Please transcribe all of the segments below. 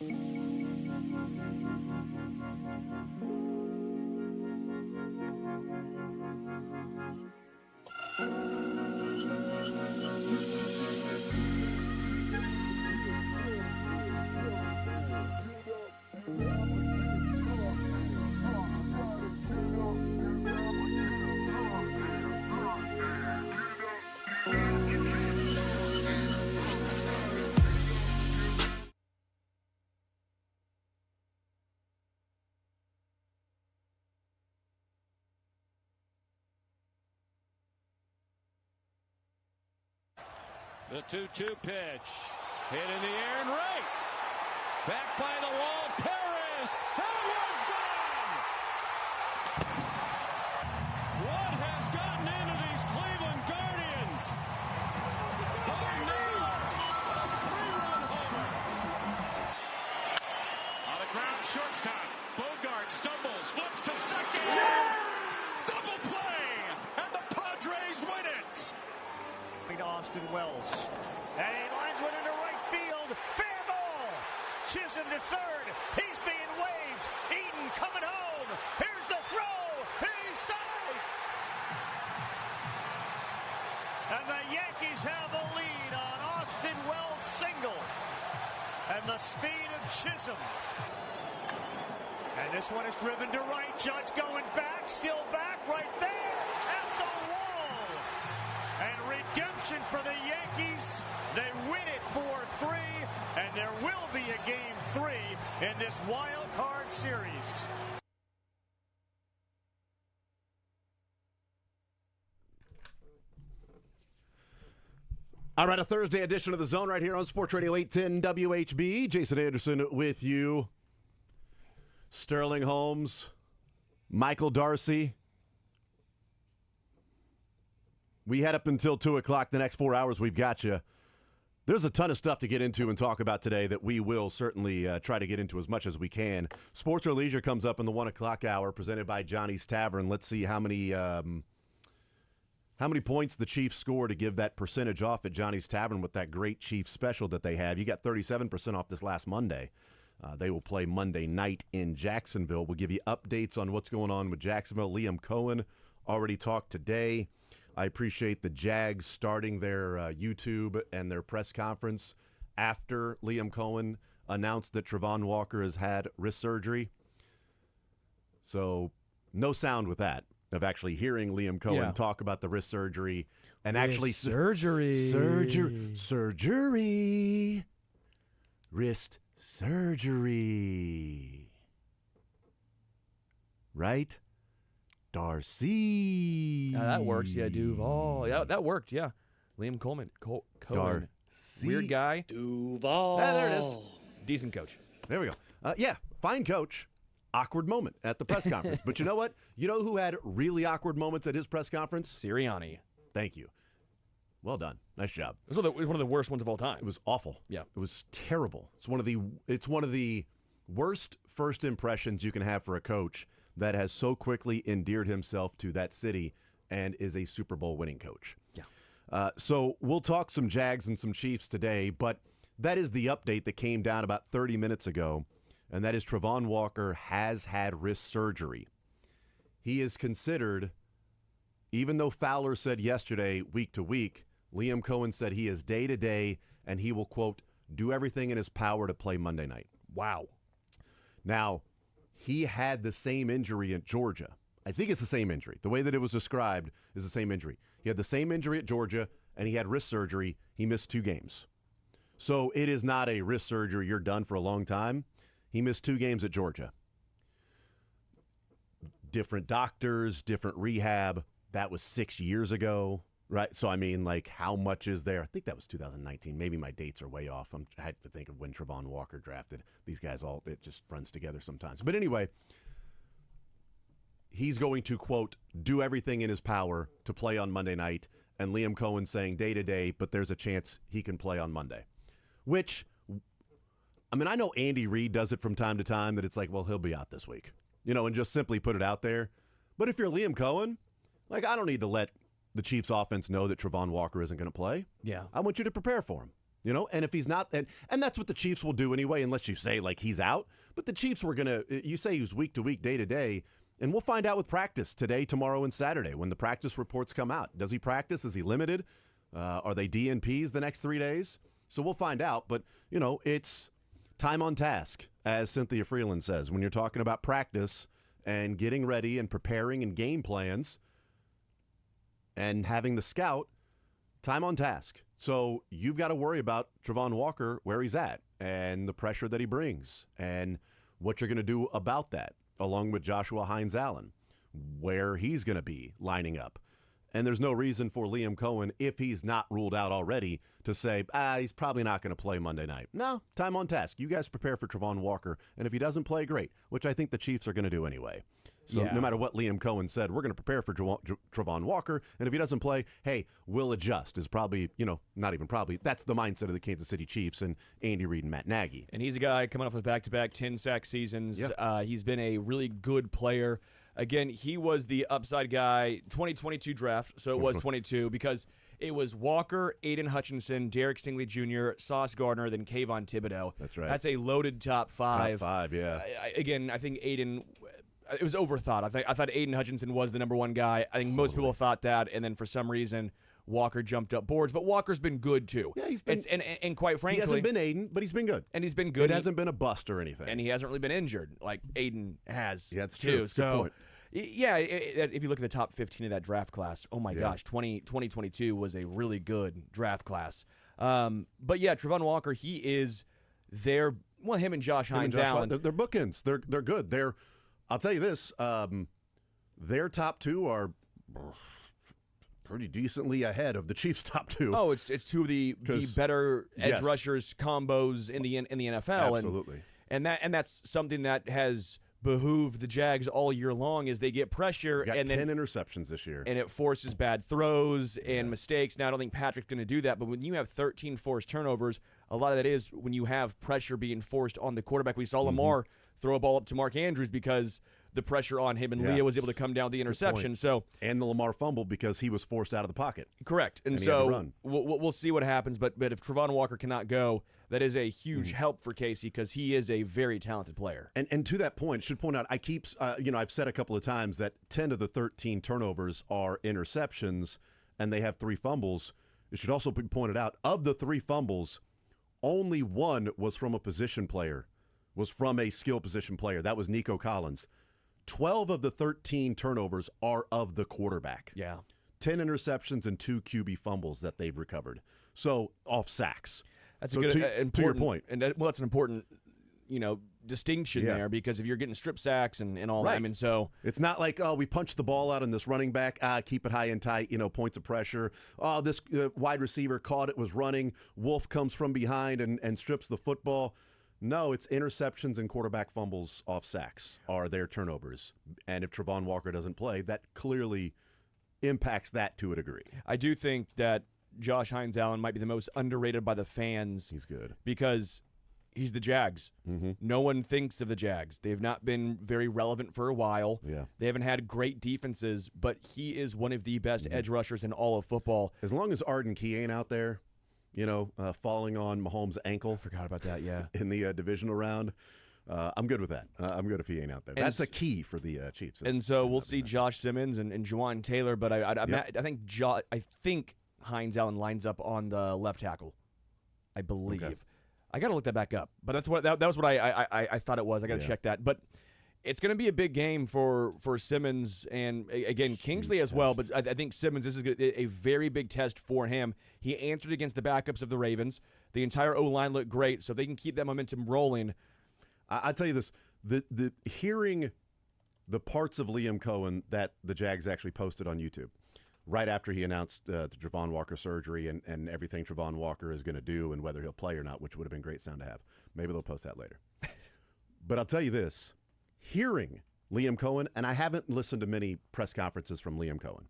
The 2-2 pitch. Hit in the air and right. Back by the wall. Perez. That one's gone. What has gotten into these Cleveland Guardians? Oh no. A 3-run homer. On the ground, shortstop. Bogart stumbles, flips to second. Double play. And the Padres win it. To Austin Wells, and he lines one into right field. Fair ball. Chisholm to third. He's being waved. Eaton coming home. Here's the throw. He's safe. And the Yankees have a lead on Austin Wells' single. And the speed of Chisholm. And this one is driven to right. Judge going back. Still back right there. At the wall. And redemption for the Yankees. They win it 4-3, and there will be a Game 3 in this wild card series. All right, a Thursday edition of The Zone right here on Sports Radio 810 WHB. Jason Anderson with you. Sterling Holmes, Michael Darcy. We head up until 2 o'clock. The next 4 hours, we've got you. There's a ton of stuff to get into and talk about today that we will certainly try to get into as much as we can. Sports or Leisure comes up in the 1 o'clock hour, presented by Johnny's Tavern. Let's see how many points the Chiefs score to give that percentage off at Johnny's Tavern with that great Chiefs special that they have. You got 37% off this last Monday. They will play Monday night in Jacksonville. We'll give you updates on what's going on with Jacksonville. Liam Cohen already talked today. I appreciate the Jags starting their YouTube and their press conference after Liam Cohen announced that Travon Walker has had wrist surgery. So no sound with that, of actually hearing Liam Cohen talk about the wrist surgery and wrist actually surgery. Wrist surgery. Right? Darcy. Yeah, that works. Yeah, Duval. Yeah, that worked. Yeah. Liam Cohen. Darcy. Weird guy. Duval. Ah, there it is. Decent coach. There we go. Fine coach. Awkward moment at the press conference. But you know what? You know who had really awkward moments at his press conference? Sirianni. Thank you. Well done. Nice job. It was one of the worst ones of all time. It was awful. Yeah. It was terrible. It's one of the worst first impressions you can have for a coach that has so quickly endeared himself to that city and is a Super Bowl winning coach. Yeah. So we'll talk some Jags and some Chiefs today, but that is the update that came down about 30 minutes ago, and that is Travon Walker has had wrist surgery. He is considered, even though Fowler said yesterday, week to week, Liam Cohen said he is day to day, and he will, quote, do everything in his power to play Monday night. Wow. Now, he had the same injury at Georgia. I think it's the same injury. The way that it was described is the same injury. He had the same injury at Georgia, and he had wrist surgery. He missed 2 games. So it is not a wrist surgery, you're done for a long time. He missed 2 games at Georgia. Different doctors, different rehab. That was 6 years ago, right? So, I mean, like, how much is there? I think that was 2019. Maybe my dates are way off. I had to think of when Travon Walker drafted. These guys it just runs together sometimes. But anyway, he's going to, quote, do everything in his power to play on Monday night. And Liam Cohen saying day to day, but there's a chance he can play on Monday. Which, I mean, I know Andy Reid does it from time to time, that it's like, well, he'll be out this week, and just simply put it out there. But if you're Liam Cohen, I don't need to let the Chiefs offense know that Travon Walker isn't going to play. Yeah. I want you to prepare for him. And if he's not, and that's what the Chiefs will do anyway, unless you say like he's out. But the Chiefs were you say he was week to week, day to day, and we'll find out with practice today, tomorrow, and Saturday when the practice reports come out. Does he practice? Is he limited? Are they DNPs the next 3 days? So we'll find out. But it's time on task, as Cynthia Freeland says, when you're talking about practice and getting ready and preparing and game plans and having the scout. Time on task. So you've got to worry about Travon Walker, where he's at, and the pressure that he brings, and what you're going to do about that, along with Joshua Hines-Allen, where he's going to be lining up. And there's no reason for Liam Cohen, if he's not ruled out already, to say, he's probably not going to play Monday night. No, time on task. You guys prepare for Travon Walker, and if he doesn't play, great, which I think the Chiefs are going to do anyway. So no matter what Liam Cohen said, we're going to prepare for Travon Walker, and if he doesn't play, hey, we'll adjust is probably, not even probably, that's the mindset of the Kansas City Chiefs and Andy Reid and Matt Nagy. And he's a guy coming off with back-to-back 10-sack seasons. Yep. He's been a really good player. Again, he was the upside guy, 2022 draft, so it was 22, because it was Walker, Aiden Hutchinson, Derek Stingley Jr., Sauce Gardner, then Kayvon Thibodeau. That's right. That's a loaded top five. Top five, yeah. I think Aiden... It was overthought. I thought Aiden Hutchinson was the number one guy. I think most people thought that, and then for some reason, Walker jumped up boards. But Walker's been good, too. Yeah, he's been... And quite frankly... He hasn't been Aiden, but he's been good. And he's been good. It hasn't been a bust or anything. And he hasn't really been injured like Aiden has, Yeah, that's too. true. That's a good point. Yeah, if you look at the top 15 of that draft class, oh my gosh, 2022 was a really good draft class. But yeah, Travon Walker, he is their... Well, him and Josh Hines-Allen. They're bookends. They're good. I'll tell you this, their top two are pretty decently ahead of the Chiefs' top two. Oh, it's two of the better edge rushers combos in the NFL. Absolutely. And that's something that has behooved the Jags all year long is they get pressure. Got and 10 interceptions this year. And it forces bad throws and mistakes. Now, I don't think Patrick's going to do that, but when you have 13 forced turnovers, a lot of that is when you have pressure being forced on the quarterback. We saw Lamar throw a ball up to Mark Andrews because the pressure on him and Leah was able to come down with the interception. And the Lamar fumble because he was forced out of the pocket. Correct. And so we'll see what happens. But if Travon Walker cannot go, that is a huge help for Casey because he is a very talented player. And to that point, should point out, I've said a couple of times that 10 of the 13 turnovers are interceptions, and they have 3 fumbles. It should also be pointed out, of the 3 fumbles, only one was from a position player. Was from a skill position player. That was Nico Collins. 12 of the 13 turnovers are of the quarterback. Yeah. 10 interceptions and 2 QB fumbles that they've recovered. So, off sacks. That's so a good, to your point. And that's an important, distinction there because if you're getting strip sacks and all that, I mean, so. It's not like, we punched the ball out on this running back, keep it high and tight, points of pressure. Oh, this wide receiver caught it, was running. Wolf comes from behind and strips the football. No, it's interceptions and quarterback fumbles off sacks are their turnovers. And if Travon Walker doesn't play, that clearly impacts that to a degree. I do think that Josh Hines-Allen might be the most underrated by the fans. He's good. Because he's the Jags. Mm-hmm. No one thinks of the Jags. They've not been very relevant for a while. Yeah. They haven't had great defenses, but he is one of the best edge rushers in all of football. As long as Arden Key ain't out there, falling on Mahomes' ankle. I forgot about that, yeah. In the divisional round. I'm good with that. I'm good if he ain't out there. That's a key for the Chiefs. And so we'll see Josh Simmons and Juwan Taylor, but I think Hines-Allen lines up on the left tackle, I believe. Okay. I got to look that back up, but that was what I thought it was. I got to check that. But it's going to be a big game for Simmons and, again, Kingsley as well. But I think Simmons, this is a very big test for him. He answered against the backups of the Ravens. The entire O-line looked great, so if they can keep that momentum rolling. I'll tell you this. The hearing the parts of Liam Cohen that the Jags actually posted on YouTube right after he announced the Travon Walker surgery and everything Travon Walker is going to do and whether he'll play or not, which would have been great sound to have. Maybe they'll post that later. But I'll tell you this. Hearing Liam Cohen, and I haven't listened to many press conferences from Liam Cohen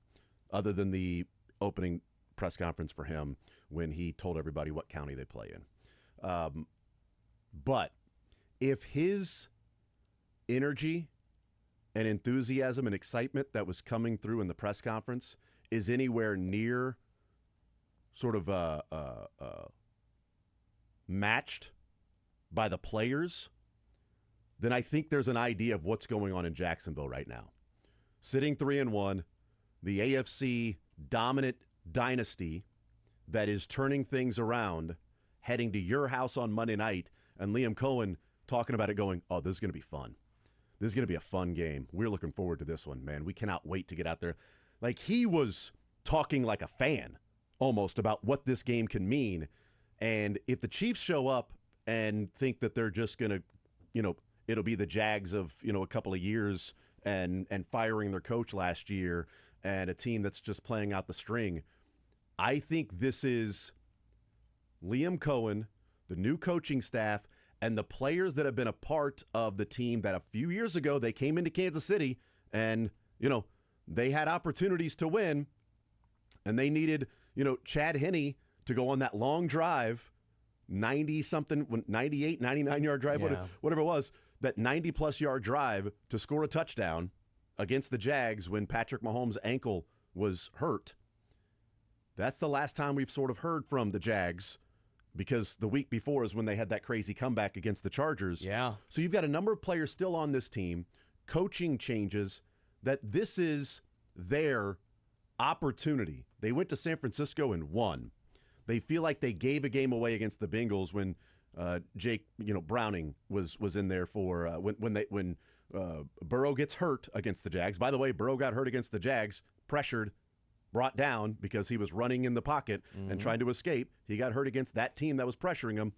other than the opening press conference for him when he told everybody what county they play in. But if his energy and enthusiasm and excitement that was coming through in the press conference is anywhere near sort of matched by the players, then I think there's an idea of what's going on in Jacksonville right now. Sitting 3-1, the AFC dominant dynasty that is turning things around, heading to your house on Monday night, and Liam Cohen talking about it going, oh, this is going to be fun. This is going to be a fun game. We're looking forward to this one, man. We cannot wait to get out there. Like, he was talking like a fan almost about what this game can mean. And if the Chiefs show up and think that they're just going to, it'll be the Jags of, a couple of years and firing their coach last year and a team that's just playing out the string, I think this is Liam Cohen, the new coaching staff, and the players that have been a part of the team that a few years ago they came into Kansas City and, they had opportunities to win, and they needed, Chad Henne to go on that long drive, 90-something, 98, 99-yard drive, whatever it was, that 90-plus yard drive to score a touchdown against the Jags when Patrick Mahomes' ankle was hurt. That's the last time we've sort of heard from the Jags, because the week before is when they had that crazy comeback against the Chargers. Yeah. So you've got a number of players still on this team, coaching changes, that this is their opportunity. They went to San Francisco and won. They feel like they gave a game away against the Bengals when Jake, Browning was in there for when Burrow gets hurt against the Jags. By the way, Burrow got hurt against the Jags, pressured, brought down because he was running in the pocket and trying to escape. He got hurt against that team that was pressuring him.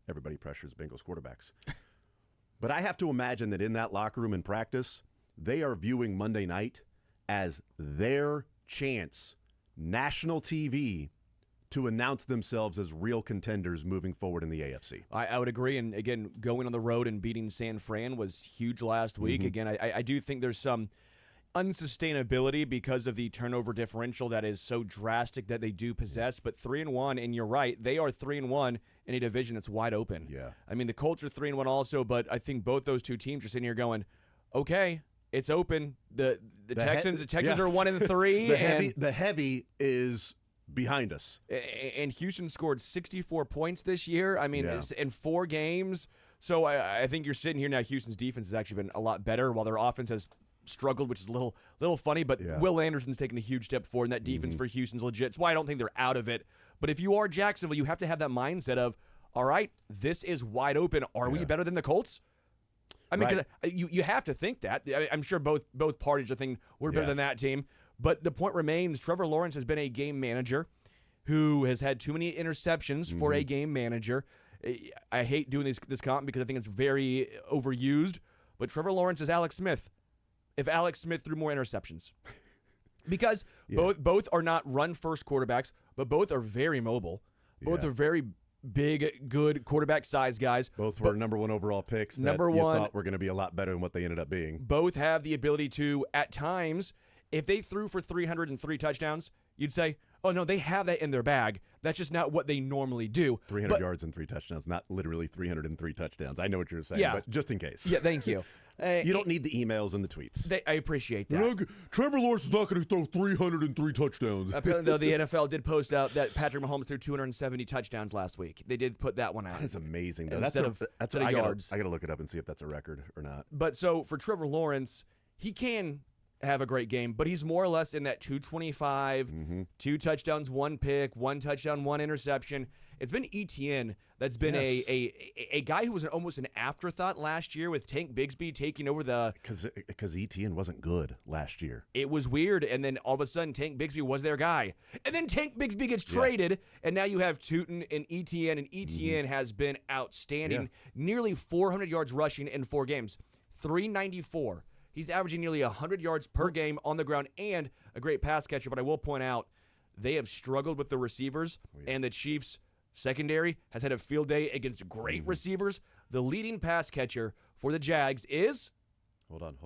Everybody pressures Bengals quarterbacks. But I have to imagine that in that locker room in practice, they are viewing Monday night as their chance, national TV, to announce themselves as real contenders moving forward in the AFC. I would agree. And again, going on the road and beating San Fran was huge last week. Again, I do think there's some unsustainability because of the turnover differential that is so drastic that they do possess. But 3-1, and you're right, they are 3-1 in a division that's wide open. Yeah. I mean, the Colts are 3-1 also, but I think both those two teams are sitting here going, okay, it's open. The Texans yes. are 1-3. The heavy is behind us. And Houston scored 64 points this year. I mean, Yeah. it's in 4 games. So I think you're sitting here now. Houston's defense has actually been a lot better, while their offense has struggled, which is a little funny. But Yeah. Will Anderson's taken a huge step forward, and that defense for Houston's legit. That's why I don't think they're out of it. But if you are Jacksonville, you have to have that mindset of, all right, this is wide open. Are we better than the Colts? I mean, 'cause you have to think that. I'm sure both parties are thinking we're better than that team. But the point remains, Trevor Lawrence has been a game manager who has had too many interceptions for a game manager. I hate doing this comp because I think it's very overused. But Trevor Lawrence is Alex Smith. If Alex Smith threw more interceptions. Because both are not run-first quarterbacks, but both are very mobile. Both are very big, good quarterback-size guys. Both were number 1 overall picks that you thought were going to be a lot better than what they ended up being. Both have the ability to, at times, if they threw for 303 touchdowns, you'd say, oh, no, they have that in their bag. That's just not what they normally do. 300 yards and 3 touchdowns, not literally 303 touchdowns. I know what you're saying, but just in case. Yeah, thank you. You don't need the emails and the tweets. I appreciate that. Trevor Lawrence is not going to throw 303 touchdowns. Apparently, though, the NFL did post out that Patrick Mahomes threw 270 touchdowns last week. They did put that one out. That is amazing, though. Instead of yards. I got to look it up and see if that's a record or not. But so for Trevor Lawrence, he can have a great game, but he's more or less in that 225, 2 touchdowns, 1 pick, 1 touchdown, 1 interception. It's been ETN that's been a guy who was almost an afterthought last year with Tank Bigsby taking over the... Because ETN wasn't good last year. It was weird, and then all of a sudden Tank Bigsby was their guy. And then Tank Bigsby gets traded, and now you have Tootin and ETN has been outstanding. Yeah. Nearly 400 yards rushing in 4 games. 394. He's averaging nearly 100 yards per game on the ground and a great pass catcher, but I will point out they have struggled with the receivers, and the Chiefs' secondary has had a field day against great receivers. The leading pass catcher for the Jags is... Hold on.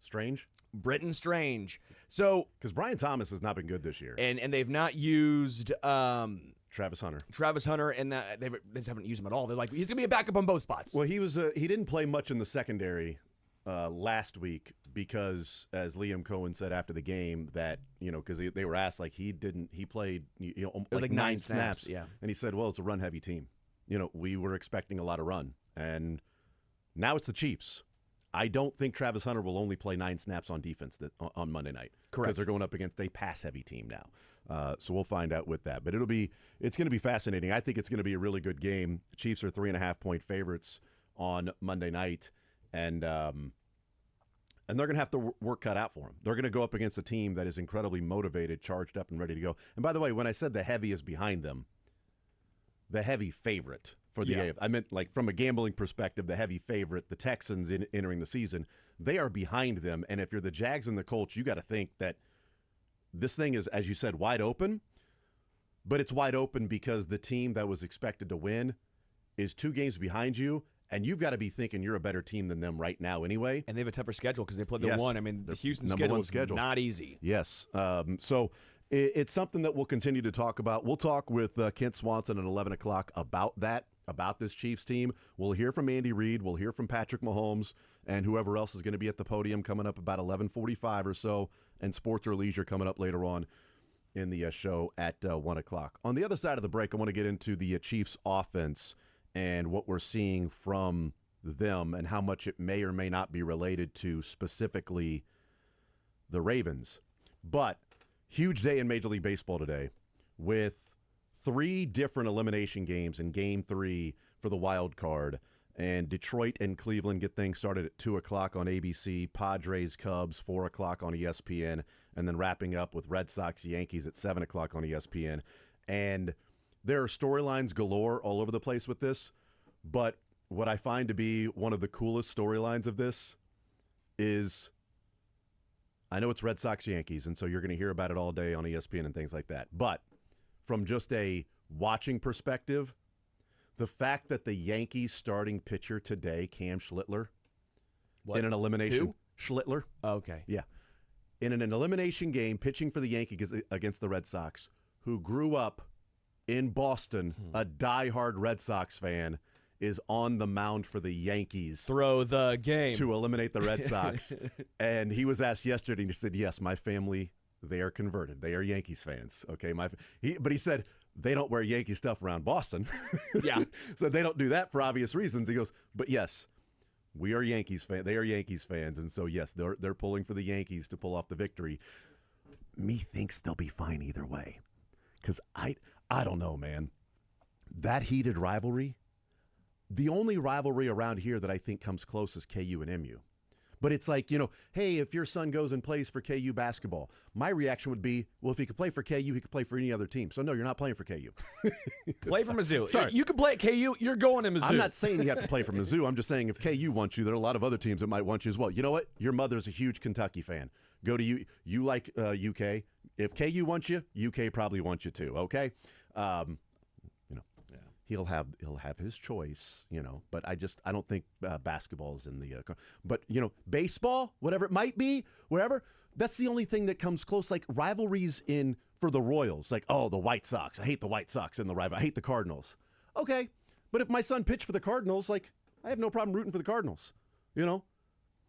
Strange? Britton Strange. So... Because Brian Thomas has not been good this year. And they've not used... Travis Hunter, and they just haven't used him at all. They're like, he's going to be a backup on both spots. Well, he didn't play much in the secondary last week because, as Liam Cohen said after the game, that, because they were asked, like, he played, like 9 snaps. Yeah. And he said, well, it's a run-heavy team. we were expecting a lot of run. And now it's the Chiefs. I don't think Travis Hunter will only play 9 snaps on defense on Monday night. Correct. Because they're going up against a pass-heavy team now. So we'll find out with that. But it's going to be fascinating. I think it's going to be a really good game. The Chiefs are 3.5-point favorites on Monday night. And they're going to have to work cut out for them. They're going to go up against a team that is incredibly motivated, charged up, and ready to go. And by the way, when I said the heavy is behind them, the heavy favorite for the AFC, I meant like from a gambling perspective, the heavy favorite, the Texans entering the season, they are behind them. And if you're the Jags and the Colts, you got to think that this thing is, as you said, wide open. But it's wide open because the team that was expected to win is 2 games behind you. And you've got to be thinking you're a better team than them right now anyway. And they have a tougher schedule because they played the one. I mean, the Houston schedule is not easy. Yes. So it's something that we'll continue to talk about. We'll talk with Kent Swanson at 11 o'clock about this Chiefs team. We'll hear from Andy Reid. We'll hear from Patrick Mahomes and whoever else is going to be at the podium coming up about 11:45 or so, and Sports or Leisure coming up later on in the show at 1 o'clock. On the other side of the break, I want to get into the Chiefs offense and what we're seeing from them and how much it may or may not be related to specifically the Ravens. But huge day in Major League Baseball today with 3 different elimination games in Game 3 for the wild card. And Detroit and Cleveland get things started at 2 o'clock on ABC, Padres, Cubs, 4 o'clock on ESPN, and then wrapping up with Red Sox, Yankees at 7 o'clock on ESPN. And there are storylines galore all over the place with this, but what I find to be one of the coolest storylines of this is, I know it's Red Sox, Yankees, and so you're going to hear about it all day on ESPN and things like that, but from just a watching perspective, the fact that the Yankees starting pitcher today, Cam Schlittler, in an elimination. Who? Schlittler. Oh, okay. Yeah. In an elimination game, pitching for the Yankees against the Red Sox, who grew up in Boston, a diehard Red Sox fan, is on the mound for the Yankees. Throw the game. To eliminate the Red Sox. And he was asked yesterday, and he said, yes, my family, they are converted. They are Yankees fans. Okay, but he said, they don't wear Yankee stuff around Boston. Yeah. So they don't do that for obvious reasons. He goes, but yes, we are Yankees fans. They are Yankees fans. And so, yes, they're pulling for the Yankees to pull off the victory. Me thinks they'll be fine either way. Because I don't know, man. That heated rivalry, the only rivalry around here that I think comes close is KU and MU. But it's like, hey, if your son goes and plays for KU basketball, my reaction would be, well, if he could play for KU, he could play for any other team. So, no, you're not playing for KU. Play for Mizzou. Sorry. You can play at KU, you're going to Mizzou. I'm not saying you have to play for Mizzou. I'm just saying if KU wants you, there are a lot of other teams that might want you as well. You know what? Your mother's a huge Kentucky fan. Go to you like UK. If KU wants you, UK probably wants you too, okay? He'll have his choice, but I don't think basketball's in the but baseball, whatever it might be, wherever, that's the only thing that comes close, like rivalries for the Royals, like, oh, the White Sox, I hate the White Sox in the rival, I hate the Cardinals. Okay, but if my son pitched for the Cardinals, like, I have no problem rooting for the Cardinals,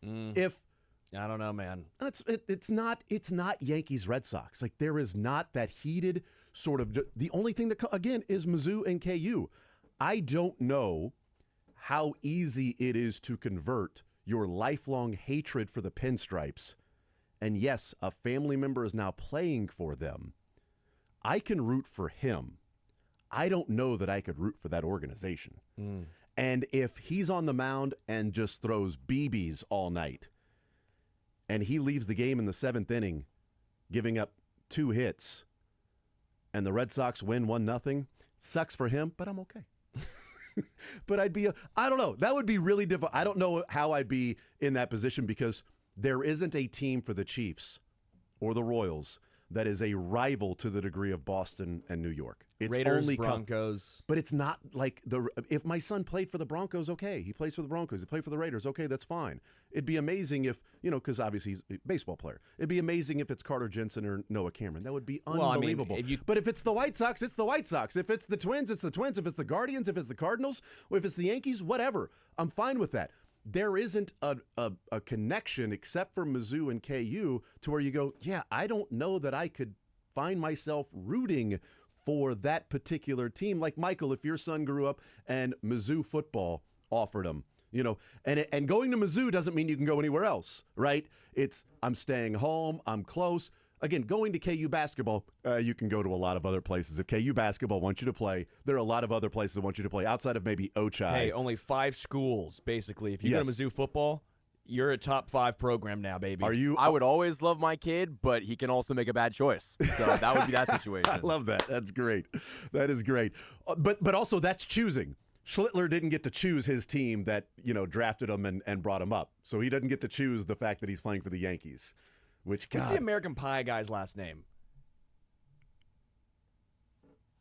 If I don't know, man. It's not Yankees Red Sox. Like, there is not that heated sort of. The only thing that again is Mizzou and KU. I don't know how easy it is to convert your lifelong hatred for the Pinstripes. And yes, a family member is now playing for them. I can root for him. I don't know that I could root for that organization. And if he's on the mound and just throws BBs all night, and he leaves the game in the 7th inning, giving up 2 hits, and the Red Sox win 1-0, sucks for him, but I'm okay. But I don't know. That would be really difficult. I don't know how I'd be in that position because there isn't a team for the Chiefs or the Royals that is a rival to the degree of Boston and New York. It's Raiders, only Broncos. But it's not like if my son played for the Broncos, okay. He plays for the Broncos. He played for the Raiders, okay, that's fine. It'd be amazing if, because obviously he's a baseball player. It'd be amazing if it's Carter Jensen or Noah Cameron. That would be unbelievable. But if it's the White Sox, it's the White Sox. If it's the Twins, it's the Twins. If it's the Guardians, if it's the Cardinals, or if it's the Yankees, whatever. I'm fine with that. There isn't a connection except for Mizzou and KU to where you go, yeah, I don't know that I could find myself rooting for that particular team. Like, Michael, if your son grew up and Mizzou football offered him, and going to Mizzou doesn't mean you can go anywhere else, right? It's, I'm staying home, I'm close. Again, going to KU basketball, you can go to a lot of other places. If KU basketball wants you to play, there are a lot of other places that want you to play outside of maybe Ochai. Hey, only 5 schools, basically. If you go to Mizzou football, you're a top 5 program now, baby. I would always love my kid, but he can also make a bad choice. So that would be that situation. I love that. That's great. That is great. But also, that's choosing. Schlittler didn't get to choose his team that, drafted him and brought him up. So he doesn't get to choose the fact that he's playing for the Yankees. What's the American Pie guy's last name?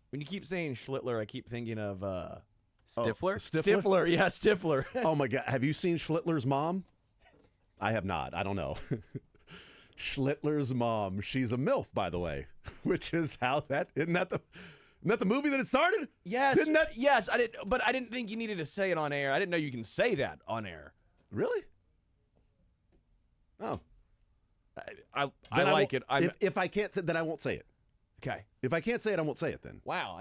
When you keep saying Schlittler, I keep thinking of Stifler? Stifler, yeah, Stifler. Oh my God. Have you seen Schlittler's mom? I have not. I don't know. Schlittler's mom. She's a MILF, by the way, which is how isn't that the movie that it started? Yes. Yes, but I didn't think you needed to say it on air. I didn't know you can say that on air. Really? Oh. I like it. If I can't say it, then I won't say it. Okay. If I can't say it, I won't say it then. Wow,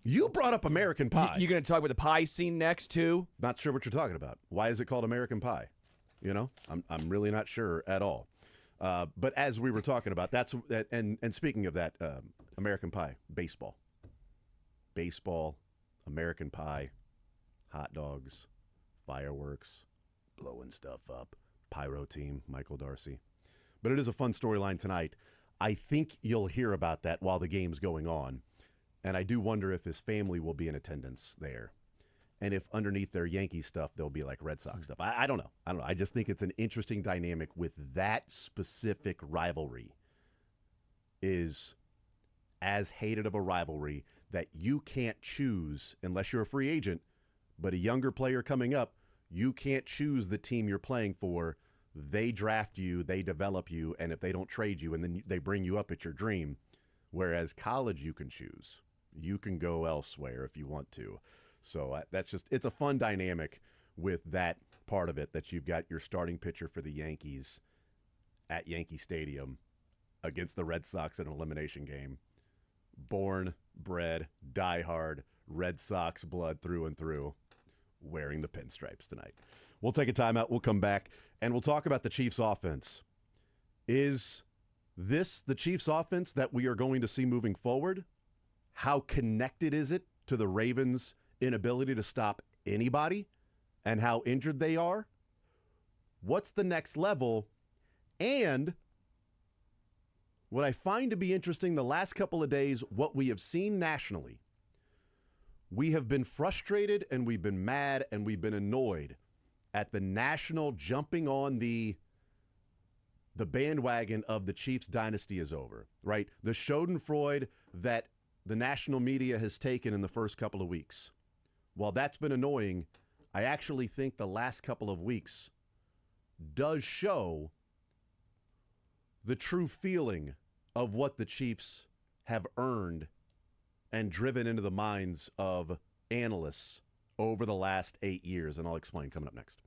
You brought up American Pie. You're gonna talk about the pie scene next too? Not sure what you're talking about. Why is it called American Pie? I'm really not sure at all. But as we were talking about, and speaking of that, American Pie, baseball, American Pie, hot dogs, fireworks, blowing stuff up, pyro team, Michael Darcy. But it is a fun storyline tonight. I think you'll hear about that while the game's going on. And I do wonder if his family will be in attendance there. And if underneath their Yankee stuff, there'll be like Red Sox stuff. I don't know. I just think it's an interesting dynamic with that specific rivalry is as hated of a rivalry that you can't choose unless you're a free agent, but a younger player coming up, you can't choose the team you're playing for. They draft you, they develop you, and if they don't trade you and then they bring you up, it's your dream. Whereas college, you can choose. You can go elsewhere if you want to. So it's a fun dynamic with that part of it, that you've got your starting pitcher for the Yankees at Yankee Stadium against the Red Sox in an elimination game. Born, bred, diehard, Red Sox blood through and through, wearing the pinstripes tonight. We'll take a timeout. We'll come back, and we'll talk about the Chiefs' offense. Is this the Chiefs' offense that we are going to see moving forward? How connected is it to the Ravens' inability to stop anybody and how injured they are? What's the next level? And what I find to be interesting the last couple of days, what we have seen nationally, we have been frustrated and we've been mad and we've been annoyed at the national jumping on the bandwagon of the Chiefs dynasty is over, right? The schadenfreude that the national media has taken in the first couple of weeks. While that's been annoying, I actually think the last couple of weeks does show the true feeling of what the Chiefs have earned and driven into the minds of analysts over the last 8 years. And I'll explain coming up next.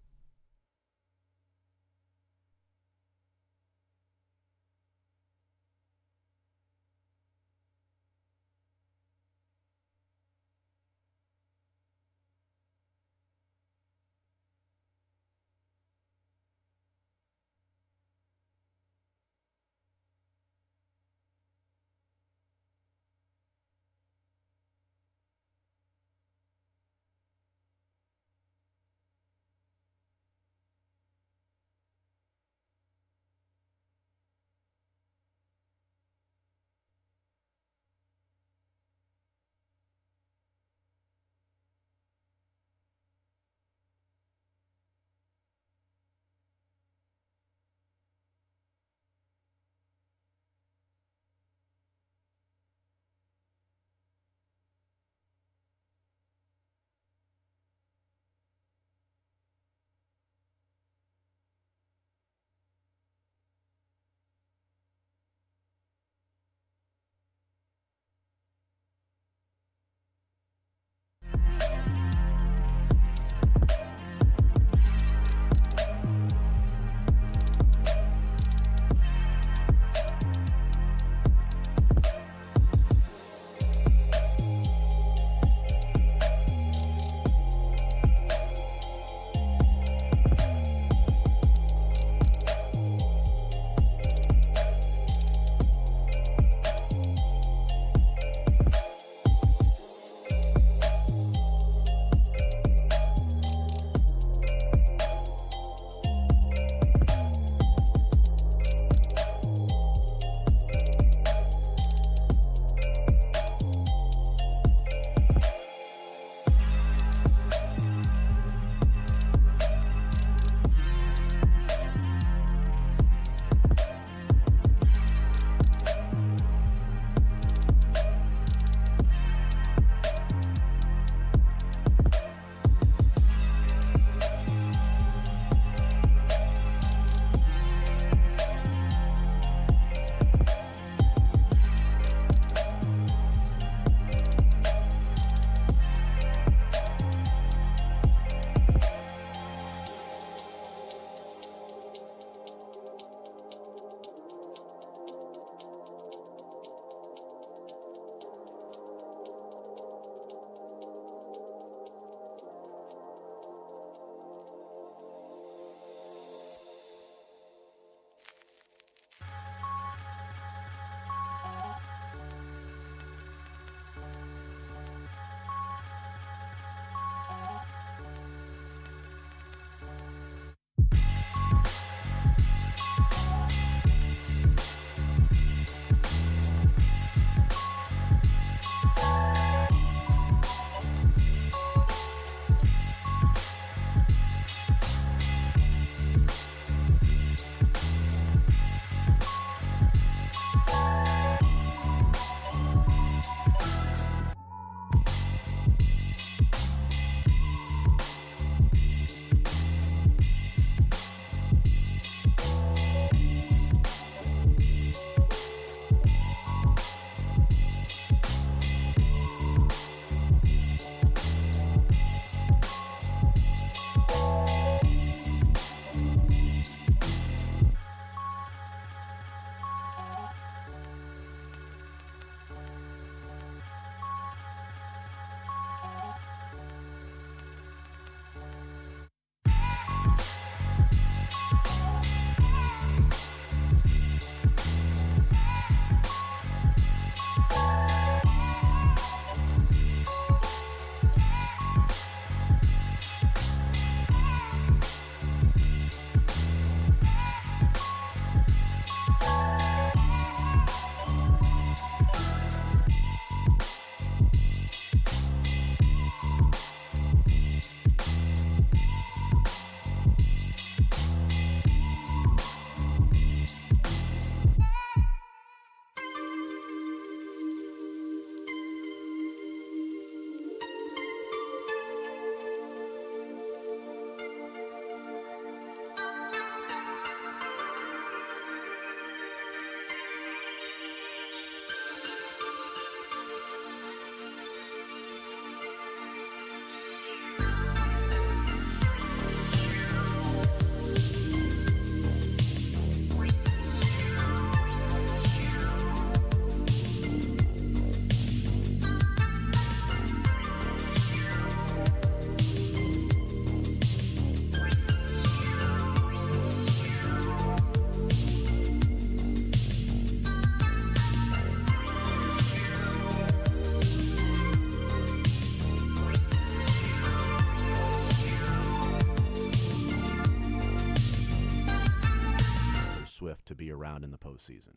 around in the postseason.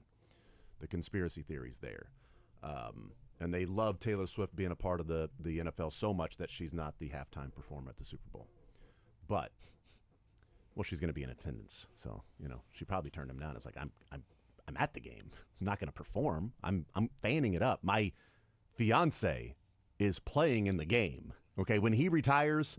The conspiracy theory's there. And they love Taylor Swift being a part of the NFL so much that she's not the halftime performer at the Super Bowl. But, well, she's going to be in attendance. So, she probably turned him down. It's like, I'm at the game. I'm not going to perform. I'm fanning it up. My fiance is playing in the game. Okay, when he retires,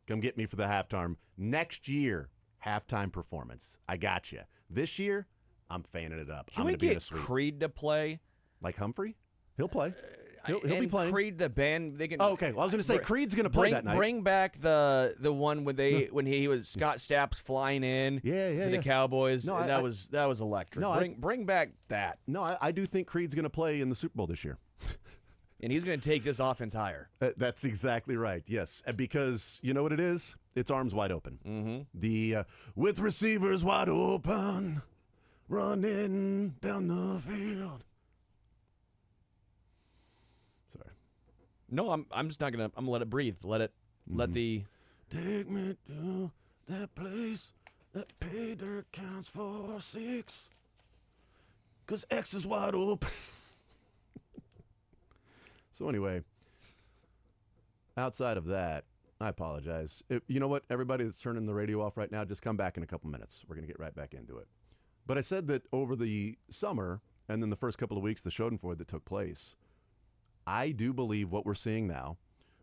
come get me for the halftime. Next year, halftime performance. I got you. This year, I'm fanning it up. Can I'm we going to be in a get suite. Creed to play? Like Humphrey? He'll play. He'll be And playing. Creed, the band, they can. Oh, okay. Well, I was going to say Creed's going to play that night. Bring back the one when he was Scott Stapp's flying in for the Cowboys. No, and that was electric. No, bring back that. No, I do think Creed's going to play in the Super Bowl this year. And he's going to take this offense higher. That's exactly right. Yes, because you know what it is? It's arms wide open. Mm-hmm. The with receivers wide open, running down the field. Sorry. No, I'm just not gonna. I'm gonna let it breathe. Let the. Take me to that place that pay dirt counts for 6. 'Cause X is wide open. So anyway, outside of that, I apologize. You know what? Everybody that's turning the radio off right now, just come back in a couple minutes. We're going to get right back into it. But I said that over the summer and then the first couple of weeks, the Schadenfreude that took place, I do believe what we're seeing now.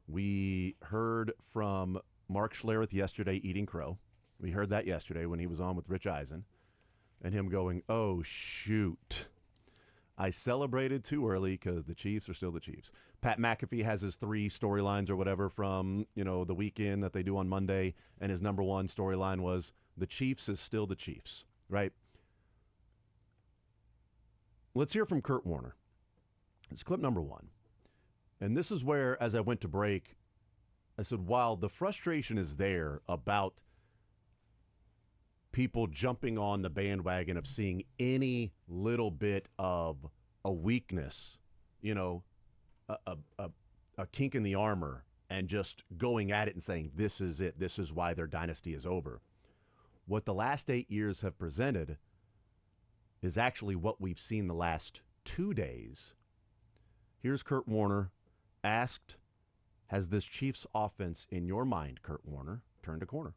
We heard from Mark Schlereth yesterday eating crow. We heard that yesterday when he was on with Rich Eisen and him going, oh, shoot. I celebrated too early because the Chiefs are still the Chiefs. Pat McAfee has his 3 storylines or whatever from, the weekend that they do on Monday, and his number 1 storyline was the Chiefs is still the Chiefs, right? Let's hear from Kurt Warner. It's clip number 1. And this is where, as I went to break, I said, while the frustration is there about people jumping on the bandwagon of seeing any little bit of a weakness, a kink in the armor, and just going at it and saying, this is it, this is why their dynasty is over. What the last 8 years have presented is actually what we've seen the last 2 days. Here's Kurt Warner asked, has this Chiefs offense in your mind, Kurt Warner, turned a corner?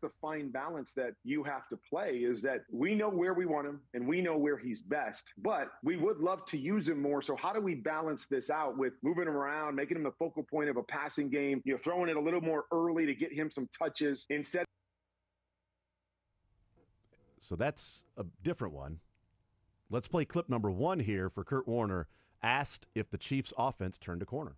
The fine balance that you have to play is that we know where we want him and we know where he's best, but we would love to use him more. So how do we balance this out with moving him around, making him the focal point of a passing game, throwing it a little more early to get him some touches instead? So that's a different one. Let's play clip number 1 here for Kurt Warner asked if the Chiefs offense turned a corner.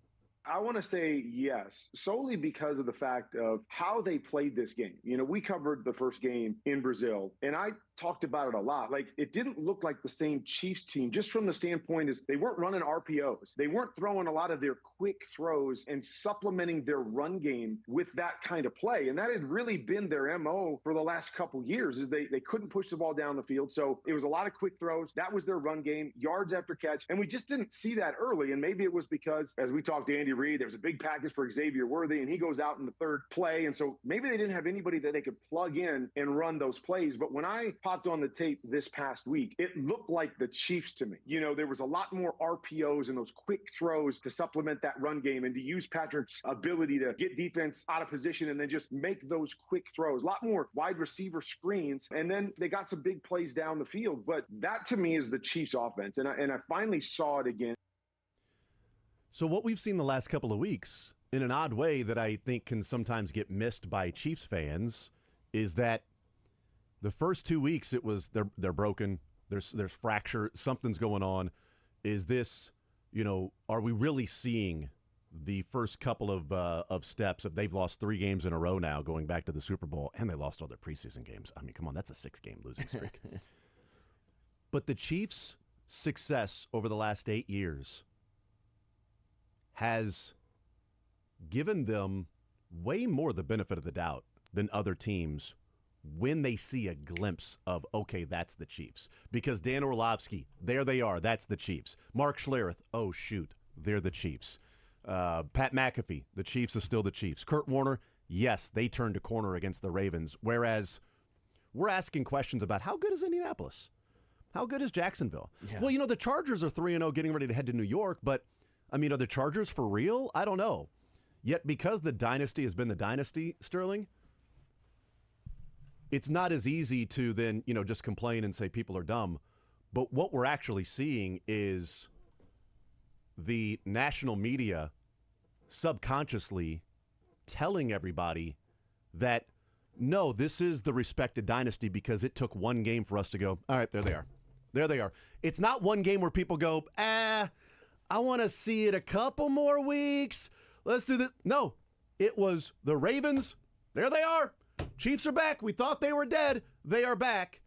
I want to say yes, solely because of the fact of how they played this game. We covered the first game in Brazil, and I talked about it a lot. Like, it didn't look like the same Chiefs team, just from the standpoint is they weren't running RPOs. They weren't throwing a lot of their quick throws and supplementing their run game with that kind of play. And that had really been their MO for the last couple years, is they couldn't push the ball down the field. So it was a lot of quick throws. That was their run game, yards after catch. And we just didn't see that early. And maybe it was because, as we talked to Andy Reid, there was a big package for Xavier Worthy, and he goes out in the third play. And so maybe they didn't have anybody that they could plug in and run those plays. But when I popped on the tape this past week, it looked like the Chiefs to me. There was a lot more RPOs and those quick throws to supplement that run game and to use Patrick's ability to get defense out of position and then just make those quick throws. A lot more wide receiver screens. And then they got some big plays down the field. But that to me is the Chiefs offense. And I finally saw it again. So what we've seen the last couple of weeks, in an odd way that I think can sometimes get missed by Chiefs fans, is that the first 2 weeks it was they're broken, there's fracture, something's going on. Is this, are we really seeing the first couple of steps? If they've lost 3 games in a row now, going back to the Super Bowl, and they lost all their preseason games. I mean, come on, that's a 6-game losing streak. But the Chiefs' success over the last 8 years has given them way more the benefit of the doubt than other teams when they see a glimpse of, okay, that's the Chiefs. Because Dan Orlovsky, there they are, that's the Chiefs. Mark Schlereth, oh, shoot, they're the Chiefs. Pat McAfee, the Chiefs is still the Chiefs. Kurt Warner, yes, they turned a corner against the Ravens, whereas we're asking questions about how good is Indianapolis? How good is Jacksonville? Yeah. Well, the Chargers are 3-0 getting ready to head to New York, but, are the Chargers for real? I don't know. Yet because the dynasty has been the dynasty, Sterling, it's not as easy to then, just complain and say people are dumb. But what we're actually seeing is the national media subconsciously telling everybody that, no, this is the respected dynasty because it took one game for us to go, all right, there they are. There they are. It's not one game where people go, I want to see it a couple more weeks. Let's do this. No, it was the Ravens. There they are. Chiefs are back. We thought they were dead. They are back.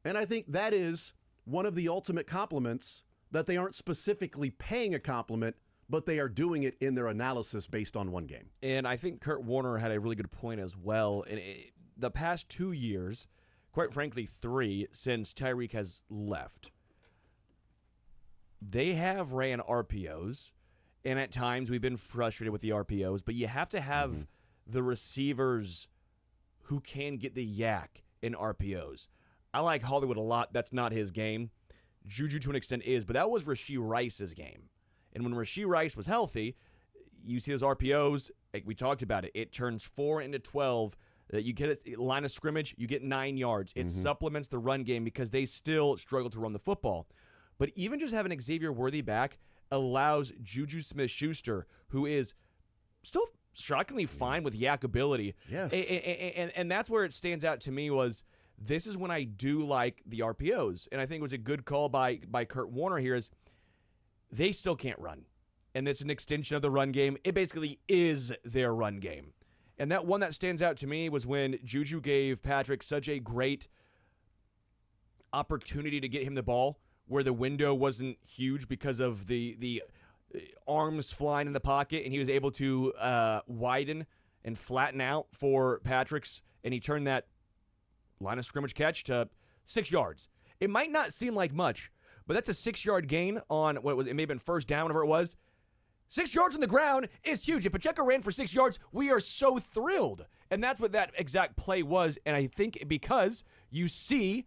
And I think that is one of the ultimate compliments, that they aren't specifically paying a compliment, but they are doing it in their analysis based on one game. And I think Kurt Warner had a really good point as well. In the past 2 years, quite frankly 3, since Tyreek has left, they have ran RPOs, and at times we've been frustrated with the RPOs, but you have to have the receivers who can get the yak in RPOs. I like Hollywood a lot. That's not his game. Juju to an extent is, but that was Rashee Rice's game. And when Rashee Rice was healthy, you see those RPOs, like we talked about it, it turns 4 into 12. You get a line of scrimmage, you get 9 yards. It supplements the run game because they still struggle to run the football. But even just having Xavier Worthy back allows Juju Smith-Schuster, who is still shockingly fine with yak ability. Yes. And that's where it stands out to me was, this is when I do like the RPOs. And I think it was a good call by Kurt Warner here is they still can't run. And it's an extension of the run game. It basically is their run game. And that one that stands out to me was when Juju gave Patrick such a great opportunity to get him the ball where the window wasn't huge because of the arms flying in the pocket, and he was able to widen and flatten out for Patrick's, and he turned that line of scrimmage catch to 6 yards. It might not seem like much, but that's a 6-yard gain on what was it may have been first down, whatever it was. 6 yards on the ground is huge. If Pacheco ran for 6 yards, we are so thrilled. And that's what that exact play was. And I think because you see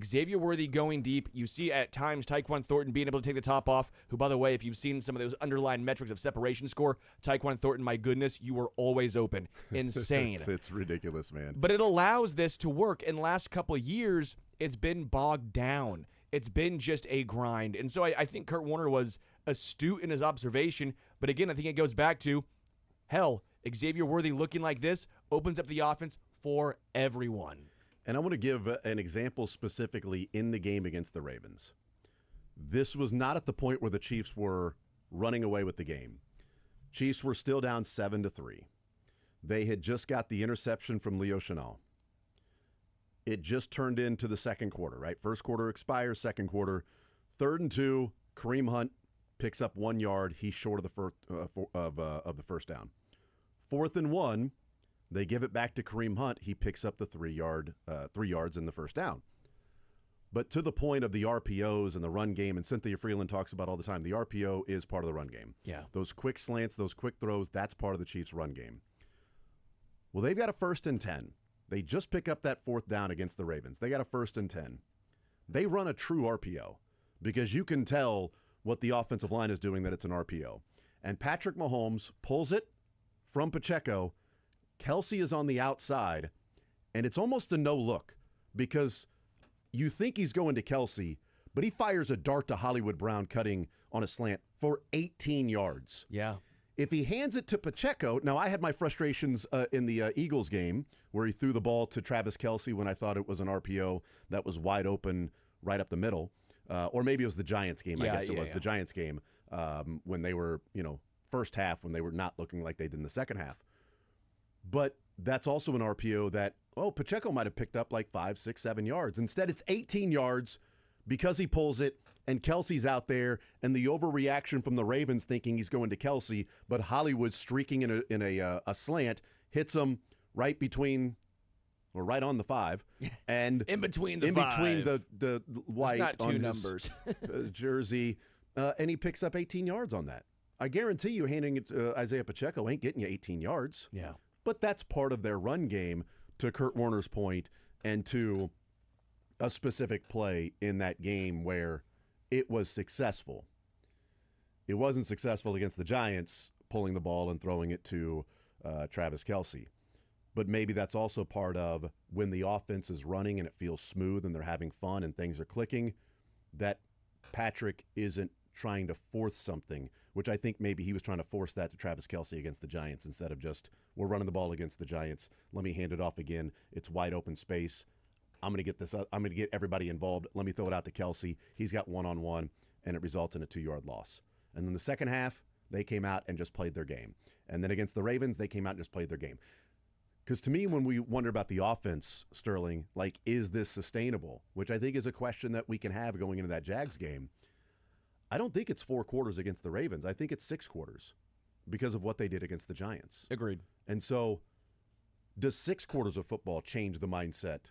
Xavier Worthy going deep, you see at times Tyquan Thornton being able to take the top off, who, by the way, if you've seen some of those underlying metrics of separation score, Tyquan Thornton, my goodness, you were always open. Insane. It's ridiculous, man. But it allows this to work. In the last couple of years, it's been bogged down. It's been just a grind. And so I think Kurt Warner was astute in his observation. But again, I think it goes back to, hell, Xavier Worthy looking like this opens up the offense for everyone. And I want to give an example specifically in the game against the Ravens. This was not at the point where the Chiefs were running away with the game. Chiefs were still down 7-3. They had just got the interception from Leo Chenal. It just turned into the second quarter, right? First quarter expires, second quarter. 3rd and 2, Kareem Hunt picks up 1 yard. He's short of the first down. 4th and 1, they give it back to Kareem Hunt. He picks up the 3 yards in the first down. But to the point of the RPOs and the run game, and Cynthia Freeland talks about all the time, the RPO is part of the run game. Yeah. Those quick slants, those quick throws, that's part of the Chiefs' run game. Well, they've got a 1st and 10. They just pick up that 4th down against the Ravens. They got a 1st and 10. They run a true RPO because you can tell what the offensive line is doing, that it's an RPO. And Patrick Mahomes pulls it from Pacheco. Kelsey is on the outside, and it's almost a no look because you think he's going to Kelsey, but he fires a dart to Hollywood Brown cutting on a slant for 18 yards. Yeah. If he hands it to Pacheco, now I had my frustrations in the Eagles game where he threw the ball to Travis Kelsey when I thought it was an RPO that was wide open right up the middle. Or maybe it was the Giants game. I guess it was the Giants game when they were, first half, when they were not looking like they did in the second half. But that's also an RPO that, Pacheco might have picked up like 5, 6, 7 yards. Instead, it's 18 yards because he pulls it, and Kelsey's out there, and the overreaction from the Ravens thinking he's going to Kelsey, but Hollywood streaking in a slant hits him right between, or right on the 5, and in between the white not two on numbers. his jersey, and he picks up 18 yards on that. I guarantee you, handing it to Isaiah Pacheco ain't getting you 18 yards. Yeah. But that's part of their run game, to Kurt Warner's point, and to a specific play in that game where it was successful. It wasn't successful against the Giants, pulling the ball and throwing it to Travis Kelce. But maybe that's also part of when the offense is running and it feels smooth and they're having fun and things are clicking, that Patrick isn't trying to force something, which I think maybe he was trying to force that to Travis Kelce against the Giants instead of just, we're running the ball against the Giants. Let me hand it off again. It's wide open space. I'm going to get this. I'm going to get everybody involved. Let me throw it out to Kelce. He's got one-on-one, and it results in a 2-yard loss. And then the second half, they came out and just played their game. And then against the Ravens, they came out and just played their game. Because to me, when we wonder about the offense, Sterling, like, is this sustainable? Which I think is a question that we can have going into that Jags game. I don't think it's 4 quarters against the Ravens. I think it's 6 quarters because of what they did against the Giants. Agreed. And so does 6 quarters of football change the mindset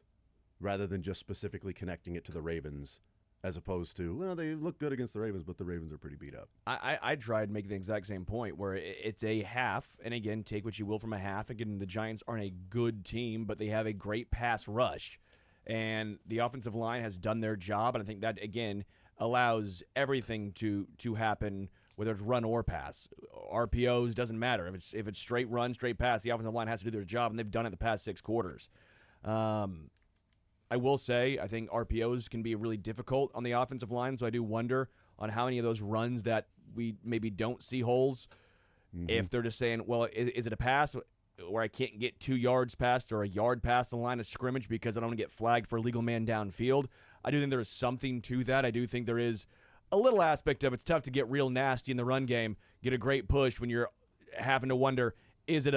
rather than just specifically connecting it to the Ravens as opposed to, well, they look good against the Ravens, but the Ravens are pretty beat up? I tried making the exact same point where it's a half, and again, take what you will from a half. Again, the Giants aren't a good team, but they have a great pass rush, and the offensive line has done their job, and I think that, again, allows everything to happen, whether it's run or pass. RPOs, doesn't matter. If it's straight run, straight pass, the offensive line has to do their job, and they've done it the past 6 quarters. I will say, I think RPOs can be really difficult on the offensive line, so I do wonder on how many of those runs that we maybe don't see holes, if they're just saying, well, is it a pass where I can't get 2 yards past or a yard past the line of scrimmage because I don't want to get flagged for illegal man downfield? I do think there is something to that. I do think there is a little aspect of it's tough to get real nasty in the run game, get a great push when you're having to wonder, is it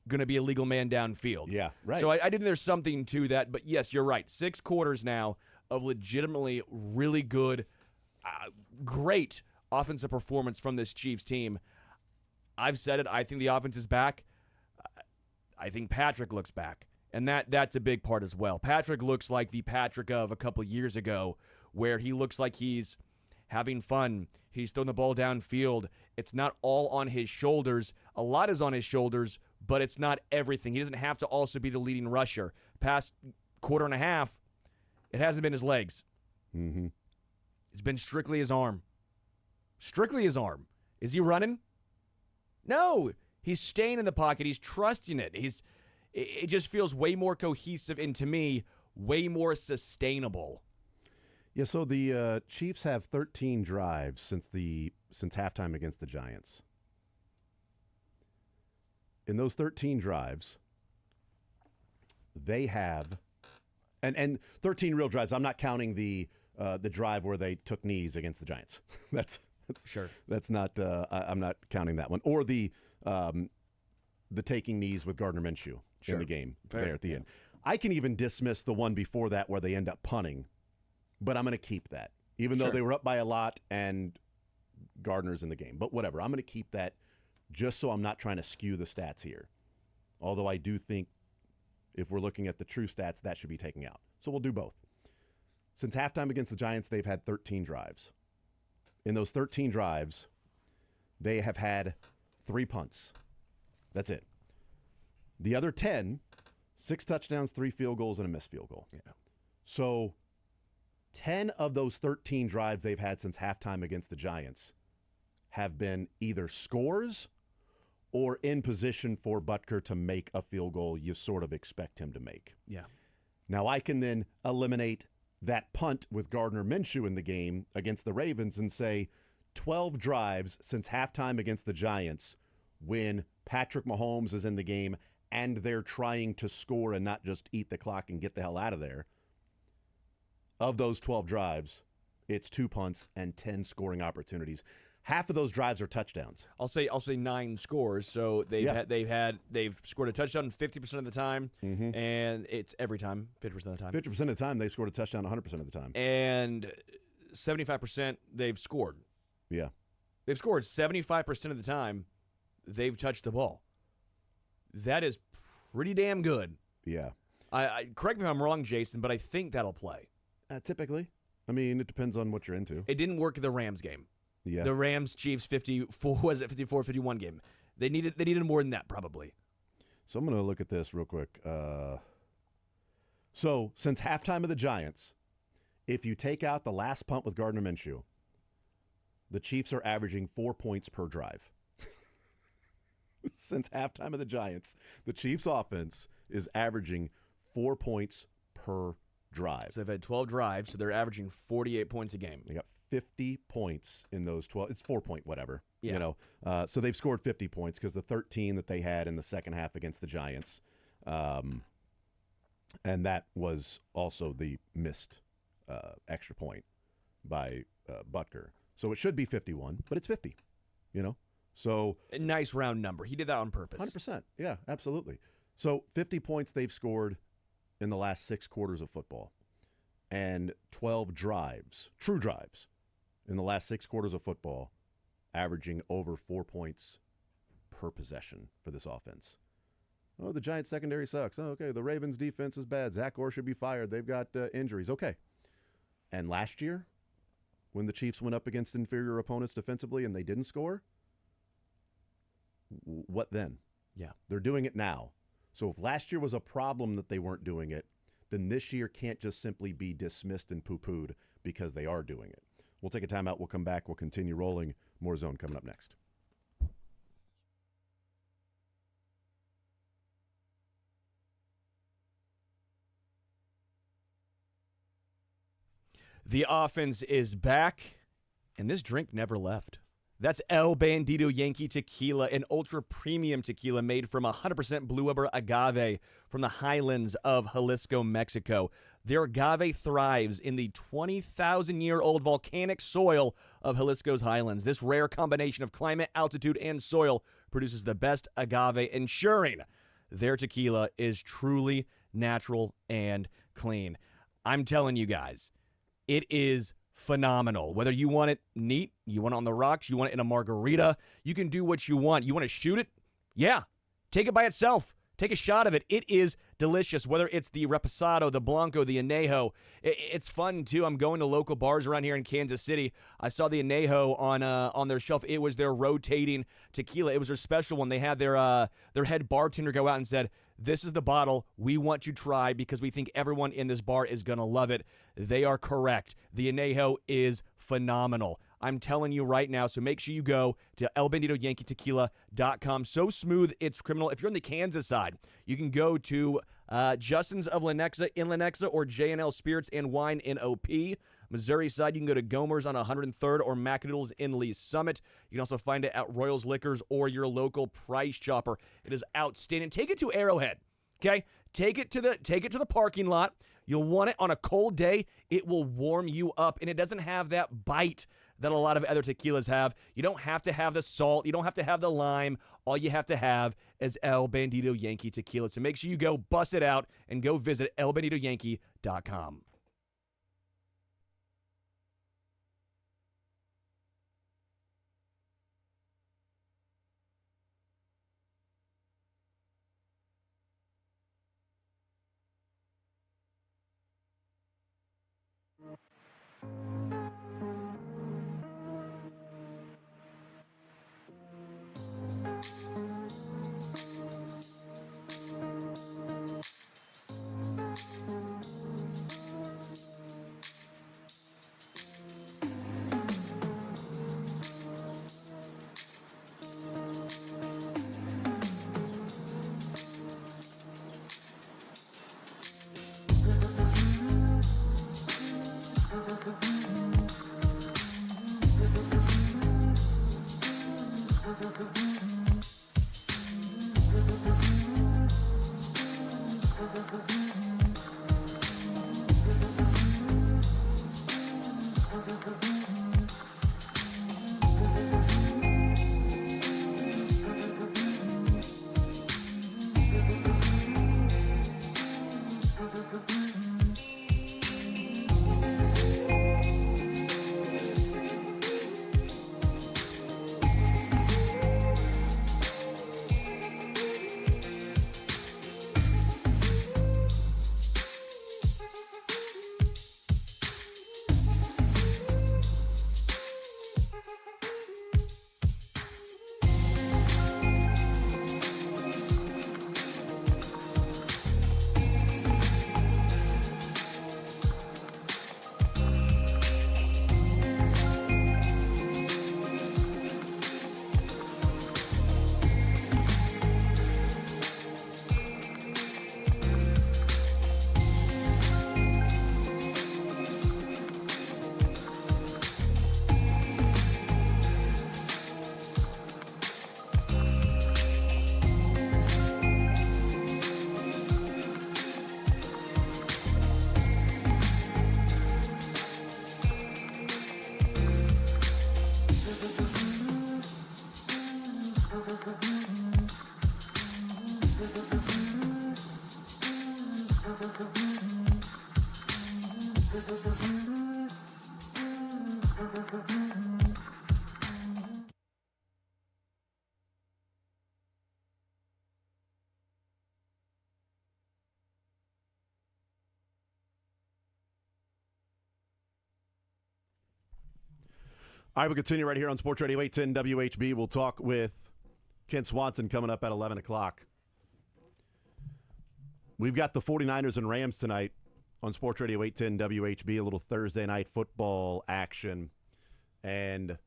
going to be a legal man downfield? Yeah, right. So I do think there's something to that. But, yes, you're right. 6 quarters now of legitimately really good, great offensive performance from this Chiefs team. I've said it. I think the offense is back. I think Patrick looks back. And that's a big part as well. Patrick looks like the Patrick of a couple years ago, where he looks like he's having fun. He's throwing the ball downfield. It's not all on his shoulders. A lot is on his shoulders, but it's not everything. He doesn't have to also be the leading rusher. Past quarter and a half, it hasn't been his legs. Mm-hmm. It's been strictly his arm. Strictly his arm. Is he running? No. He's staying in the pocket. He's trusting it. It just feels way more cohesive and, to me, way more sustainable. Yeah, so the Chiefs have 13 drives since halftime against the Giants. In those 13 drives, they have and 13 real drives. I'm not counting the drive where they took knees against the Giants. That's sure. That's not. I'm not counting that one, or the taking knees with Gardner Minshew in the game there at the end. I can even dismiss the one before that where they end up punting, but I'm going to keep that, even though they were up by a lot and Gardner's in the game. But whatever, I'm going to keep that just so I'm not trying to skew the stats here. Although I do think if we're looking at the true stats, that should be taken out. So we'll do both. Since halftime against the Giants, they've had 13 drives. In those 13 drives, they have had 3 punts. That's it. The other 10, 6 touchdowns, 3 field goals, and a missed field goal. Yeah. So 10 of those 13 drives they've had since halftime against the Giants have been either scores or in position for Butker to make a field goal you sort of expect him to make. Yeah. Now I can then eliminate that punt with Gardner Minshew in the game against the Ravens and say 12 drives since halftime against the Giants when Patrick Mahomes is in the game and they're trying to score and not just eat the clock and get the hell out of there. Of those 12 drives, it's 2 punts and 10 scoring opportunities. Half of those drives are touchdowns. I'll say 9 scores. So they've scored a touchdown 50% of the time, and it's every time 50% of the time. 50% of the time they've scored a touchdown 100% of the time. And 75% they've scored. Yeah. They've scored 75% of the time they've touched the ball. That is pretty damn good. Yeah. I correct me if I'm wrong, Jason, but I think that'll play. Typically. I mean, it depends on what you're into. It didn't work in the Rams game. Yeah. The Rams-Chiefs 54-51 game. They needed more than that, probably. So I'm going to look at this real quick. So since halftime of the Giants, if you take out the last punt with Gardner Minshew, the Chiefs are averaging 4 points per drive. Since halftime of the Giants, the Chiefs offense is averaging 4 points per drive. So they've had 12 drives, so they're averaging 48 points a game. They got 50 points in those 12. It's 4 point whatever, Yeah. you know. So they've scored 50 points because the 13 that they had in the second half against the Giants, and that was also the missed extra point by Butker. So it should be 51, but it's 50, you know. So A nice round number. He did that on purpose. 100%. Yeah, absolutely. So 50 points they've scored in the last 6 quarters of football, and 12 drives, true drives, in the last 6 quarters of football, averaging over 4 points per possession for this offense. Oh, the Giants secondary sucks. Oh, okay. The Ravens defense is bad. Zach Orr should be fired. They've got injuries. Okay. And last year, when the Chiefs went up against inferior opponents defensively and they didn't score, what then? Yeah. They're doing it now. So if last year was a problem that they weren't doing it, then this year can't just simply be dismissed and poo-pooed because they are doing it. We'll take a timeout. We'll come back. We'll continue rolling. More Zone coming up next. The offense is back, and this drink never left. That's El Bandito Yankee Tequila, an ultra-premium tequila made from 100% Blue Weber agave from the highlands of Jalisco, Mexico. Their agave thrives in the 20,000-year-old volcanic soil of Jalisco's highlands. This rare combination of climate, altitude, and soil produces the best agave, ensuring their tequila is truly natural and clean. I'm telling you guys, it is phenomenal. Whether you want it neat, you want it on the rocks, you want it in a margarita, you can do what you want. You want to shoot it? Yeah. Take it by itself. Take a shot of it. It is delicious, whether it's the Reposado, the Blanco, the Añejo. It's fun, too. I'm going to local bars around here in Kansas City. I saw the Añejo on their shelf. It was their rotating tequila. It was their special one. They had their head bartender go out and said, "This is the bottle we want you to try because we think everyone in this bar is going to love it." They are correct. The Añejo is phenomenal. I'm telling you right now, so make sure you go to elbanditoyankeetequila.com. So smooth, it's criminal. If you're on the Kansas side, you can go to Justin's of Lenexa in Lenexa or J&L Spirits and Wine in OP. Missouri side, you can go to Gomer's on 103rd or Macadoodles in Lee Summit. You can also find it at Royals Liquors or your local Price Chopper. It is outstanding. Take it to Arrowhead, okay? Take it to the parking lot. You'll want it on a cold day. It will warm you up, and it doesn't have that bite that a lot of other tequilas have. You don't have to have the salt. You don't have to have the lime. All you have to have is El Bandito Yankee Tequila. So make sure you go bust it out and go visit elbanditoyankee.com. All right, we'll continue right here on Sports Radio 810 WHB. We'll talk with Kent Swanson coming up at 11 o'clock. We've got the 49ers and Rams tonight on Sports Radio 810 WHB, a little Thursday night football action. And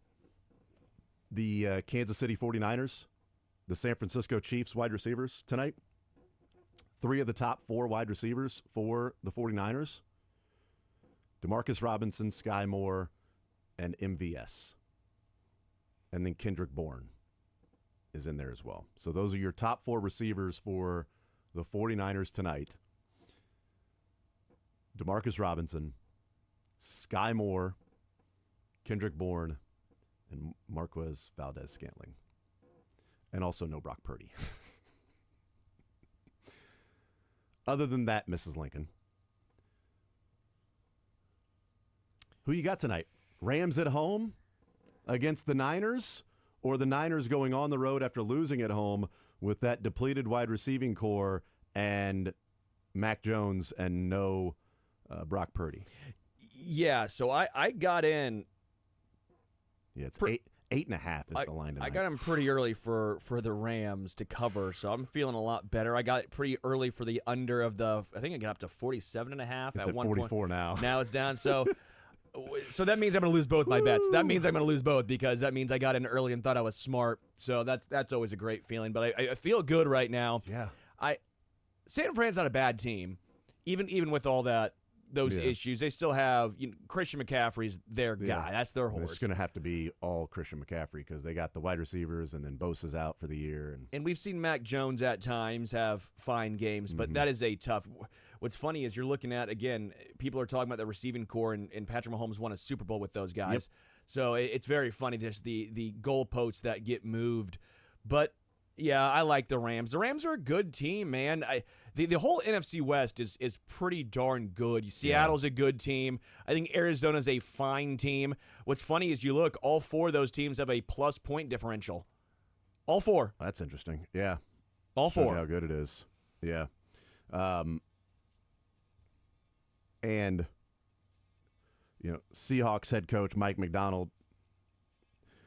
the Kansas City 49ers, the San Francisco Chiefs wide receivers tonight. 3 of the top 4 wide receivers for the 49ers. Demarcus Robinson, Sky Moore, and MVS. And then Kendrick Bourne is in there as well. So those are your top 4 receivers for the 49ers tonight. Demarcus Robinson, Sky Moore, Kendrick Bourne, and Marquez Valdez-Scantling. And also no Brock Purdy. Other than that, Mrs. Lincoln, who you got tonight? Rams at home against the Niners, or the Niners going on the road after losing at home with that depleted wide receiving core and Mac Jones and no Brock Purdy? Yeah, so I got in. Yeah, it's 8.5 is the line tonight. I got him pretty early for the Rams to cover, so I'm feeling a lot better. I got it pretty early for the under of the, I think I got up to 47.5 It's at at one 44 point. now. Now it's down, so that means I'm going to lose both my bets. That means I'm going to lose both because that means I got in early and thought I was smart. So that's always a great feeling. But I feel good right now. Yeah. San Fran's not a bad team, even with all those issues. They still have Christian McCaffrey's their guy. That's their horse. It's going to have to be all Christian McCaffrey because they got the wide receivers, and then Bosa's out for the year. And we've seen Mac Jones at times have fine games, but that is a tough. What's funny is you're looking at, again, people are talking about the receiving core, and Patrick Mahomes won a Super Bowl with those guys. Yep. So it's very funny, just the goalposts that get moved. But, yeah, I like the Rams. The Rams are a good team, man. The whole NFC West is pretty darn good. Seattle's a good team. I think Arizona's a fine team. What's funny is you look, all 4 of those teams have a plus point differential. All 4. That's interesting. Yeah. All 4. Shows you how good it is. Yeah. And, Seahawks head coach Mike McDonald.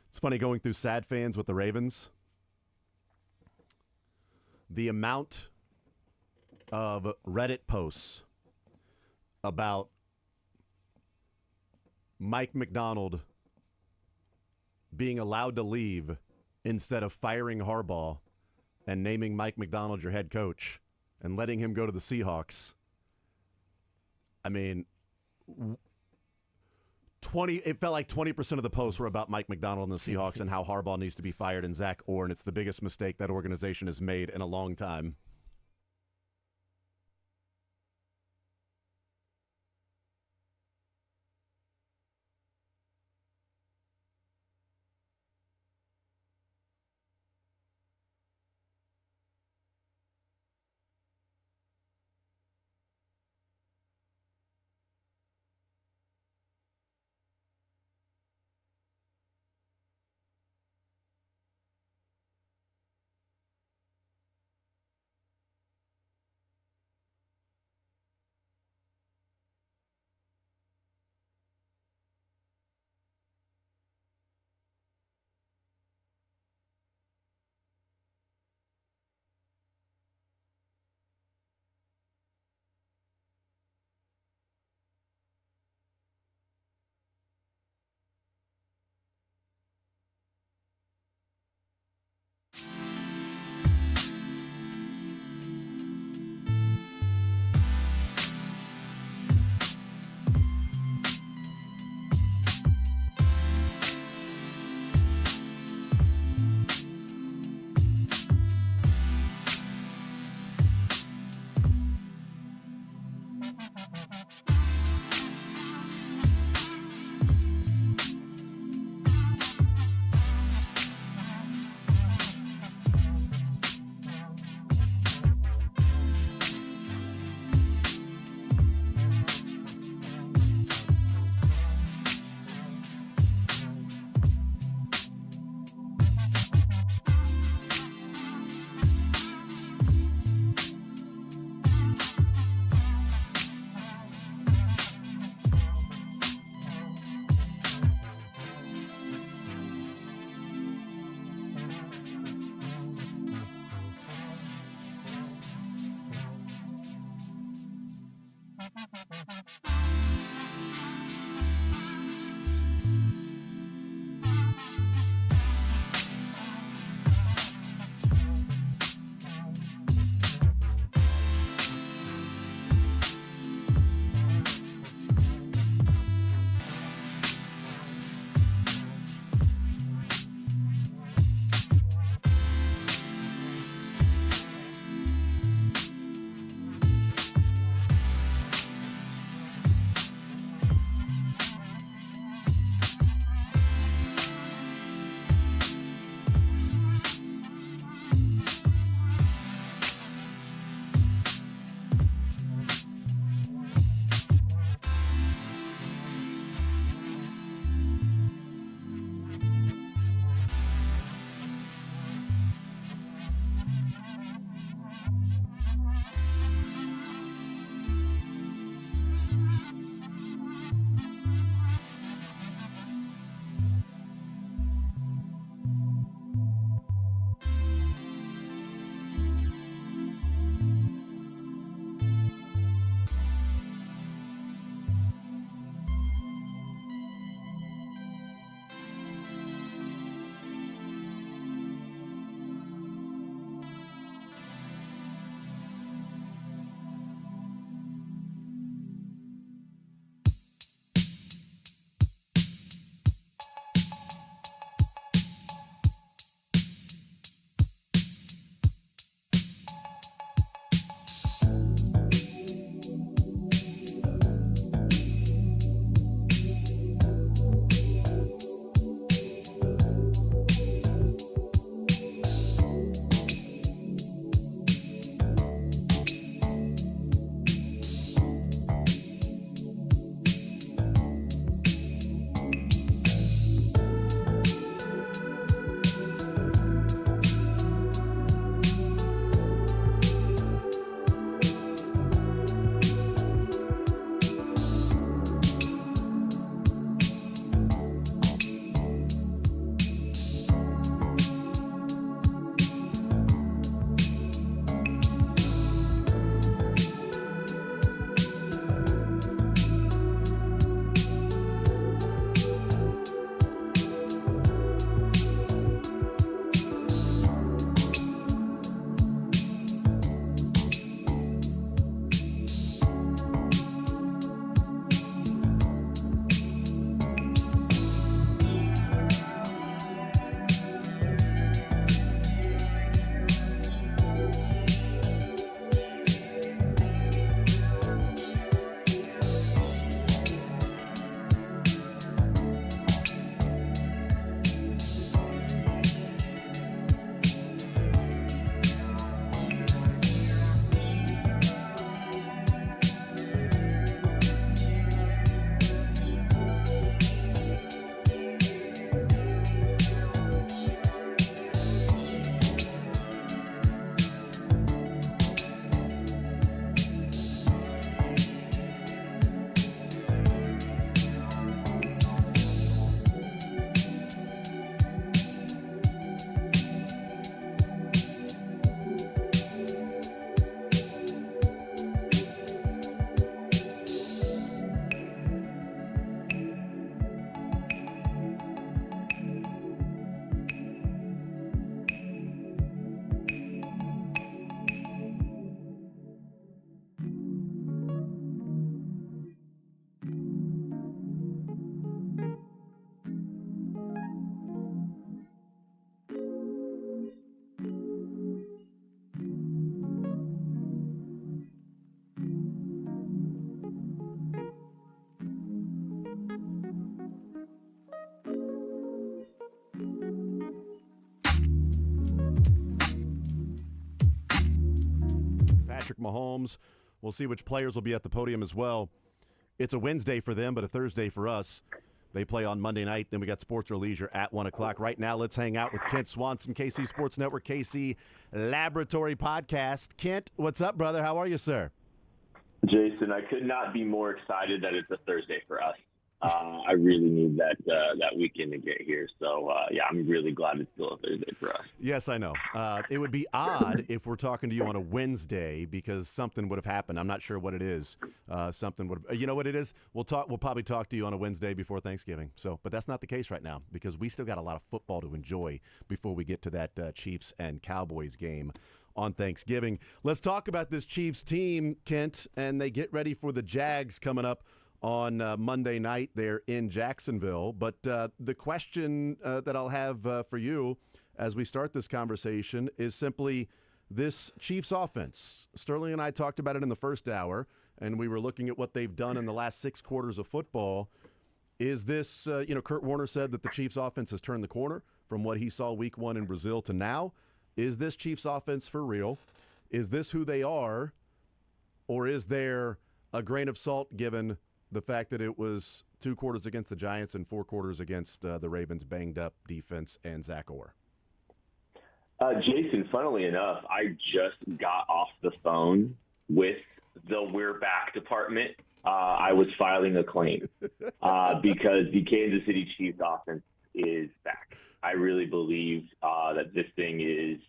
It's funny going through sad fans with the Ravens. The amount of Reddit posts about Mike McDonald being allowed to leave instead of firing Harbaugh and naming Mike McDonald your head coach and letting him go to the Seahawks. I mean, it felt like 20% of the posts were about Mike McDonald and the Seahawks and how Harbaugh needs to be fired and Zach Orr, and it's the biggest mistake that organization has made in a long time. Patrick Mahomes. We'll see which players will be at the podium as well. It's a Wednesday for them, but a Thursday for us. They play on Monday night. Then we got Sports or Leisure at 1 o'clock. Right now, let's hang out with Kent Swanson, KC Sports Network, KC Laboratory Podcast. Kent, what's up, brother? How are you, sir? Jason, I could not be more excited that it's a Thursday for us. I really need that weekend to get here. So, I'm really glad it's still a Thursday for us. Yes, I know. It would be odd if we're talking to you on a Wednesday because something would have happened. I'm not sure what it is. Something would have, you know what it is? We'll probably talk to you on a Wednesday before Thanksgiving. So, but that's not the case right now because we still got a lot of football to enjoy before we get to that Chiefs and Cowboys game on Thanksgiving. Let's talk about this Chiefs team, Kent, and they get ready for the Jags coming up on Monday night there in Jacksonville. But the question that I'll have for you as we start this conversation is simply this Chiefs offense. Sterling and I talked about it in the first hour, and we were looking at what they've done in the last 6 quarters of football. Is this, Kurt Warner said that the Chiefs offense has turned the corner from what he saw week 1 in Brazil to now. Is this Chiefs offense for real? Is this who they are? Or is there a grain of salt given the fact that it was 2 quarters against the Giants and 4 quarters against the Ravens' banged-up defense and Zach Orr? Jason, funnily enough, I just got off the phone with the We're Back department. I was filing a claim because the Kansas City Chiefs offense is back. I really believe that this thing is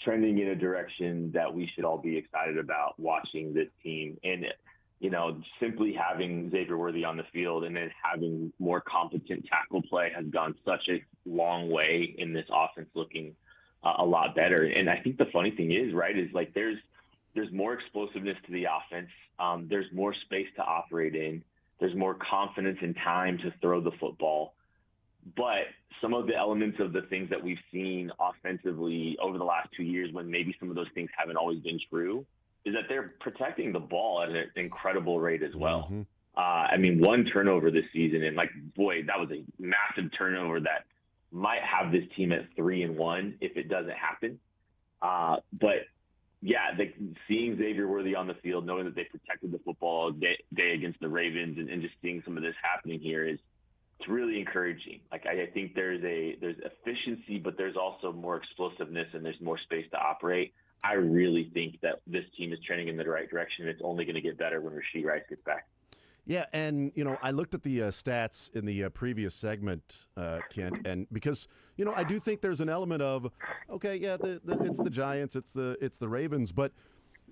trending in a direction that we should all be excited about watching this team. And simply having Xavier Worthy on the field and then having more competent tackle play has gone such a long way in this offense looking a lot better. And I think the funny thing is, right, is like there's more explosiveness to the offense. There's more space to operate in. There's more confidence and time to throw the football. But some of the elements of the things that we've seen offensively over the last 2 years, when maybe some of those things haven't always been true, is that they're protecting the ball at an incredible rate as well. Mm-hmm. 1 turnover this season, and that was a massive turnover that might have this team at 3-1 if it doesn't happen. Seeing Xavier Worthy on the field, knowing that they protected the football day against the Ravens, and just seeing some of this happening here it's really encouraging. I think there's efficiency, but there's also more explosiveness and there's more space to operate. I really think that this team is trending in the right direction. It's only going to get better when Rashee Rice gets back. Yeah, and, I looked at the stats in the previous segment, Kent, and because, I do think there's an element of, okay, yeah, it's the Giants, it's the Ravens, but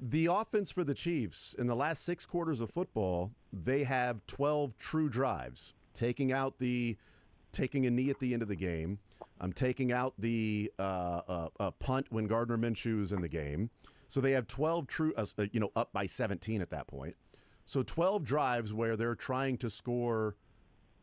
the offense for the Chiefs in the last 6 quarters of football, they have 12 true drives, taking a knee at the end of the game. I'm taking out the punt when Gardner Minshew's in the game. So they have 12 true, up by 17 at that point. So 12 drives where they're trying to score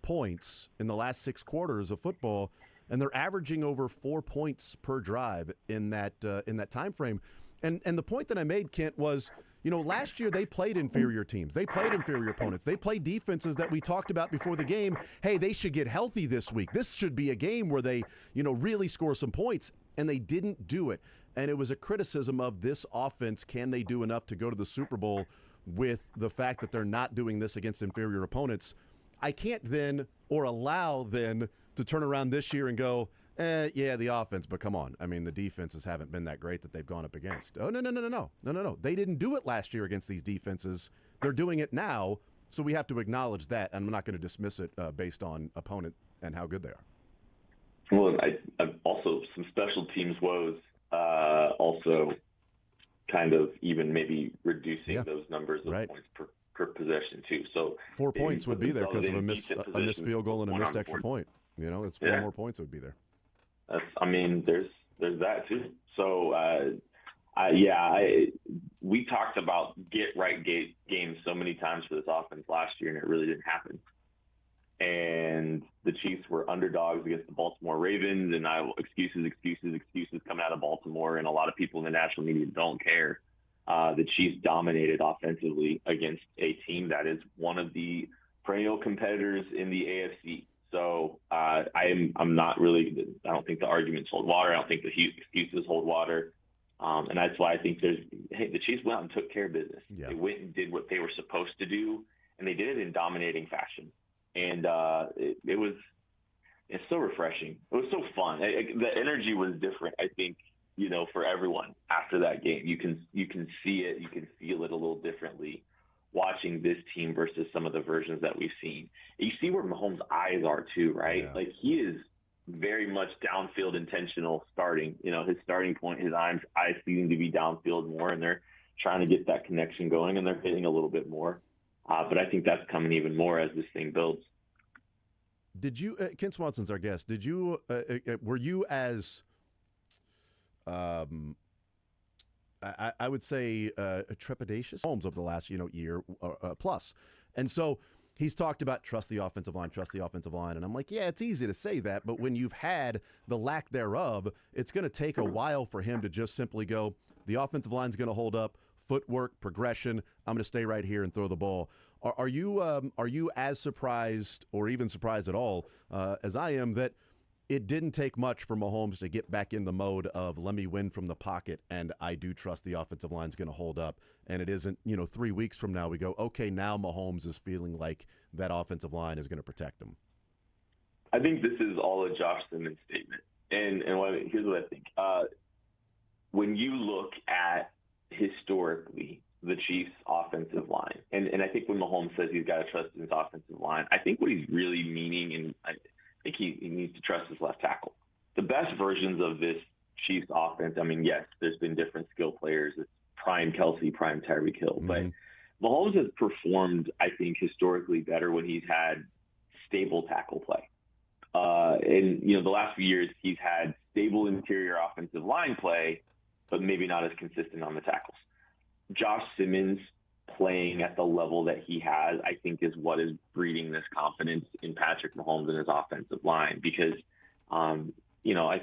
points in the last 6 quarters of football, and they're averaging over 4 points per drive in that time frame. And the point that I made, Kent, was, last year they played inferior teams. They played inferior opponents. They played defenses that we talked about before the game. Hey, they should get healthy this week. This should be a game where they, really score some points, and they didn't do it. And it was a criticism of this offense. Can they do enough to go to the Super Bowl with the fact that they're not doing this against inferior opponents? I can't then, or allow then, to turn around this year and go, the offense, but come on. The defenses haven't been that great that they've gone up against. Oh, no. They didn't do it last year against these defenses. They're doing it now, so we have to acknowledge that, and I'm not going to dismiss it based on opponent and how good they are. Well, I've also some special teams woes also kind of even maybe reducing those numbers of points per possession too. So 4 points would be there because of a missed field goal and a missed extra point. It's 4 more points would be there. There's that too. So we talked about get right games so many times for this offense last year, and it really didn't happen. And the Chiefs were underdogs against the Baltimore Ravens, and excuses coming out of Baltimore, and a lot of people in the national media don't care. The Chiefs dominated offensively against a team that is one of the perennial competitors in the AFC. So I'm not really – I don't think the arguments hold water. I don't think the excuses hold water. And that's why I think the Chiefs went out and took care of business. Yeah. They went and did what they were supposed to do, and they did it in dominating fashion. And it's so refreshing. It was so fun. The energy was different, I think, for everyone after that game. You can see it, you can feel it a little differently watching this team versus some of the versions that we've seen. You see where Mahomes' eyes are too, right? Yeah. Like, he is very much downfield intentional starting. His starting point, his eyes seem to be downfield more, and they're trying to get that connection going, and they're hitting a little bit more. But I think that's coming even more as this thing builds. Did you, Ken Swanson's our guest, were you as, I would say, trepidatious Holmes over the last, year plus? And so he's talked about trust the offensive line. And I'm like, yeah, it's easy to say that, but when you've had the lack thereof, it's going to take a while for him to just simply go, the offensive line's going to hold up, footwork, progression, I'm going to stay right here and throw the ball. Are you as surprised, or even surprised at all, as I am, that it didn't take much for Mahomes to get back in the mode of let me win from the pocket, and I do trust the offensive line's going to hold up, and it isn't 3 weeks from now we go, okay, now Mahomes is feeling like that offensive line is going to protect him? I think this is all a Josh Simmons statement, and here's what I think. When you look at historically the Chiefs' offensive line, and I think when Mahomes says he's got to trust his offensive line, I think what he's really meaning, and I think he needs to trust his left tackle. The best versions of this Chiefs offense, I mean, yes, there's been different skill players. It's prime Kelsey, prime Tyreek Hill, but Mahomes has performed, I think, historically better when he's had stable tackle play. And the last few years he's had stable interior offensive line play, but maybe not as consistent on the tackles. Josh Simmons playing at the level that he has, I think, is what is breeding this confidence in Patrick Mahomes and his offensive line. Because, I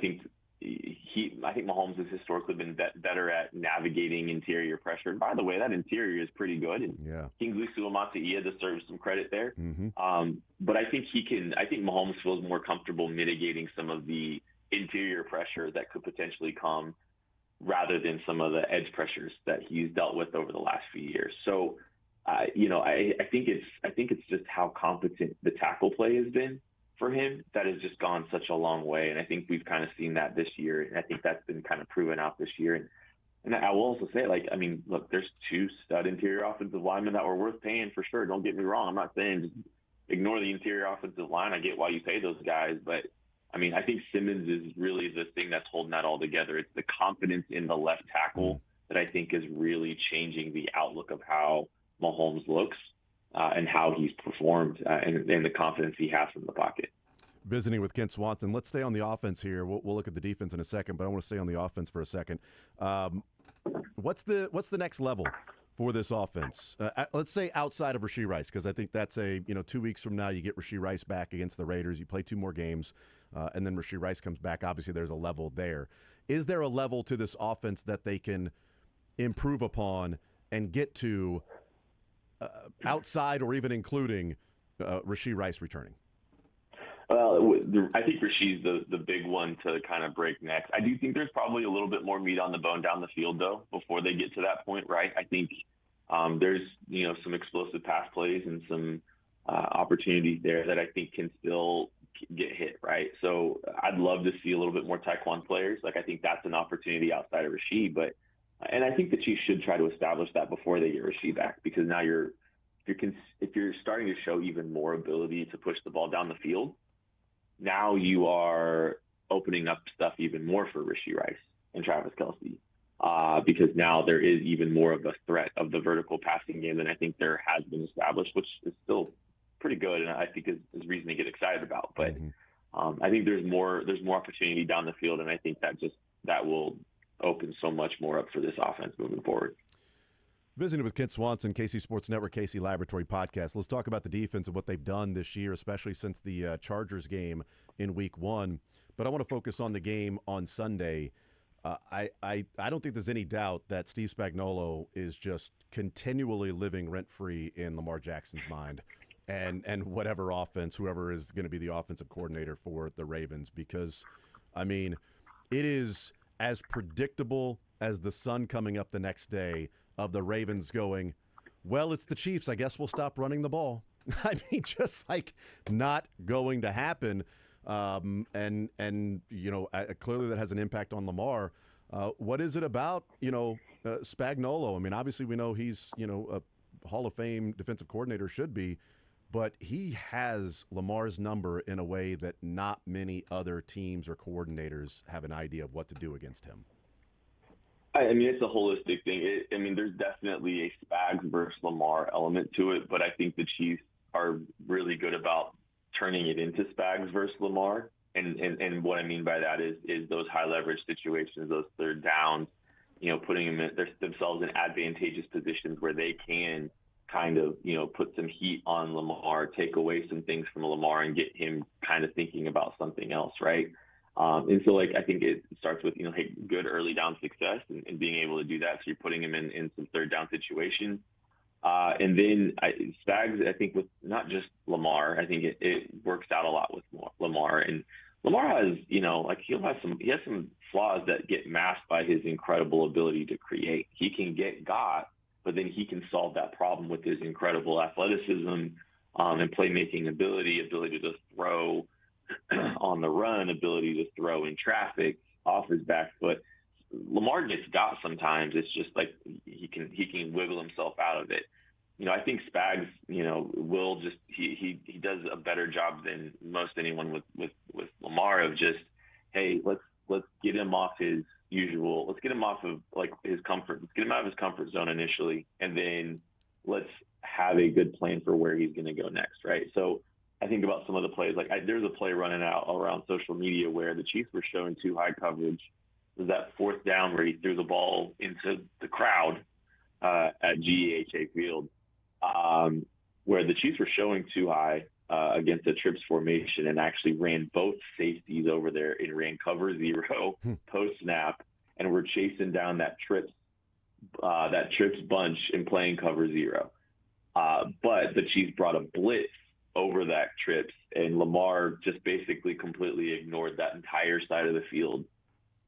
think Mahomes has historically been better at navigating interior pressure. And by the way, that interior is pretty good. And Yeah. Kingsley Suamataia deserves some credit there. Mm-hmm. But I think Mahomes feels more comfortable mitigating some of the interior pressure that could potentially come, rather than some of the edge pressures that he's dealt with over the last few years. So, I think it's just how competent the tackle play has been for him that has just gone such a long way. And I think we've kind of seen that this year. And I think that's been kind of proven out this year. And I will also say, look, there's two stud interior offensive linemen that were worth paying for sure. Don't get me wrong. I'm not saying just ignore the interior offensive line. I get why you pay those guys, but I think Simmons is really the thing that's holding that all together. It's the confidence in the left tackle that I think is really changing the outlook of how Mahomes looks and how he's performed and the confidence he has from the pocket. Visiting with Kent Swanson. Let's stay on the offense here. We'll look at the defense in a second, but I want to stay on the offense for a second. What's the next level for this offense? Let's say outside of Rashee Rice, because I think that's 2 weeks from now you get Rashee Rice back against the Raiders. You play 2 more games. And then Rashee Rice comes back. Obviously, there's a level there. Is there a level to this offense that they can improve upon and get to outside or even including Rashee Rice returning? Well, I think Rashee's the big one to kind of break next. I do think there's probably a little bit more meat on the bone down the field, though, before they get to that point, right? I think there's, some explosive pass plays and some opportunities there that I think can still get hit, right? So I'd love to see a little bit more Taekwondo players. I think that's an opportunity outside of Rashee, and I think the Chiefs should try to establish that before they get Rashee back, because now if you're starting to show even more ability to push the ball down the field, now you are opening up stuff even more for Rashee Rice and Travis Kelce, because now there is even more of a threat of the vertical passing game than I think there has been established, which is still pretty good, and I think is reason to get excited about. But I think there's more opportunity down the field, and I think that will open so much more up for this offense moving forward. Visiting with Kent Swanson, KC Sports Network, KC Laboratory Podcast. Let's talk about the defense and what they've done this year, especially since the Chargers game in Week 1. But I want to focus on the game on Sunday. I don't think there's any doubt that Steve Spagnuolo is just continually living rent-free in Lamar Jackson's mind. And whatever offense, whoever is going to be the offensive coordinator for the Ravens, because, it is as predictable as the sun coming up the next day of the Ravens going, well, it's the Chiefs. I guess we'll stop running the ball. I mean, just like not going to happen. And clearly that has an impact on Lamar. What is it about, Spagnuolo? I mean, obviously we know he's, a Hall of Fame defensive coordinator should be, but he has Lamar's number in a way that not many other teams or coordinators have an idea of what to do against him. I mean, it's a holistic thing. There's definitely a Spags versus Lamar element to it, but I think the Chiefs are really good about turning it into Spags versus Lamar. And what I mean by that is those high leverage situations, those third downs, putting themselves in advantageous positions where they can kind of, put some heat on Lamar, take away some things from Lamar and get him kind of thinking about something else, right? And so, I think it starts with, good early down success and being able to do that. So you're putting him in some third down situations. And then Spags, I think with not just Lamar, I think it works out a lot with Lamar. And Lamar has, he has some flaws that get masked by his incredible ability to create. He can get but then he can solve that problem with his incredible athleticism and playmaking ability to throw on the run, ability to throw in traffic off his back foot. Lamar gets got sometimes. It's just like he can wiggle himself out of it. I think Spags, will just he does a better job than most anyone with Lamar of just, hey, let's get him off his usual. Let's get him off of his comfort. Let's get him out of his comfort zone initially, and then let's have a good plan for where he's going to go next, right? So I think about some of the plays. There's a play running out around social media where the Chiefs were showing too high coverage. It was that fourth down where he threw the ball into the crowd at GEHA Field, where the Chiefs were showing too high against a trips formation and actually ran both safeties over there and ran cover zero post snap, and were chasing down that trips bunch and playing cover zero. But the Chiefs brought a blitz over that trips, and Lamar just basically completely ignored that entire side of the field.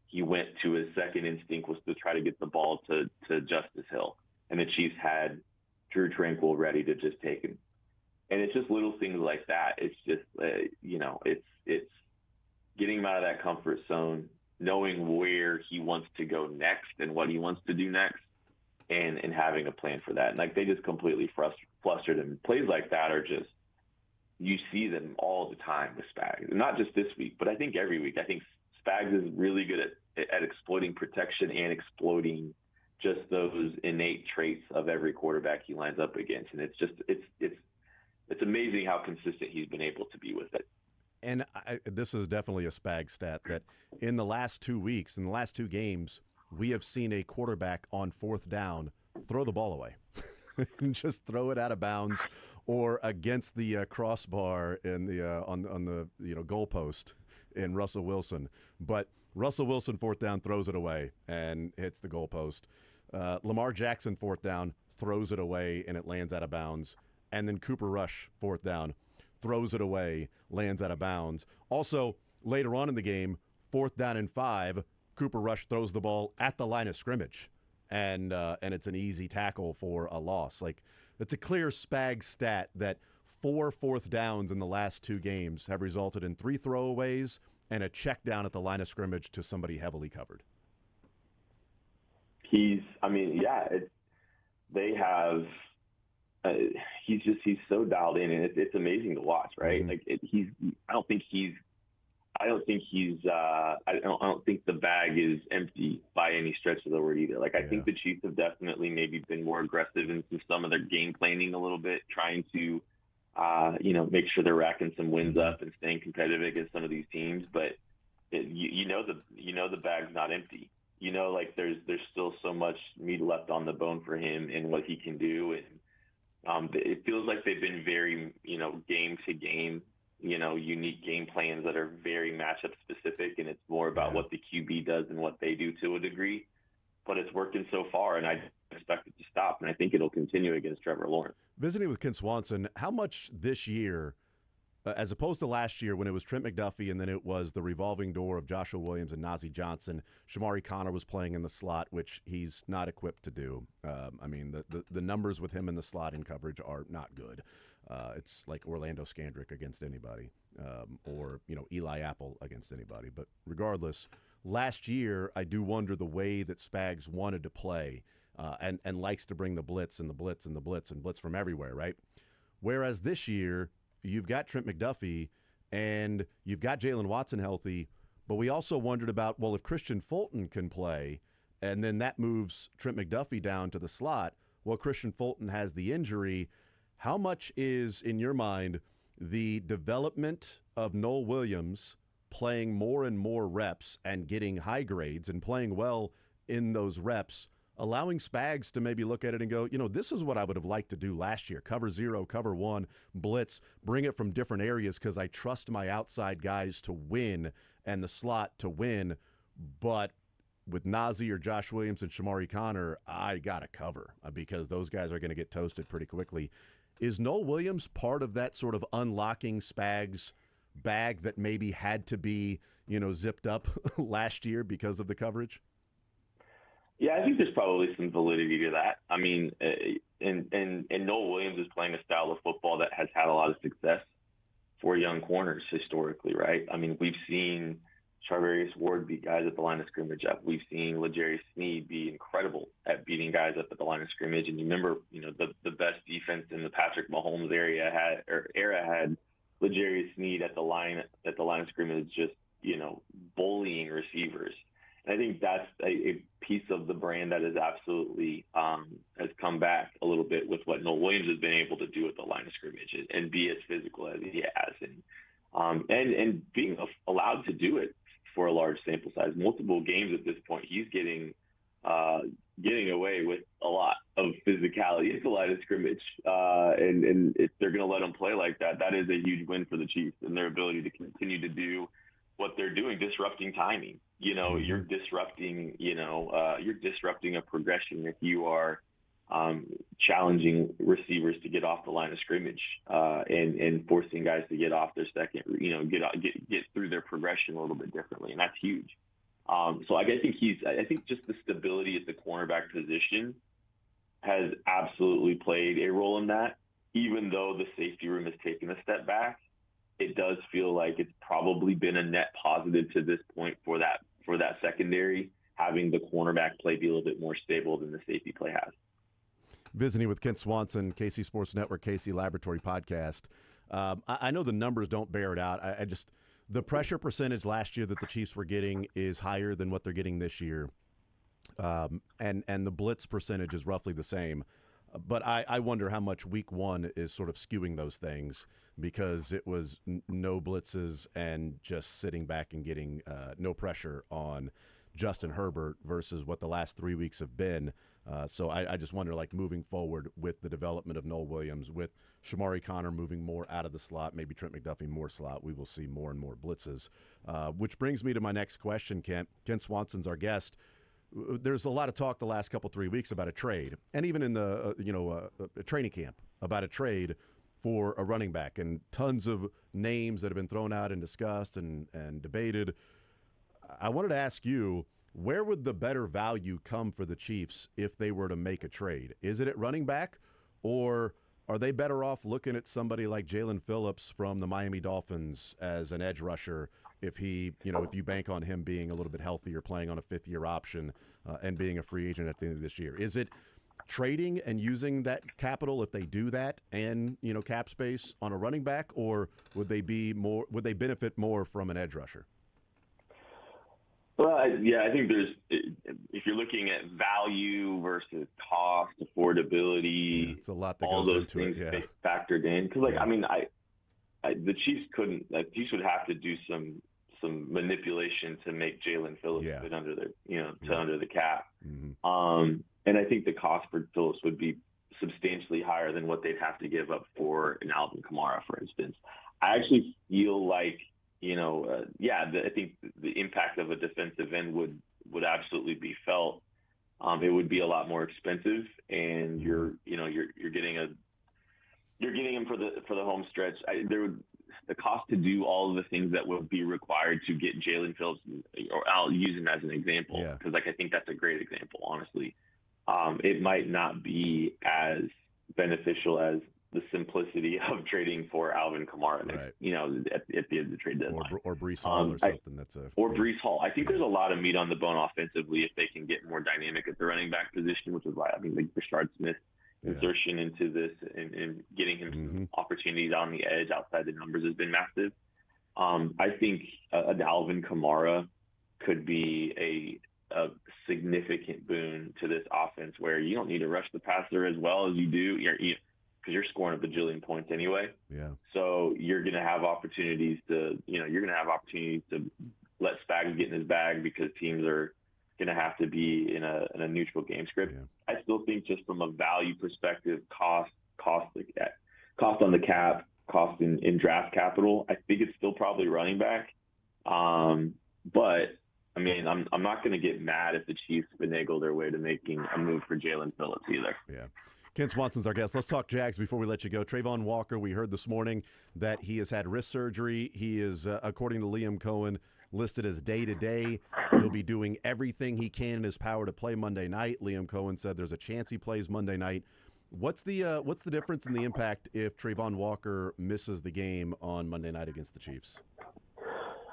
He went to his second instinct was to try to get the ball to Justice Hill, and the Chiefs had Drew Tranquil ready to just take him. And it's just little things like that. It's just, it's getting him out of that comfort zone, knowing where he wants to go next and what he wants to do next, and having a plan for that. And they just completely flustered him. Plays like that are just, you see them all the time with Spags. Not just this week, but I think every week. I think Spags is really good at exploiting protection and exploiting just those innate traits of every quarterback he lines up against. And it's just, it's amazing how consistent he's been able to be with it. And this is definitely a Spag stat that in the last 2 weeks, in the last two games, we have seen a quarterback on fourth down throw the ball away and just throw it out of bounds or against the crossbar in the on the goalpost in Russell Wilson. But Russell Wilson fourth down throws it away and hits the goalpost. Lamar Jackson fourth down throws it away and it lands out of bounds. And then Cooper Rush, fourth down, throws it away, lands out of bounds. Also, later on in the game, fourth down and 5, Cooper Rush throws the ball at the line of scrimmage, and it's an easy tackle for a loss. It's a clear Spag stat that 4 fourth downs in the last 2 games have resulted in 3 throwaways and a check down at the line of scrimmage to somebody heavily covered. They have. He's so dialed in, and it's amazing to watch, right? Mm-hmm. I don't think the bag is empty by any stretch of the word either. I think the Chiefs have definitely maybe been more aggressive in some of their game planning a little bit, trying to, make sure they're racking some wins up and staying competitive against some of these teams. But the bag's not empty. There's still so much meat left on the bone for him and what he can do. And it feels like they've been very, game to game, unique game plans that are very matchup specific. And it's more about what the QB does and what they do to a degree. But it's working so far, and I expect it to stop. And I think it'll continue against Trevor Lawrence. Visiting with Ken Swanson, how much this year as opposed to last year when it was Trent McDuffie and then it was the revolving door of Joshua Williams and Najee Johnson. Shamari Connor was playing in the slot, which he's not equipped to do. I mean, the numbers with him in the slot in coverage are not good. It's like Orlando Scandrick against anybody, or Eli Apple against anybody. But regardless, last year I do wonder the way that Spags wanted to play, and likes to bring the blitz and the blitz and the blitz and blitz from everywhere, right? Whereas this year, you've got Trent McDuffie and you've got Jalen Watson healthy, but we also wondered about, well, if Christian Fulton can play and then that moves Trent McDuffie down to the slot, well, Christian Fulton has the injury. How much is, in your mind, the development of Noel Williams playing more and more reps and getting high grades and playing well in those reps, allowing Spags to maybe look at it and go, this is what I would have liked to do last year. Cover 0, cover 1, blitz, bring it from different areas because I trust my outside guys to win and the slot to win. But with Najee or Josh Williams and Shamari Connor, I got to cover because those guys are going to get toasted pretty quickly. Is Noel Williams part of that sort of unlocking Spags bag that maybe had to be, zipped up last year because of the coverage? Yeah, I think there's probably some validity to that. I mean, and Noel Williams is playing a style of football that has had a lot of success for young corners historically, right? I mean, we've seen Charvarius Ward beat guys at the line of scrimmage up. We've seen L'Jarius Sneed be incredible at beating guys up at the line of scrimmage. And you remember, the best defense in the Patrick Mahomes era had L'Jarius Sneed at the line of scrimmage, just bullying receivers. And I think that's a piece of the brand that is absolutely has come back a little bit with what Noel Williams has been able to do at the line of scrimmage and be as physical as he has, and being allowed to do it for a large sample size, multiple games at this point. He's getting away with a lot of physicality at the line of scrimmage, and if they're going to let him play like that, that is a huge win for the Chiefs and their ability to continue to do what they're doing, disrupting timing. You're disrupting a progression if you are challenging receivers to get off the line of scrimmage, and forcing guys to get off their second, get through their progression a little bit differently, and that's huge. So I think just the stability at the cornerback position has absolutely played a role in that. Even though the safety room has taken a step back, it does feel like it's probably been a net positive to this point for that secondary, having the cornerback play be a little bit more stable than the safety play has. Visiting with Kent Swanson, KC Sports Network, KC Laboratory Podcast. I know the numbers don't bear it out. The pressure percentage last year that the Chiefs were getting is higher than what they're getting this year. And the blitz percentage is roughly the same. But I wonder how much week one is sort of skewing those things because it was no blitzes and just sitting back and getting no pressure on Justin Herbert versus what the last 3 weeks have been. So I just wonder, like, moving forward with the development of Noel Williams, with Shamari Connor moving more out of the slot, maybe Trent McDuffie more slot, we will see more and more blitzes. Which brings me to my next question, Kent. Kent Swanson's our guest. There's a lot of talk the last 3 weeks about a trade, and even in the training camp about a trade for a running back, and tons of names that have been thrown out and discussed and debated. I wanted to ask you, where would the better value come for the Chiefs if they were to make a trade? Is it at running back, or are they better off looking at somebody like Jalen Phillips from the Miami Dolphins as an edge rusher if he, if you bank on him being a little bit healthier, playing on a fifth-year option, and being a free agent at the end of this year? Is it trading and using that capital if they do that and, cap space on a running back, or would they benefit more from an edge rusher? Well, I think if you're looking at value versus cost, affordability, it's a lot that all goes those into things it, factored in. Because, the Chiefs Chiefs would have to do some manipulation to make Jalen Phillips fit under under the cap. Mm-hmm. And I think the cost for Phillips would be substantially higher than what they'd have to give up for an Alvin Kamara, for instance. I actually feel like, I think the impact of a defensive end would absolutely be felt. It would be a lot more expensive, and you're getting him for the home stretch. the cost to do all of the things that would be required to get Jalen Phillips, or I'll use him as an example, because I think that's a great example, honestly. It might not be as beneficial as the simplicity of trading for Alvin Kamara, at the end of the trade deadline. Or Breece Hall or something. Breece Hall. I think there's a lot of meat on the bone offensively if they can get more dynamic at the running back position, which is why I think Rashard Smith insertion into this and getting him some opportunities on the edge outside the numbers has been massive. I think an Alvin Kamara could be a significant boon to this offense, where you don't need to rush the passer as well as you do, because you're scoring a bajillion points anyway. Yeah. So you're going to have opportunities to let Spags get in his bag, because teams are going to have to be in a neutral game script. Yeah. I still think, just from a value perspective, cost on the cap, cost in draft capital, I think it's still probably running back. But I mean, I'm not going to get mad if the Chiefs finagle their way to making a move for Jalen Phillips either. Yeah. Ken Swanson's our guest. Let's talk Jags before we let you go. Trayvon Walker, we heard this morning that he has had wrist surgery. He is, according to Liam Cohen, listed as day-to-day. He'll be doing everything he can in his power to play Monday night. Liam Cohen said there's a chance he plays Monday night. What's the difference in the impact if Trayvon Walker misses the game on Monday night against the Chiefs?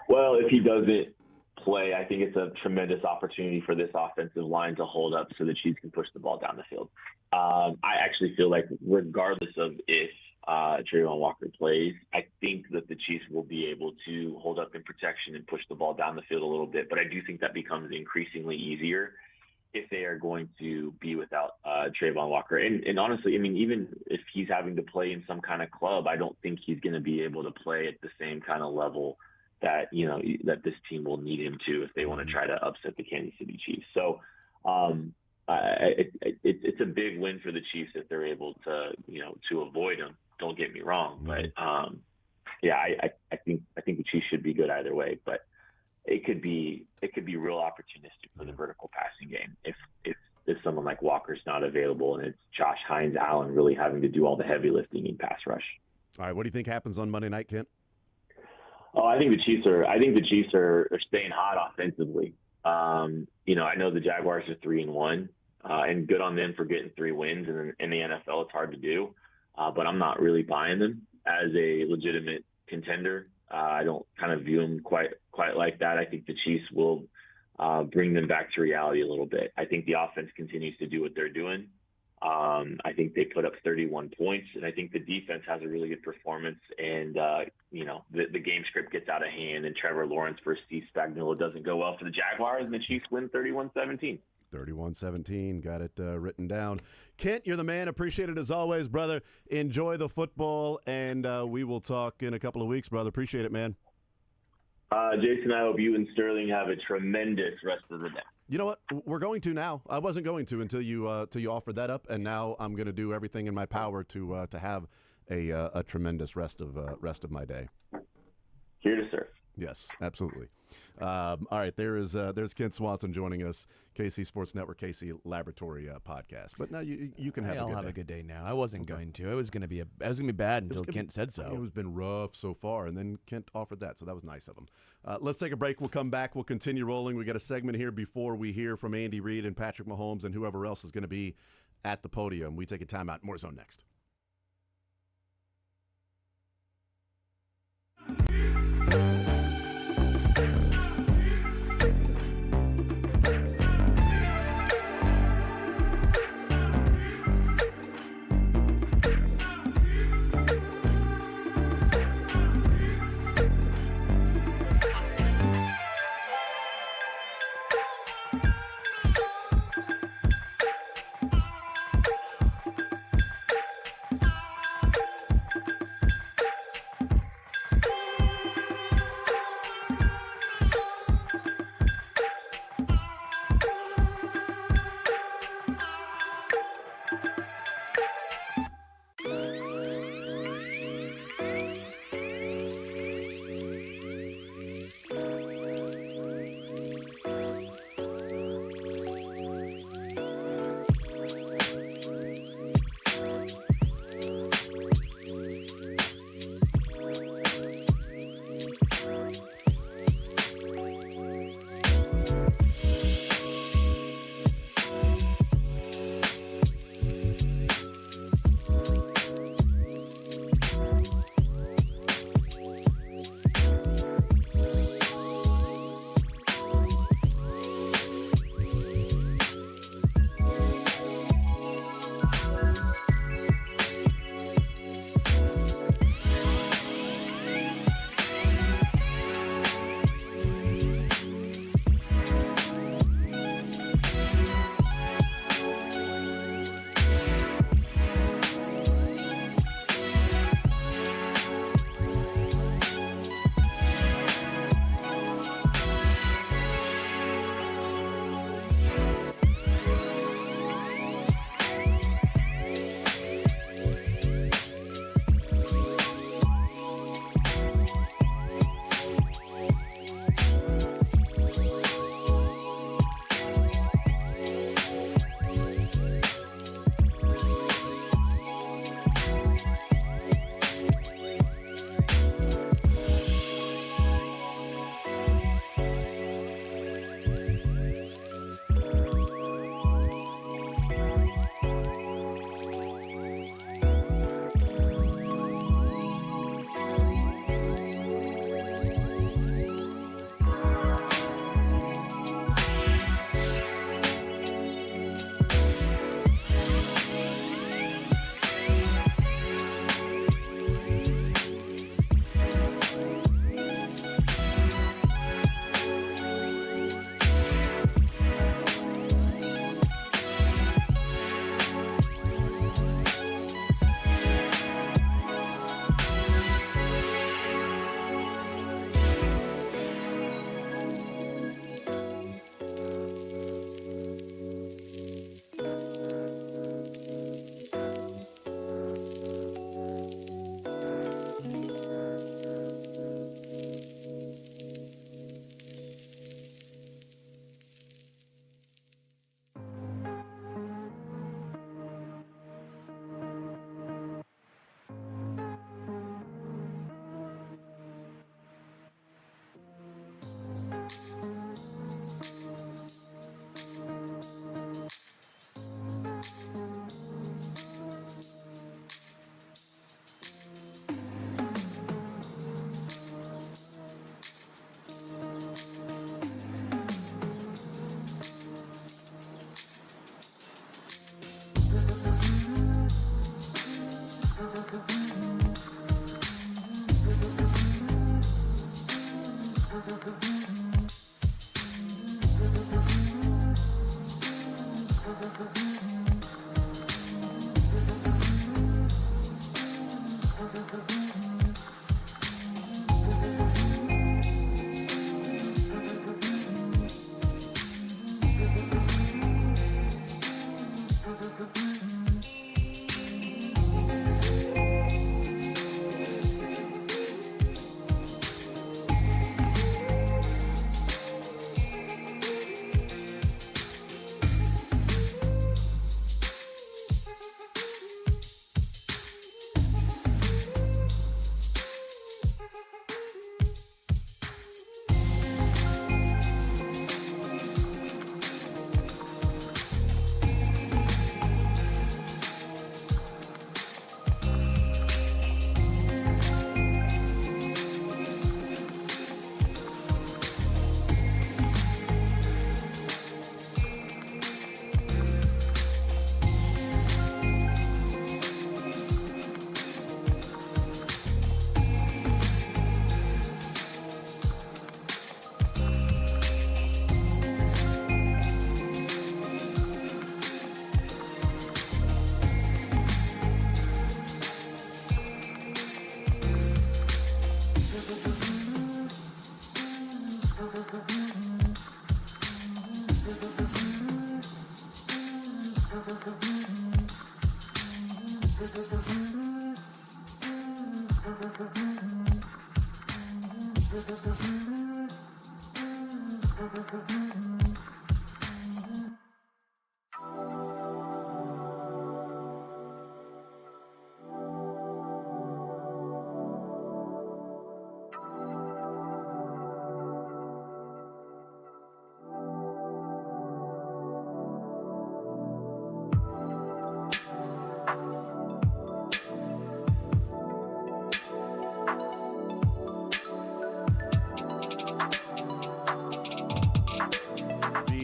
Well, if he doesn't play, I think it's a tremendous opportunity for this offensive line to hold up so the Chiefs can push the ball down the field. I actually feel like, regardless of if Trayvon Walker plays, I think that the Chiefs will be able to hold up in protection and push the ball down the field a little bit. But I do think that becomes increasingly easier if they are going to be without Trayvon Walker. And honestly, I mean, even if he's having to play in some kind of club, I don't think he's going to be able to play at the same kind of level that that this team will need him to if they want to try to upset the Kansas City Chiefs. So it's a big win for the Chiefs if they're able to avoid him. Don't get me wrong, but I think the Chiefs should be good either way. But it could be real opportunistic for the vertical passing game if someone like Walker's not available and it's Josh Hines Allen really having to do all the heavy lifting in pass rush. All right, what do you think happens on Monday night, Kent? Oh, I think the Chiefs are staying hot offensively. I know the Jaguars are 3-1, and good on them for getting 3 wins. And in the NFL, it's hard to do, but I'm not really buying them as a legitimate contender. I don't kind of view them quite like that. I think the Chiefs will bring them back to reality a little bit. I think the offense continues to do what they're doing. I think they put up 31 points, and I think the defense has a really good performance. And, the game script gets out of hand, and Trevor Lawrence versus Steve Spagnuolo doesn't go well for the Jaguars, and the Chiefs win 31-17. 31-17. Got it written down. Kent, you're the man. Appreciate it as always, brother. Enjoy the football, and we will talk in a couple of weeks, brother. Appreciate it, man. Jason, I hope you and Sterling have a tremendous rest of the day. You know what? We're going to now. I wasn't going to until you offered that up, and now I'm going to do everything in my power to have a tremendous rest of my day. Here to serve. Yes, absolutely. All right, there's Kent Swanson joining us, KC Sports Network, KC Laboratory podcast. But now you can have. I'll have a good day now. I wasn't going to. It was going to be bad until Kent said so. It was been rough so far, and then Kent offered that, so that was nice of him. Let's take a break. We'll come back. We'll continue rolling. We got a segment here before we hear from Andy Reid and Patrick Mahomes and whoever else is going to be at the podium. We take a timeout. More Zone next.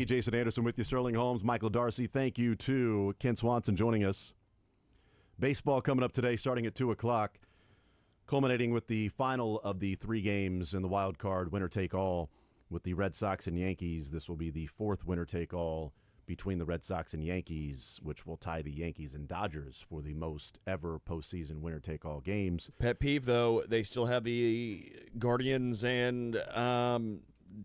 Jason Anderson with you, Sterling Holmes, Michael Darcy. Thank you to Ken Swanson joining us. Baseball coming up today starting at 2 o'clock, culminating with the final of the 3 games in the wild card winner-take-all with the Red Sox and Yankees. This will be the 4th winner-take-all between the Red Sox and Yankees, which will tie the Yankees and Dodgers for the most ever postseason winner-take-all games. Pet peeve, though, they still have the Guardians and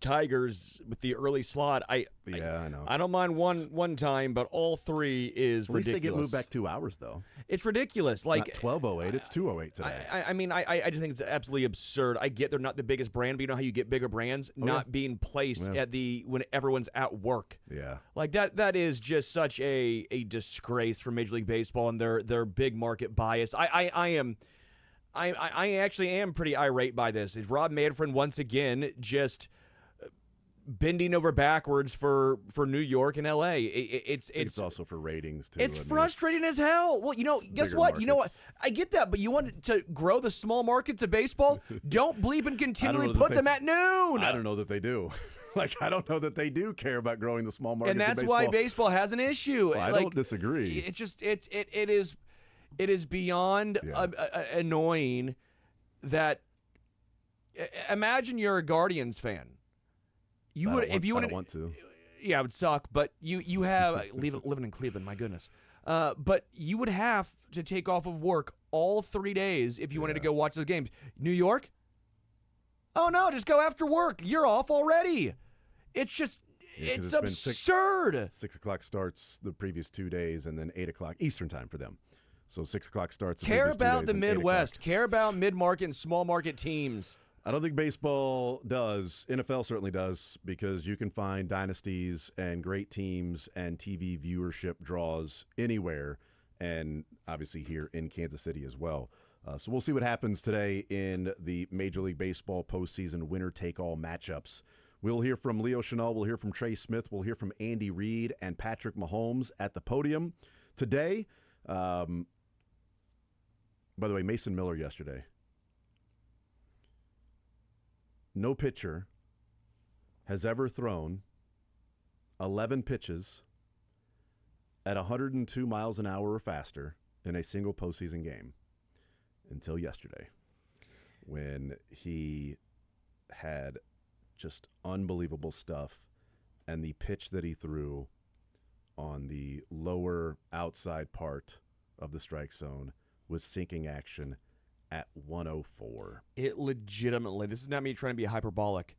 Tigers with the early slot. I know. I don't mind one time, but all 3 is At least ridiculous. they get moved back 2 hours, though. It's ridiculous. Like 12:08, it's 2:08 today. I just think it's absolutely absurd. I get they're not the biggest brand, but you know how you get bigger brands not being placed at when everyone's at work. Yeah, like that is just such a disgrace for Major League Baseball and their big market bias. I actually am pretty irate by this. Is Rob Manfred once again just bending over backwards for New York and L.A. It's also for ratings, too. It's frustrating as hell. Well, guess what? Markets. You know what? I get that, but you want to grow the small markets of baseball? Don't bleep and continually put them at noon. I don't know that they do. I don't know that they do care about growing the small markets and that's of baseball. why baseball has an issue. Well, I don't disagree. It's just it is beyond annoying that imagine you're a Guardians fan. I don't want to. Yeah, it would suck. But you have living in Cleveland. My goodness. But you would have to take off of work all 3 days if you wanted to go watch those games. New York? Oh no, just go after work. You're off already. It's just it's absurd. 6 o'clock starts the previous 2 days, and then 8 o'clock Eastern time for them. So 6 o'clock starts. Care about the Midwest. Care about mid-market and small market teams. I don't think baseball does. NFL certainly does, because you can find dynasties and great teams and TV viewership draws anywhere, and obviously here in Kansas City as well. So we'll see what happens today in the Major League Baseball postseason winner-take-all matchups. We'll hear from Leo Chenal. We'll hear from Trey Smith. We'll hear from Andy Reid and Patrick Mahomes at the podium today. By the way, Mason Miller yesterday. No pitcher has ever thrown 11 pitches at 102 miles an hour or faster in a single postseason game until yesterday, when he had just unbelievable stuff, and the pitch that he threw on the lower outside part of the strike zone with sinking action at 104. It legitimately, this is not me trying to be hyperbolic.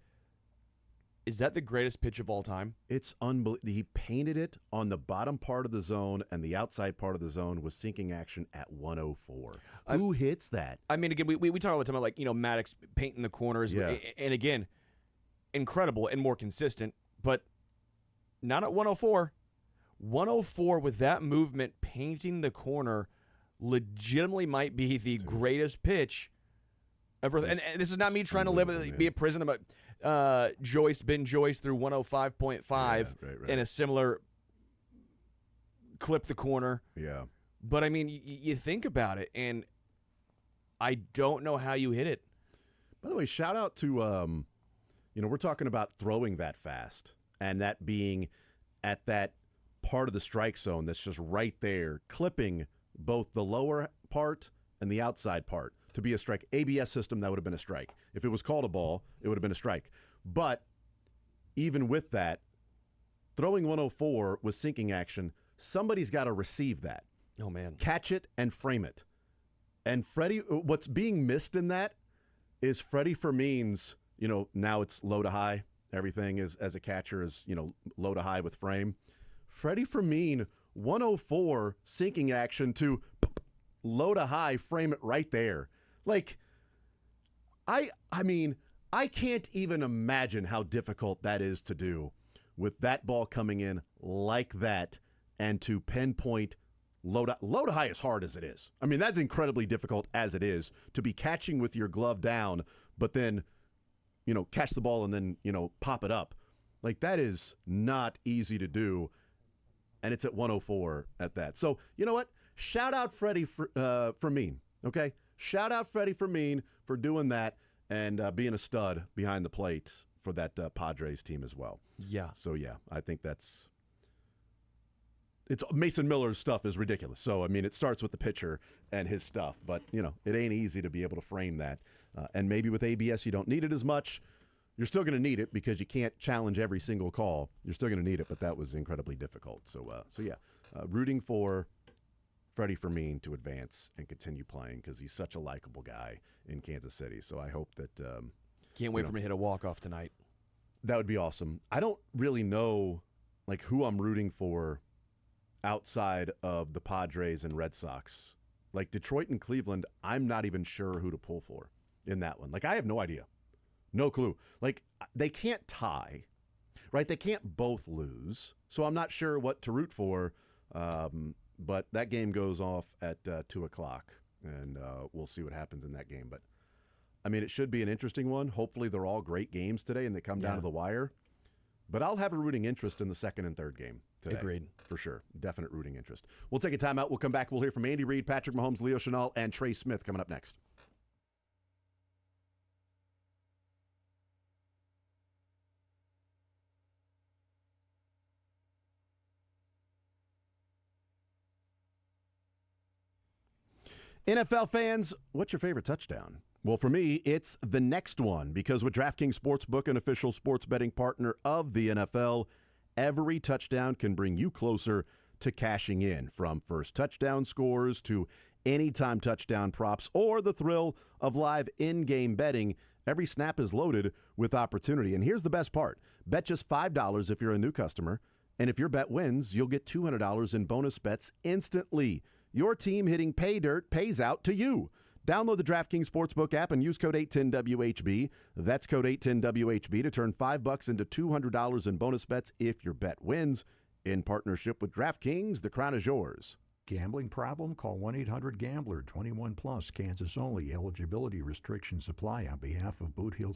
Is that the greatest pitch of all time? It's unbelievable. He painted it on the bottom part of the zone, and the outside part of the zone was sinking action at 104. Who hits that? I mean, again, we talk all the time about, Maddox painting the corners. Yeah. And again, incredible and more consistent, but not at 104. 104 with that movement painting the corner legitimately might be the greatest pitch ever. And this is not me trying to be a prison about Ben Joyce through 105.5 right. in a similar clip the corner. Yeah. But, I mean, you think about it, and I don't know how you hit it. By the way, shout out to, we're talking about throwing that fast and that being at that part of the strike zone that's just right there, clipping both the lower part and the outside part to be a strike. ABS system, that would have been a strike. If it was called a ball, it would have been a strike. But even with that, throwing 104 with sinking action, somebody's got to receive that. Oh, man. Catch it and frame it. And Freddie, what's being missed in that is Freddie Fermin's, now it's low to high. Everything is, as a catcher, is, low to high with frame. Freddie Fermin, 104 sinking action to low to high, frame it right there. Like, I mean, I can't even imagine how difficult that is to do with that ball coming in like that and to pinpoint low to high as hard as it is. I mean, that's incredibly difficult as it is to be catching with your glove down, but then, catch the ball and then, pop it up. Like, that is not easy to do, and it's at 104 at that. So, you know what? Shout out Freddie Fermin, okay? Shout out Freddie Fermin for doing that and being a stud behind the plate for that Padres team as well. Yeah. So, yeah, I think it's Mason Miller's stuff is ridiculous. So, I mean, it starts with the pitcher and his stuff, but, it ain't easy to be able to frame that. And maybe with ABS, you don't need it as much. You're still going to need it because you can't challenge every single call. You're still going to need it, but that was incredibly difficult. So yeah, rooting for Freddie Fermin to advance and continue playing because he's such a likable guy in Kansas City. So I hope that can't wait for him to hit a walk-off tonight. That would be awesome. I don't really know who I'm rooting for outside of the Padres and Red Sox. Like Detroit and Cleveland, I'm not even sure who to pull for in that one. I have no idea. No clue. They can't tie, right? They can't both lose. So I'm not sure what to root for. But that game goes off at 2 o'clock, and we'll see what happens in that game. But, I mean, it should be an interesting one. Hopefully they're all great games today, and they come down to the wire. But I'll have a rooting interest in the second and third game today. Agreed. For sure. Definite rooting interest. We'll take a timeout. We'll come back. We'll hear from Andy Reid, Patrick Mahomes, Leo Chenal, and Trey Smith coming up next. NFL fans, what's your favorite touchdown? Well, for me, it's the next one, because with DraftKings Sportsbook, an official sports betting partner of the NFL, every touchdown can bring you closer to cashing in, from first touchdown scores to anytime touchdown props or the thrill of live in-game betting. Every snap is loaded with opportunity. And here's the best part. Bet just $5 if you're a new customer, and if your bet wins, you'll get $200 in bonus bets instantly. Your team hitting pay dirt pays out to you. Download the DraftKings Sportsbook app and use code 810WHB. That's code 810WHB to turn $5 into $200 in bonus bets if your bet wins. In partnership with DraftKings, the crown is yours. Gambling problem? Call 1-800-GAMBLER. 21 plus, Kansas only. Eligibility restrictions apply. On behalf of Boot Hill.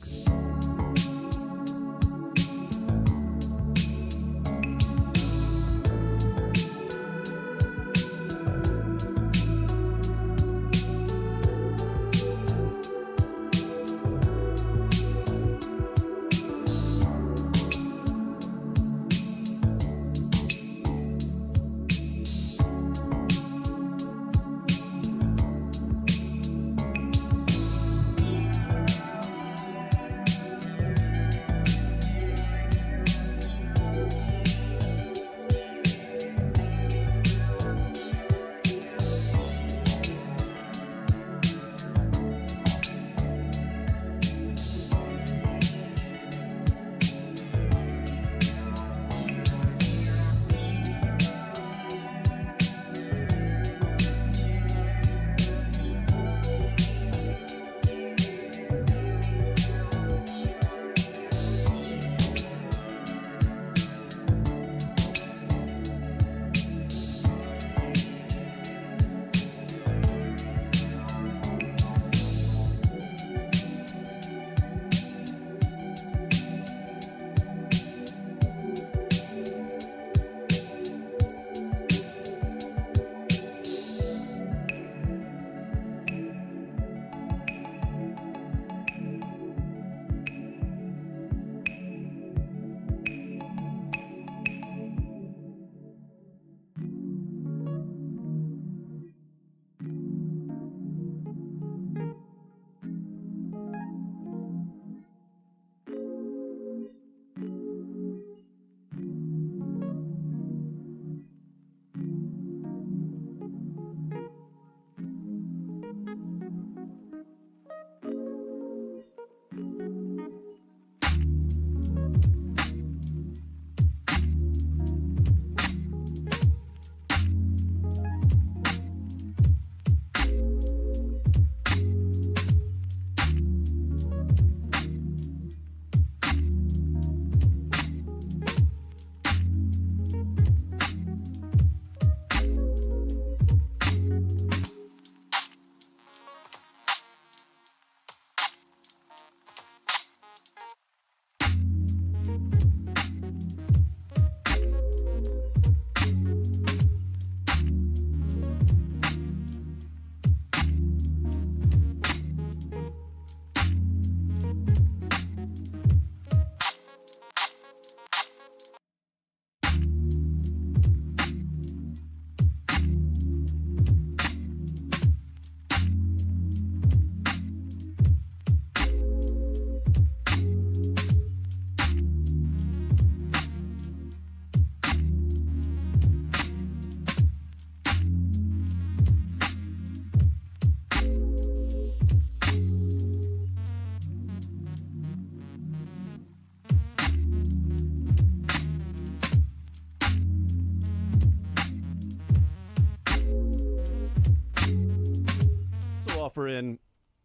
golfer in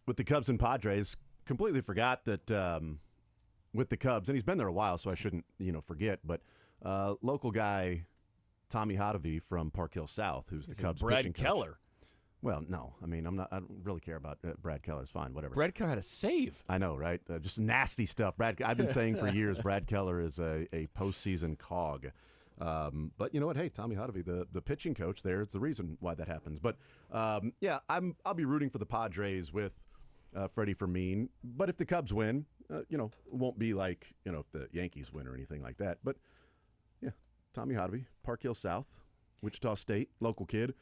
with the Cubs and Padres. Completely forgot that with the Cubs, and he's been there a while, so I shouldn't forget. But local guy Tommy Hotovy from Park Hill South, who's the Cubs pitching coach. Brad Keller. Well, no, I mean I don't really care about Brad Keller. It's fine, whatever. Brad Keller had a save. I know, right? Just nasty stuff. I've been saying for years, Brad Keller is a postseason cog. But you know what? Hey, Tommy Hotovy, the pitching coach there, it's the reason why that happens. But yeah, I'll be rooting for the Padres with Freddie Fermin. But if the Cubs win, it won't be like if the Yankees win or anything like that. But yeah, Tommy Hotovy, Park Hill South, Wichita State, local kid.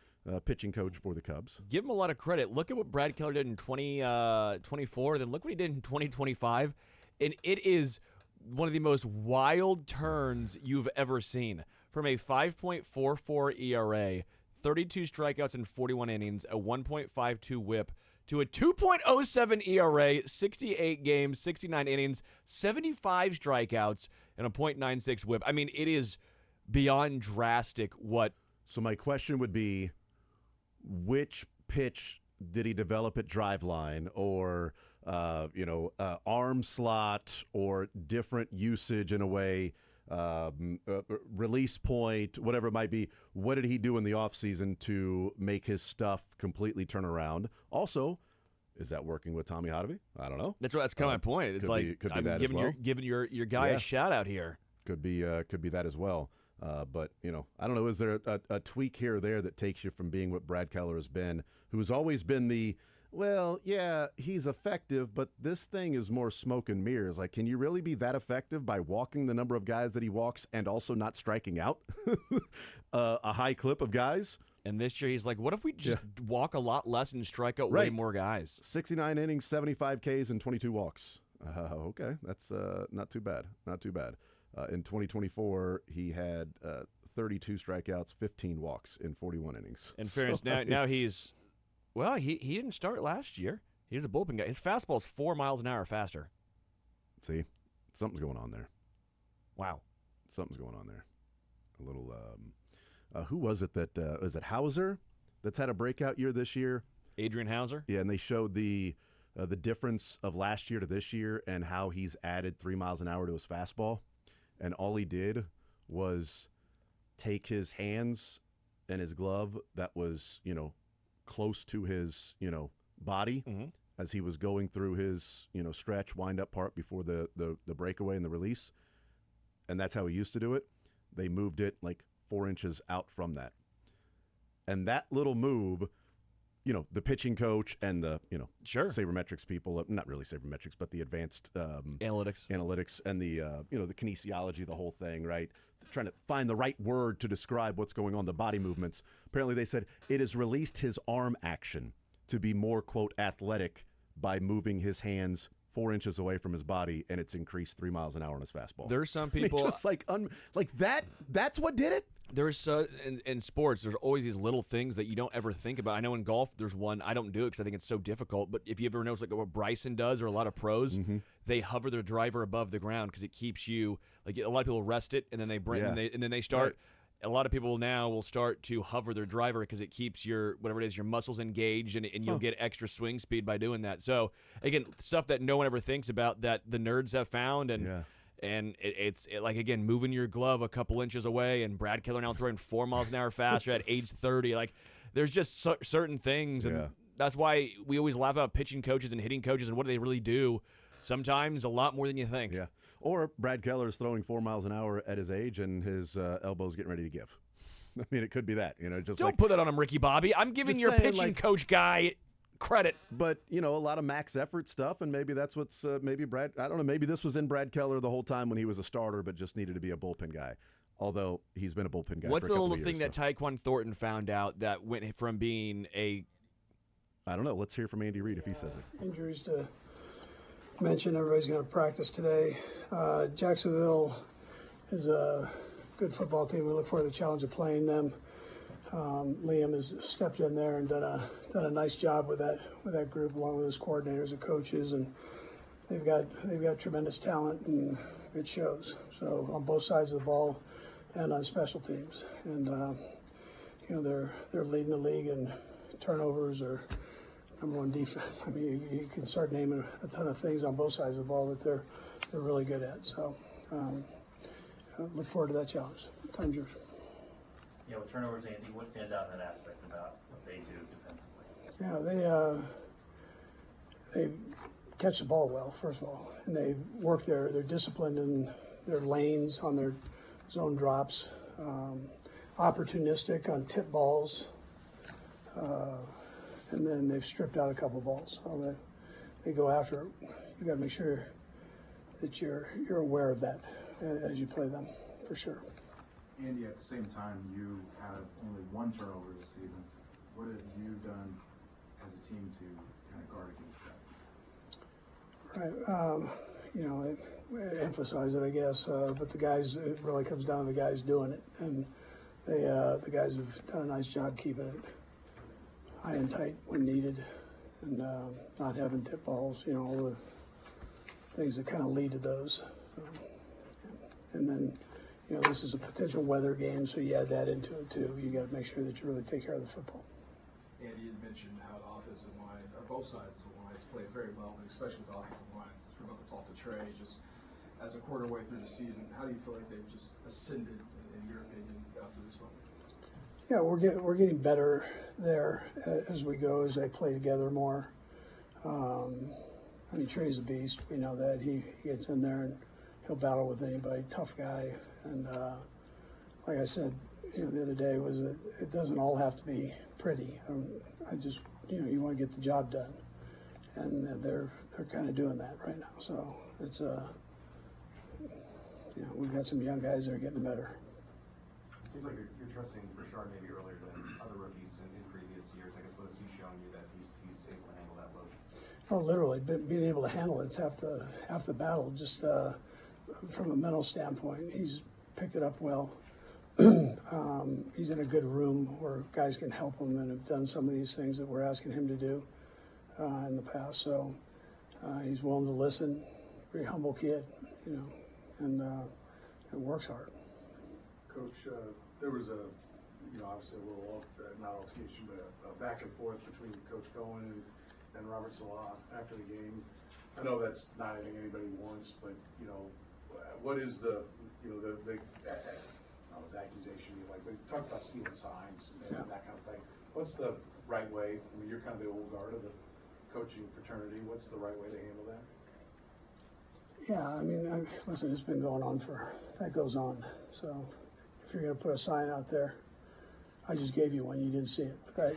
Pitching coach for the Cubs. Give him a lot of credit. Look at what Brad Keller did in 2024, then look what he did in 2025. And it is one of the most wild turns you've ever seen. From a 5.44 ERA, 32 strikeouts in 41 innings, a 1.52 whip, to a 2.07 ERA, 68 games, 69 innings, 75 strikeouts, and a .96 whip. I mean, it is beyond drastic what. So my question would be, which pitch did he develop at driveline, or arm slot, or different usage in a way, release point, whatever it might be? What did he do in the offseason to make his stuff completely turn around? Also, is that working with Tommy Hotovy? I don't know. That's kind of my point. It's I'm giving your guy a shout out here. Could be that as well. But, I don't know, is there a tweak here or there that takes you from being what Brad Keller has been, who's always been he's effective, but this thing is more smoke and mirrors. Like, can you really be that effective by walking the number of guys that he walks and also not striking out a high clip of guys? And this year he's like, what if we just walk a lot less and strike out way more guys? 69 innings, 75 Ks, and 22 walks. Okay, that's not too bad. Not too bad. In 2024, he had 32 strikeouts, 15 walks in 41 innings. In fairness, now he's – well, he didn't start last year. He was a bullpen guy. His fastball is 4 miles an hour faster. See? Something's going on there. Wow. Something's going on there. A little who was it that was it Hauser that's had a breakout year this year? Adrian Hauser? Yeah, and they showed the difference of last year to this year and how he's added 3 miles an hour to his fastball. And all he did was take his hands and his glove that was, close to his, body as he was going through his, stretch, wind-up part before the breakaway and the release. And that's how he used to do it. They moved it like 4 inches out from that. And that little move, the pitching coach and the, sabermetrics people, not really sabermetrics, but the advanced analytics and the, the kinesiology, the whole thing, right? Trying to find the right word to describe what's going on, the body movements. Apparently they said it has released his arm action to be more, quote, athletic by moving his hands 4 inches away from his body, and it's increased 3 miles an hour on his fastball. There's some people just like that. That's what did it. There's in sports, there's always these little things that you don't ever think about. I know in golf, there's one I don't do it because I think it's so difficult. But if you ever notice, like what Bryson does, or a lot of pros, they hover their driver above the ground because it keeps you. Like a lot of people rest it and then they bring and then they start. Right. A lot of people now will start to hover their driver because it keeps your whatever it is, your muscles engaged, and you'll get extra swing speed by doing that. So again, stuff that no one ever thinks about that the nerds have found and. Yeah. And it's like, again, moving your glove a couple inches away, and Brad Keller now throwing 4 miles an hour faster at age 30. Like, there's just certain things, and that's why we always laugh about pitching coaches and hitting coaches and what do they really do. Sometimes a lot more than you think. Yeah. Or Brad Keller is throwing 4 miles an hour at his age, and his elbow's getting ready to give. I mean, it could be that. Just don't put that on him, Ricky Bobby. I'm giving your pitching coach guy credit. But, a lot of max effort stuff, and maybe that's what's maybe Brad, I don't know, maybe this was in Brad Keller the whole time when he was a starter but just needed to be a bullpen guy, although he's been a bullpen guy What's for a couple the little of thing years, that Tyquan Thornton found out that went from being a... I don't know. Let's hear from Andy Reid if he says it. Injuries to mention. Everybody's going to practice today. Jacksonville is a good football team. We look forward to the challenge of playing them. Liam has stepped in there and done a nice job with that group, along with his coordinators and coaches, and they've got tremendous talent, and it shows. So on both sides of the ball and on special teams, and they're leading the league in turnovers, or number one defense. I mean, you can start naming a ton of things on both sides of the ball that they're really good at. So I look forward to that challenge. Time's yours. Yeah, with turnovers, Andy, what stands out in that aspect about what they do defensively? Yeah, they catch the ball well, first of all, and they work they're disciplined in their lanes on their zone drops, opportunistic on tip balls, and then they've stripped out a couple balls. So they go after it. You got to make sure that you're aware of that as you play them, for sure. Andy, at the same time, you have only one turnover this season. What have you done as a team to kind of guard against that? Right. I emphasize it, I guess, but the guys, it really comes down to the guys doing it. And the guys have done a nice job keeping it high and tight when needed and not having tip balls, all the things that kind of lead to those. And then, this is a potential weather game, so you add that into it too. You got to make sure that you really take care of the football. Andy, you mentioned how the offensive line, or both sides of the lines, played very well, but especially the offensive lines. We're about to talk to Trey. Just as a quarter way through the season, how do you feel like they've just ascended, in your opinion, after this moment? Yeah, we're getting better there as we go, as they play together more. Trey's a beast. We know that. He gets in there and he'll battle with anybody. Tough guy. And like I said, the other day, was that it doesn't all have to be pretty. I just, you want to get the job done, and they're kind of doing that right now. So it's we've got some young guys that are getting better. It seems like you're trusting Richard maybe earlier than other rookies in previous years. I guess what has he shown you that he's able to handle that load? Oh, literally, being able to handle it's half the battle. Just from a mental standpoint, he's picked it up well. He's in a good room where guys can help him and have done some of these things that we're asking him to do in the past. So he's willing to listen. Pretty humble kid, and works hard. Coach, there was obviously a little, not altercation, but a back and forth between Coach Cohen and Robert Salah after the game. I know that's not anything anybody wants, but, what is the accusation, like when you talk about stealing signs and that kind of thing, what's the right way? I mean, you're kind of the old guard of the coaching fraternity. What's the right way to handle that? Yeah, listen, it's been going on that goes on. So if you're going to put a sign out there, I just gave you one, you didn't see it. But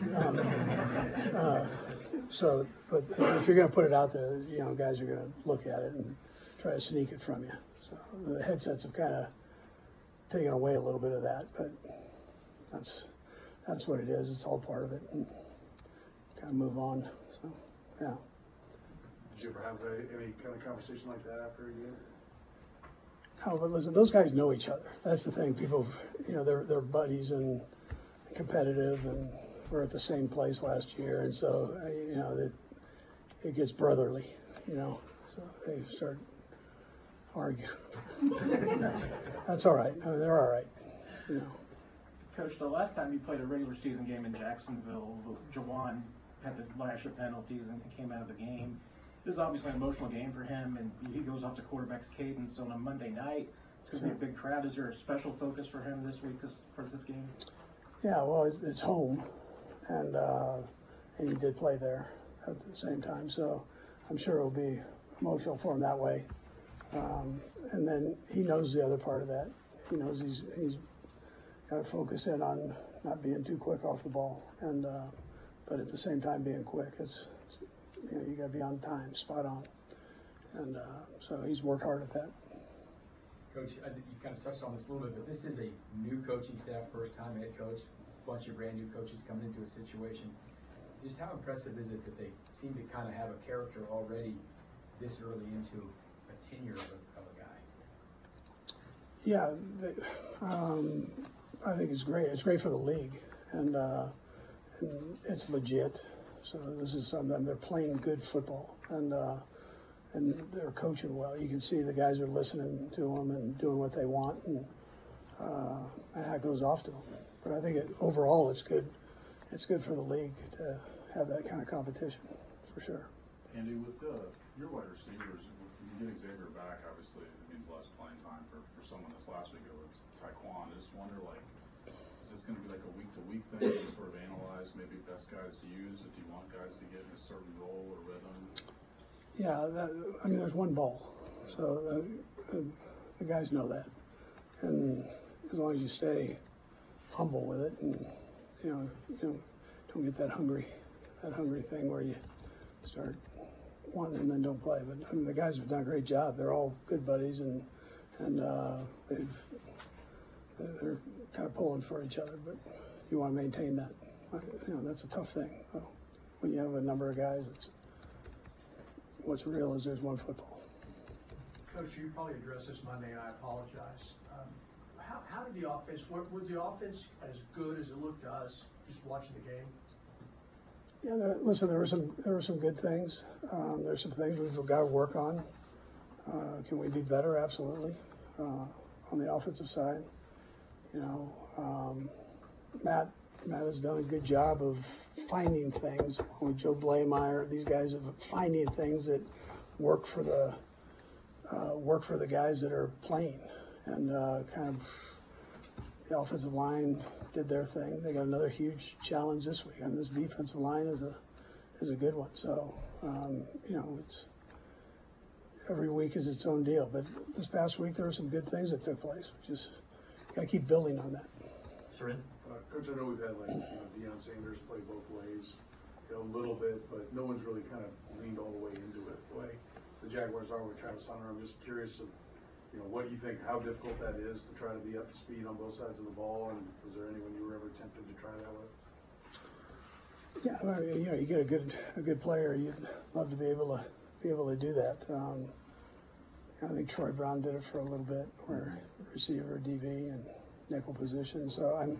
but if you're going to put it out there, guys are going to look at it and try to sneak it from you. So the headsets have kind of taken away a little bit of that, but that's what it is. It's all part of it, and kind of move on. So, yeah. Did you ever have any kind of conversation like that after a game? No, but listen, those guys know each other. That's the thing. People, they're buddies and competitive, and we're at the same place last year, and so it gets brotherly, So they start arguing. That's all right. They're all right, Coach, the last time you played a regular season game in Jacksonville, Jawan had to lash of penalties and came out of the game. This is obviously an emotional game for him, and he goes off the quarterback's cadence on a Monday night. It's going to be a big crowd. Is there a special focus for him this week for this game? Yeah, well, it's home, and he did play there at the same time, so I'm sure it'll be emotional for him that way. And then he knows the other part of that. He knows he's got to focus in on not being too quick off the ball, and but at the same time being quick. You got to be on time, spot on, and so he's worked hard at that. Coach, you kind of touched on this a little bit, but this is a new coaching staff, first-time head coach, a bunch of brand new coaches coming into a situation. Just how impressive is it that they seem to kind of have a character already this early into a tenure of a guy? Yeah, I think it's great. It's great for the league, and it's legit. So this is something, they're playing good football, and they're coaching well. You can see the guys are listening to them and doing what they want, and that goes off to them. But I think overall it's good. It's good for the league to have that kind of competition, for sure. Andy, with your wide receivers, when you get Xavier back, obviously it means less playing time for someone this last week. It was Taekwon. I just wonder, like, is this going to be like a week-to-week thing? You sort of analyze maybe best guys to use if you want guys to get in a certain role or rhythm? Yeah, I mean, there's one ball, so the guys know that, and as long as you stay humble with it, and you don't get that hungry thing where you start wanting and then don't play. But I mean, the guys have done a great job. They're all good buddies, and they're kind of pulling for each other. But you want to maintain that. That's a tough thing. So when you have a number of guys, what's real is there's one football. Coach, you probably addressed this Monday. I apologize. How did the offense? Was the offense as good as it looked to us just watching the game? Yeah, listen. There were some good things. There's some things we've got to work on. Can we be better? Absolutely. On the offensive side, Matt has done a good job of finding things. With Joe Blameyer, these guys are finding things that work for the guys that are playing, and kind of the offensive line did their thing. They got another huge challenge this week. I mean, this defensive line is a good one. So it's every week is its own deal. But this past week there were some good things that took place. We just got to keep building on that. Sarin? Coach, I know we've had Deion Sanders play both ways, a little bit, but no one's really kind of leaned all the way into it the way the Jaguars are with Travis Hunter. I'm just curious of, what do you think, how difficult that is to try to be up to speed on both sides of the ball, and was there anyone you were ever tempted to try that with? Yeah, I mean, you get a good player, you'd love to be able to do that. I think Troy Brown did it for a little bit, where receiver, DB, and nickel position. So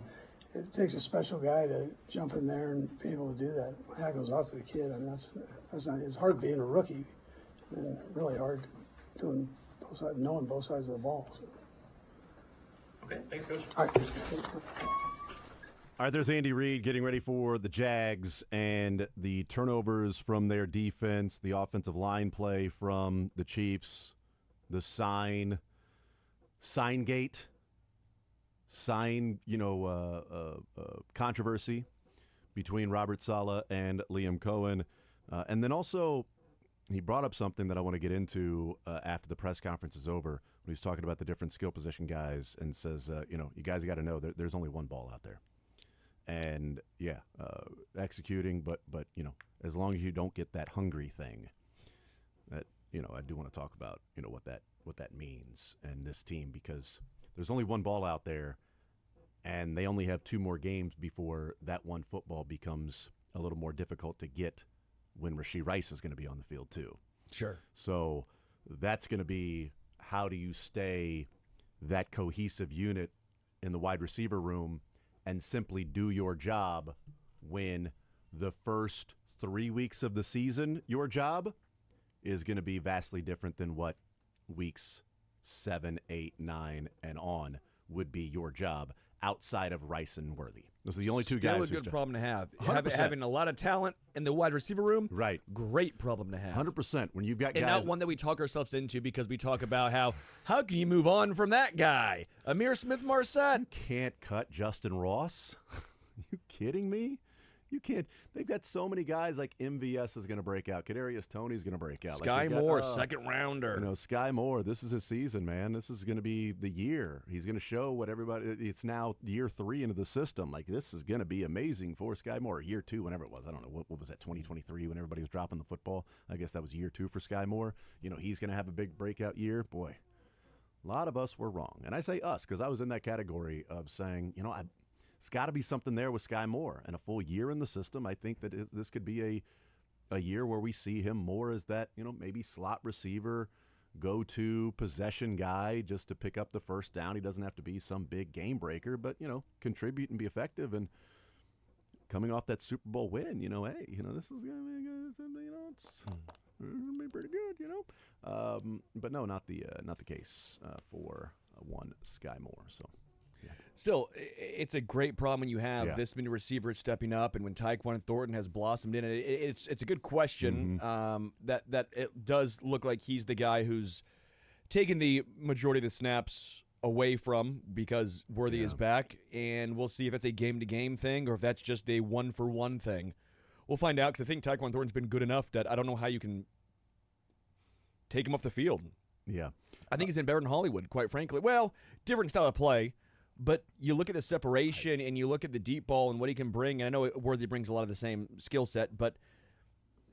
it takes a special guy to jump in there and be able to do that. My hat goes off to the kid. I mean, that's not. It's hard being a rookie, and really hard doing both sides, knowing both sides of the ball. So. Okay, thanks, Coach. All right. All right, there's Andy Reid getting ready for the Jags and the turnovers from their defense, the offensive line play from the Chiefs, the sign controversy between Robert Saleh and Liam Cohen. And then also he brought up something that I want to get into after the press conference is over, when he's talking about the different skill position guys and says, you guys got to know there's only one ball out there. And, executing, but as long as you don't get that hungry thing, that, I do want to talk about, what that means and this team, because there's only one ball out there, and they only have 2 more games before that one football becomes a little more difficult to get when Rashee Rice is going to be on the field too. Sure. So that's going to be, how do you stay that cohesive unit in the wide receiver room and simply do your job when the first 3 weeks of the season, your job is going to be vastly different than what weeks 7, 8, 9, and on would be your job outside of Rice and Worthy. Those are the only 2 guys. Still a good problem to have. 100%. Having a lot of talent in the wide receiver room, right? Great problem to have. 100%. When you've got and guys, not one that we talk ourselves into, because we talk about how can you move on from that guy, Amir Smith-Marset? You can't cut Justin Ross. You kidding me? You can't. They've got so many guys, like MVS is going to break out. Kadarius Toney's going to break out. Sky Moore, second rounder. Sky Moore, this is his season, man. This is going to be the year. He's going to show what everybody, it's now year 3 into the system. Like, this is going to be amazing for Sky Moore. Year 2, whenever it was. I don't know. What was that, 2023, when everybody was dropping the football? I guess that was year 2 for Sky Moore. He's going to have a big breakout year. Boy, a lot of us were wrong. And I say us because I was in that category of saying, it's got to be something there with Sky Moore, and a full year in the system. I think that this could be a year where we see him more as that, maybe slot receiver, go-to possession guy just to pick up the first down. He doesn't have to be some big game breaker, but, contribute and be effective. And coming off that Super Bowl win, hey, this is going to be good. It's going to be pretty good, But no, not the case for one Sky Moore. So. Still, it's a great problem when you have this many receivers stepping up, and when Tyquan Thornton has blossomed in it. It's a good question. That it does look like he's the guy who's taken the majority of the snaps away from because Worthy is back, and we'll see if it's a game-to-game thing or if that's just a one-for-one thing. We'll find out because I think Tyquan Thornton's been good enough that I don't know how you can take him off the field. Yeah. I think he's been better than Hollywood, quite frankly. Well, different style of play. But you look at the separation and you look at the deep ball and what he can bring. And I know Worthy brings a lot of the same skill set, but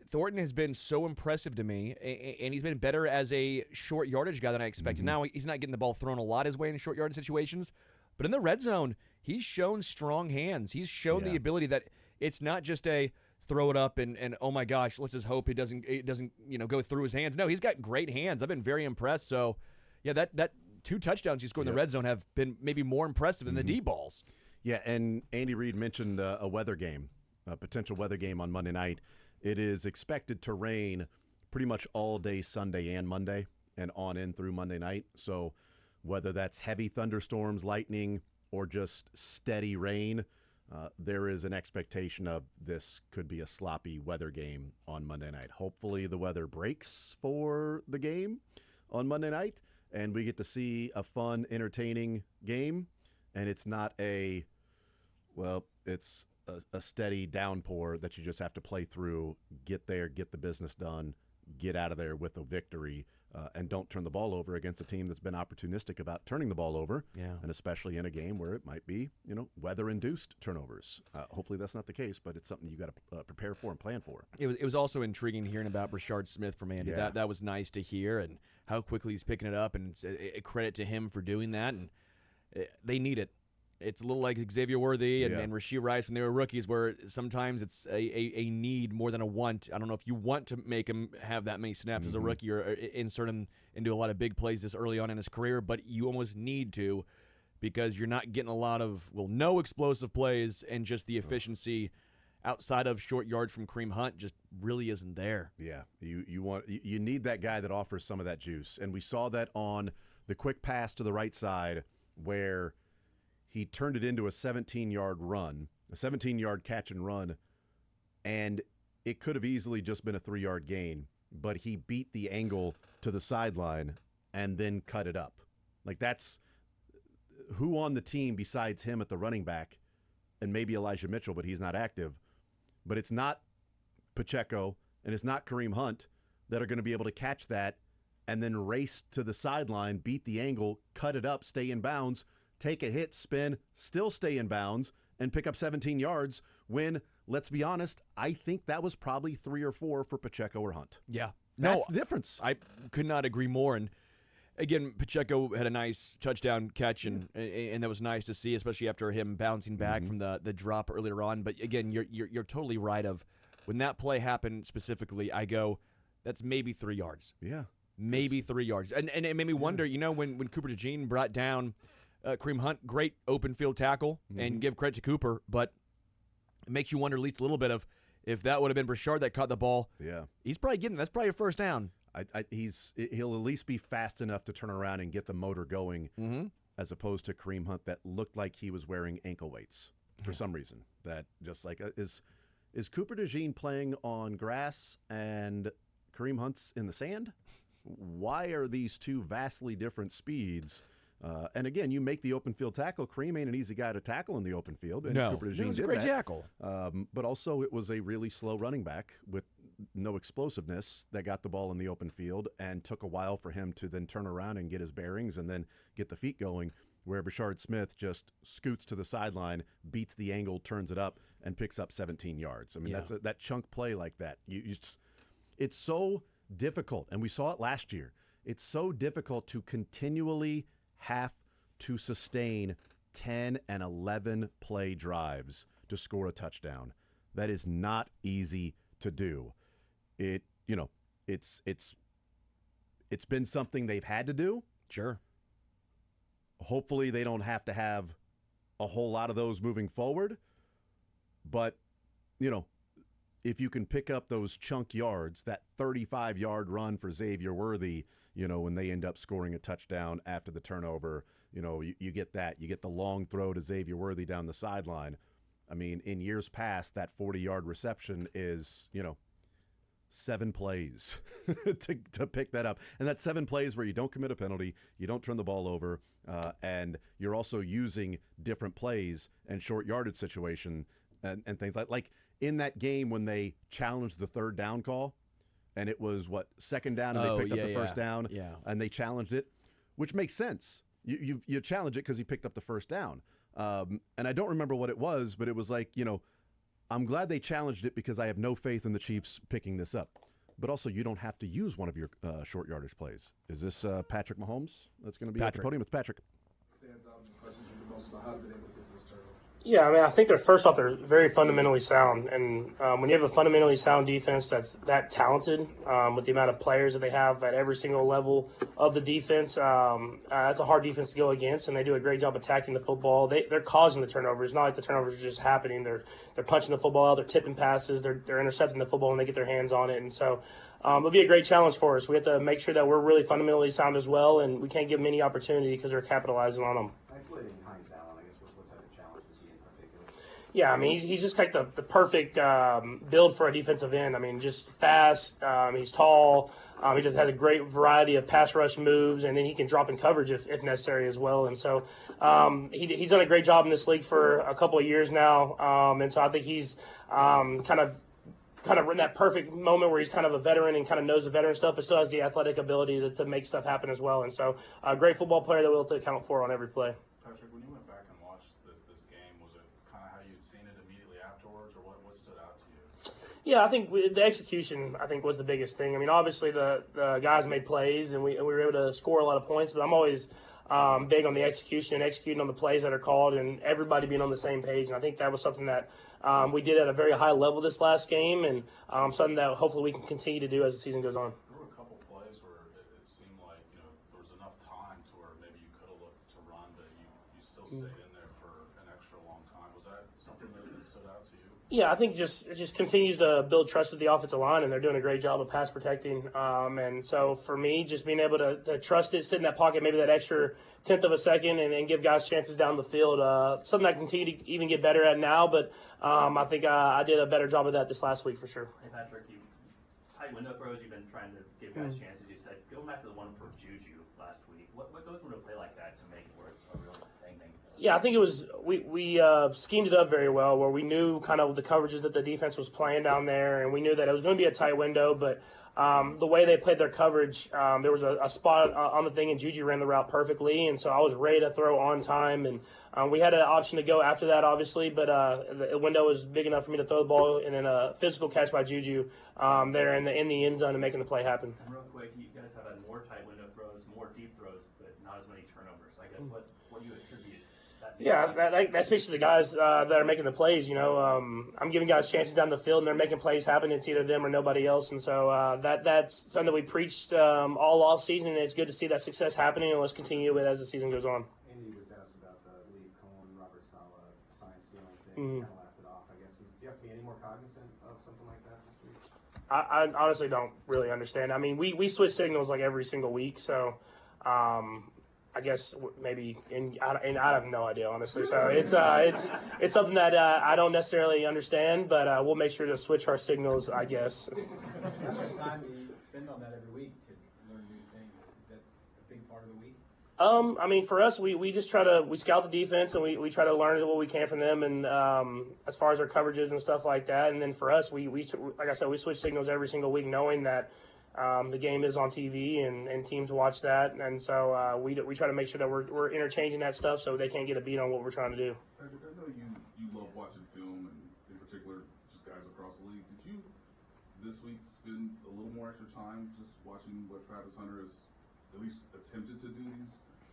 Thornton has been so impressive to me, and he's been better as a short yardage guy than I expected. Now, he's not getting the ball thrown a lot his way in short yardage situations, but in the red zone, he's shown strong hands. He's shown the ability that it's not just a throw it up and oh my gosh, let's just hope it doesn't go through his hands. No, he's got great hands. I've been very impressed. So, yeah, that 2 touchdowns he scored in the red zone have been maybe more impressive than the deep balls. Yeah, and Andy Reid mentioned a weather game, a potential weather game on Monday night. It is expected to rain pretty much all day Sunday and Monday and on in through Monday night. So whether that's heavy thunderstorms, lightning, or just steady rain, there is an expectation of this could be a sloppy weather game on Monday night. Hopefully the weather breaks for the game on Monday night, and we get to see a fun, entertaining game, and it's not it's a steady downpour that you just have to play through, get there, get the business done, get out of there with a victory, and don't turn the ball over against a team that's been opportunistic about turning the ball over, and especially in a game where it might be, weather-induced turnovers. Hopefully that's not the case, but it's something you got to prepare for and plan for. It was also intriguing hearing about Brashard Smith from Andy. Yeah. That was nice to hear, and how quickly he's picking it up, and it's a credit to him for doing that, and they need it. It's a little like Xavier Worthy and Rashee Rice when they were rookies, where sometimes it's a need more than a want. I don't know if you want to make him have that many snaps as a rookie or insert him into a lot of big plays this early on in his career, but you almost need to because you're not getting a lot of, no explosive plays, and just the efficiency outside of short yards from Kareem Hunt just really isn't there. Yeah, you need that guy that offers some of that juice, and we saw that on the quick pass to the right side where he turned it into a 17-yard run, a 17-yard catch and run, and it could have easily just been a 3-yard gain, but he beat the angle to the sideline and then cut it up. Like, that's who on the team besides him at the running back, and maybe Elijah Mitchell, but he's not active, but it's not Pacheco and it's not Kareem Hunt that are going to be able to catch that and then race to the sideline, beat the angle, cut it up, stay in bounds, take a hit, spin, still stay in bounds, and pick up 17 yards when, let's be honest, I think that was probably 3 or 4 for Pacheco or Hunt. Yeah. That's the difference. I could not agree more. And, again, Pacheco had a nice touchdown catch, and that was nice to see, especially after him bouncing back from the drop earlier on. But, again, you're totally right of when that play happened specifically, I go, that's maybe 3 yards. Yeah. Maybe 3 yards. And it made me wonder, when Cooper DeJean brought down Kareem Hunt, great open field tackle, and give credit to Cooper, but it makes you wonder at least a little bit of if that would have been Brashard that caught the ball. Yeah, he's probably that's probably a first down. He'll at least be fast enough to turn around and get the motor going, as opposed to Kareem Hunt that looked like he was wearing ankle weights for some reason. That just like is Cooper DeJean playing on grass and Kareem Hunt's in the sand? Why are these two vastly different speeds? And again, you make the open field tackle. Kareem ain't an easy guy to tackle in the open field. And no, Cooper DeJean it was a did great that. tackle. But also it was a really slow running back with no explosiveness that got the ball in the open field and took a while for him to then turn around and get his bearings and then get the feet going, where Brashard Smith just scoots to the sideline, beats the angle, turns it up, and picks up 17 yards. I mean, that chunk play like that. It's so difficult, and we saw it last year. It's so difficult to continually have to sustain 10 and 11 play drives to score a touchdown. That is not easy to do. It's been something they've had to do. Sure. Hopefully they don't have to have a whole lot of those moving forward. But, if you can pick up those chunk yards, that 35-yard run for Xavier Worthy, when they end up scoring a touchdown after the turnover, you get that. You get the long throw to Xavier Worthy down the sideline. I mean, in years past, that 40-yard reception is, 7 plays to pick that up. And that's 7 plays where you don't commit a penalty, you don't turn the ball over, and you're also using different plays and short yardage situation and things like in that game when they challenged the third down call, and it was, second down, and they picked up the first down, and they challenged it, which makes sense. You challenge it because he picked up the first down. And I don't remember what it was, but it was like, I'm glad they challenged it because I have no faith in the Chiefs picking this up. But also, you don't have to use one of your short yardage plays. Is this Patrick Mahomes that's going to be at the podium? It's Patrick. Stands out in the questions you the most about how they've been able to get those turnovers. Yeah, I mean, I think they're very fundamentally sound. And when you have a fundamentally sound defense that's that talented, with the amount of players that they have at every single level of the defense, that's a hard defense to go against, and they do a great job attacking the football. They're causing the turnovers. It's not like the turnovers are just happening. They're punching the football out. They're tipping passes. They're intercepting the football when they get their hands on it. And so it'll be a great challenge for us. We have to make sure that we're really fundamentally sound as well, and we can't give them any opportunity because they're capitalizing on them. Isolating Hines Allen, I guess, what type of challenge is he in particular? Yeah, I mean, he's just like the perfect build for a defensive end. I mean, just fast. He's tall. He just has a great variety of pass rush moves, and then he can drop in coverage if necessary as well. And so he's done a great job in this league for a couple of years now. And so I think he's kind of in that perfect moment where he's kind of a veteran and kind of knows the veteran stuff, but still has the athletic ability to make stuff happen as well. And so a great football player that we'll have to account for on every play. Patrick, when you went back and watched this game, was it kind of how you'd seen it immediately afterwards, or what stood out to you? Yeah, I think the execution, was the biggest thing. I mean, obviously the guys made plays, and we were able to score a lot of points, but I'm always big on the execution and executing on the plays that are called and everybody being on the same page. And I think that was something that we did at a very high level this last game, and something that hopefully we can continue to do as the season goes on. There were a couple plays where it seemed like there was enough time to where maybe you could have looked to run, but you still stayed in there for an extra long time. Was that something that stood out to you? Yeah, I think it just continues to build trust with the offensive line, and they're doing a great job of pass protecting. And so for me, just being able to trust it, sit in that pocket, maybe that extra tenth of a second, and give guys chances down the field, something I continue to even get better at now. But I think I did a better job of that this last week for sure. Hey, Patrick, tight window throws, you've been trying to give guys chances. You said, going back to the one for Juju last week, what goes into a play like that to make it where it's a real thing? Yeah, I think it was we schemed it up very well, where we knew kind of the coverages that the defense was playing down there, and we knew that it was going to be a tight window. But the way they played their coverage, there was a spot on the thing, and Juju ran the route perfectly, and so I was ready to throw on time. And we had an option to go after that, obviously, but the window was big enough for me to throw the ball, and then a physical catch by Juju there in the end zone and making the play happen. And real quick, you guys have had more tight window throws, more deep throws, but not as many turnovers. I guess what do you attribute? Yeah, that's basically the guys that are making the plays. I'm giving guys chances down the field, and they're making plays happen. It's either them or nobody else, and so that's something that we preached all off season, and it's good to see that success happening, and let's continue it as the season goes on. Andy was asked about the Lee Cohen, Robert Saleh science stealing thing. Kind of laughed it off, I guess. Do you have to be any more cognizant of something like that this week? I honestly don't really understand. I mean, we switch signals like every single week, so. I guess maybe, and I have no idea, honestly. So it's something that I don't necessarily understand, but we'll make sure to switch our signals, I guess. How much time do you spend on that every week to learn new things? Is that a big part of the week? I mean, for us, we just we scout the defense, and we try to learn what we can from them, and as far as our coverages and stuff like that. And then for us, we like I said, we switch signals every single week, knowing that the game is on TV and teams watch that, and so we try to make sure that we're interchanging that stuff so they can't get a beat on what we're trying to do. Patrick, I know you love watching film, and in particular, just guys across the league. Did you this week spend a little more extra time just watching what Travis Hunter has at least attempted to do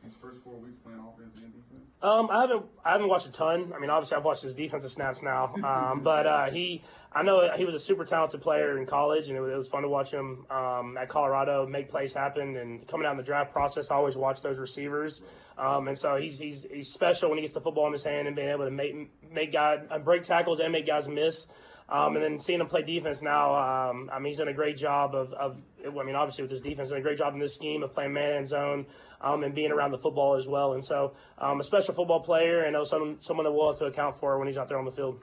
these first 4 weeks playing offense and defense? I haven't watched a ton. I mean, obviously I've watched his defensive snaps now, but I know he was a super talented player in college, and it was fun to watch him at Colorado make plays happen. And coming out in the draft process, I always watch those receivers, and so he's special when he gets the football in his hand and being able to make guys break tackles and make guys miss. And then seeing him play defense now, I mean, he's done a great job obviously with his defense, done a great job in this scheme of playing man and zone and being around the football as well. And so a special football player and also someone that we'll have to account for when he's out there on the field.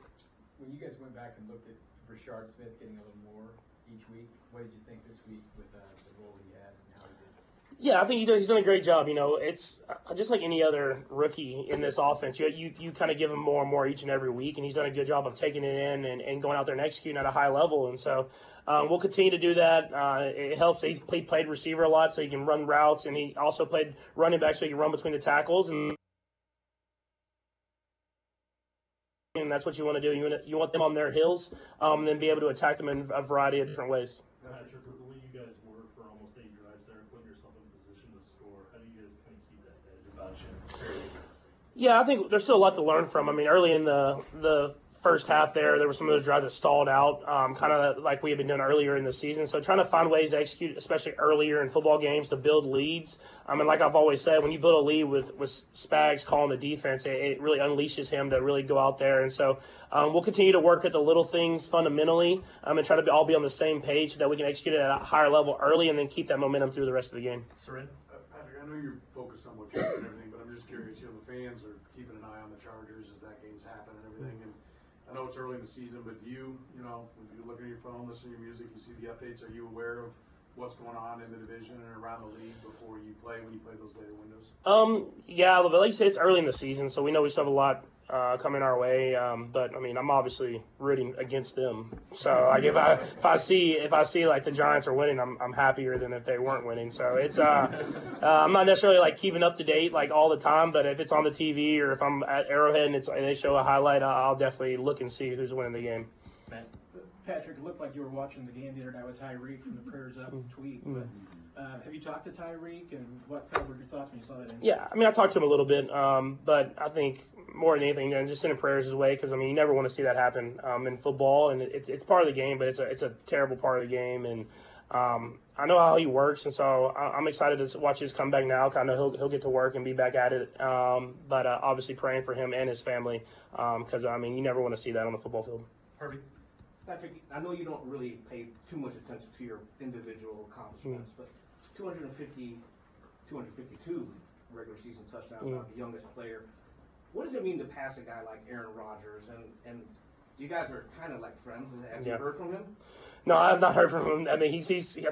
When you guys went back and looked at Rashard Smith getting a little more each week, what did you think this week with the role he had and how he did? Yeah, I think he's done a great job. It's just like any other rookie in this offense. You kind of give him more and more each and every week, and he's done a good job of taking it in and going out there and executing at a high level. And so we'll continue to do that. It helps that he played receiver a lot, so he can run routes, and he also played running back, so he can run between the tackles. And that's what you want to do. You want them on their heels, and then be able to attack them in a variety of different ways. Patrick, the way you guys were for almost 8 drives there, putting yourself in position to score, how do you guys kind of keep that edge about you? Yeah, I think there's still a lot to learn from. I mean, early in the first half there were some of those drives that stalled out, kind of like we had been doing earlier in the season. So trying to find ways to execute, especially earlier in football games, to build leads. I mean, like I've always said, when you build a lead with Spags calling the defense, it really unleashes him to really go out there. And so we'll continue to work at the little things fundamentally and try to all be on the same page so that we can execute it at a higher level early and then keep that momentum through the rest of the game. Patrick, I know you're focused on what you're doing and everything, but I'm just curious, the fans are keeping an eye on the Chargers as that game's happening and everything. And I know it's early in the season, but when you look at your phone, listen to your music, you see the updates, are you aware of what's going on in the division and around the league before you play, when you play those later windows? Yeah, but like you said, it's early in the season, so we know we still have a lot coming our way. But I mean, I'm obviously rooting against them. So like if I see like the Giants are winning, I'm happier than if they weren't winning. So it's I'm not necessarily like keeping up to date like all the time, but if it's on the TV or if I'm at Arrowhead and they show a highlight, I'll definitely look and see who's winning the game. Patrick, it looked like you were watching the game the other night with Tyreek from the Prayers Up tweet. But have you talked to Tyreek, and what were your thoughts when you saw that? Yeah, I mean, I talked to him a little bit, but I think more than anything, just sending prayers his way because I mean, you never want to see that happen in football, and it's part of the game, but it's a terrible part of the game, and I know how he works, and so I'm excited to watch his comeback now. Kind of he'll get to work and be back at it, but obviously praying for him and his family because I mean, you never want to see that on the football field. Harvey. Patrick, I know you don't really pay too much attention to your individual accomplishments, but 252 regular season touchdowns, not the youngest player. What does it mean to pass a guy like Aaron Rodgers? And you guys are kind of like friends. Have you heard from him? No, I have not heard from him. I mean, I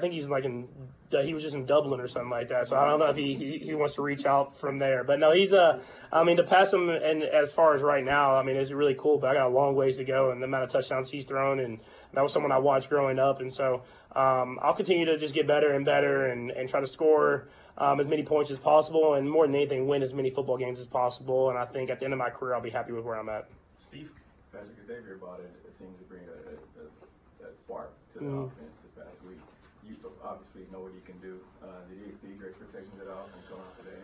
think he's like he was just in Dublin or something like that. So I don't know if he wants to reach out from there. But no, he's I mean, to pass him, and as far as right now, I mean, it's really cool. But I got a long ways to go, and the amount of touchdowns he's thrown, and that was someone I watched growing up. And so I'll continue to just get better and better, and try to score as many points as possible, and more than anything, win as many football games as possible. And I think at the end of my career, I'll be happy with where I'm at. Steve? Patrick, Xavier brought it seemed to bring a spark to the offense this past week. You obviously know what he can do. Did he exceed your expectations at all from coming off today?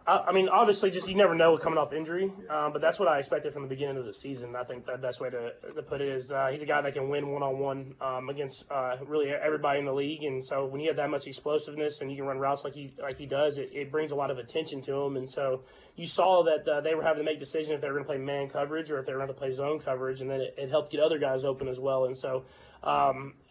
I mean, obviously, just you never know coming off injury, but that's what I expected from the beginning of the season. I think the best way to put it is he's a guy that can win one-on-one against really everybody in the league, and so when you have that much explosiveness and you can run routes like he does, it brings a lot of attention to him, and so you saw that they were having to make decisions if they were going to play man coverage or if they were going to play zone coverage, and then it helped get other guys open as well, and so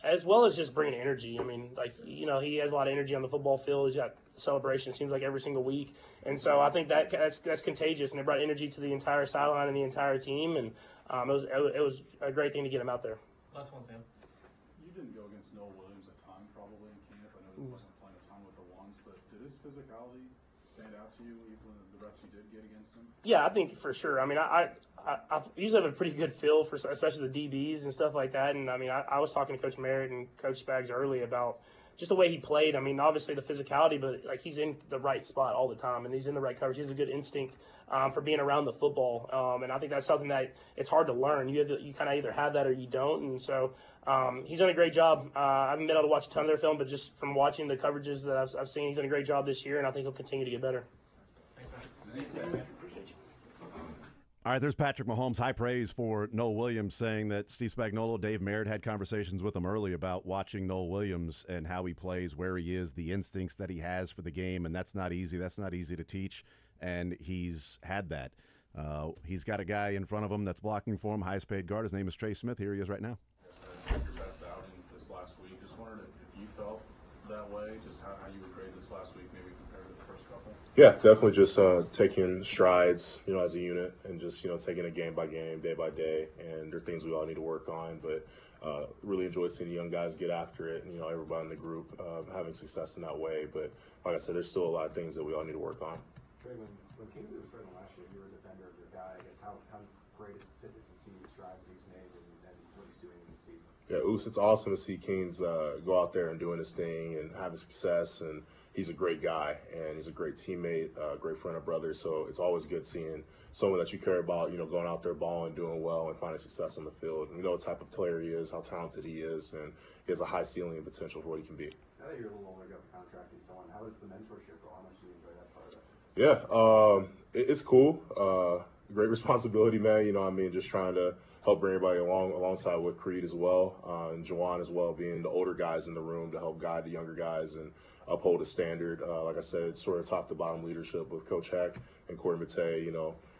as well as just bringing energy. I mean, he has a lot of energy on the football field. He's got celebration, seems like every single week, and so I think that's contagious, and it brought energy to the entire sideline and the entire team, and it was a great thing to get him out there. Last one, Sam. You didn't go against Noah Williams a ton probably in camp. I know he wasn't playing a ton with the ones, but did his physicality stand out to you even the reps you did get against him? Yeah, I think for sure. I mean, I usually have a pretty good feel for especially the DBs and stuff like that, and I mean, I was talking to Coach Merritt and Coach Spags early about just the way he played. I mean, obviously the physicality, but like he's in the right spot all the time, and he's in the right coverage. He has a good instinct for being around the football, and I think that's something that it's hard to learn. You kind of either have that or you don't, and so he's done a great job. I haven't been able to watch a ton of their film, but just from watching the coverages that I've seen, he's done a great job this year, and I think he'll continue to get better. All right, there's Patrick Mahomes. High praise for Noel Williams, saying that Steve Spagnuolo, Dave Merritt had conversations with him early about watching Noel Williams and how he plays, where he is, the instincts that he has for the game, and that's not easy. That's not easy to teach, and he's had that. He's got a guy in front of him that's blocking for him, highest paid guard. His name is Trey Smith. Here he is right now. Your best outing this last week. Just wondered if you felt that way, just how you would grade this last week, maybe compared to the first couple. Yeah, definitely just taking strides, as a unit, and just taking it game by game, day by day. And there are things we all need to work on, but really enjoy seeing the young guys get after it, and everybody in the group having success in that way. But like I said, there's still a lot of things that we all need to work on. Trey, when Kingsley was starting last year, you were a defender of your guy. I guess how great is it to see the strides that he's made and what he's doing in the season? Yeah, it's awesome to see Kings go out there and doing his thing and having success. And he's a great guy, and he's a great teammate, great friend of brothers. So it's always good seeing someone that you care about, going out there balling, doing well, and finding success on the field. And we know what type of player he is, how talented he is, and he has a high ceiling and potential for what he can be. Now that you're a little older, got the contract and so on, how does the mentorship go? How much do you enjoy that part of it? Yeah, it's cool. Great responsibility, man. Just trying to help bring everybody alongside with Creed as well, and Juwan as well, being the older guys in the room to help guide the younger guys and uphold a standard. Like I said, it's sort of top to bottom leadership with Coach Heck and Corey Matei,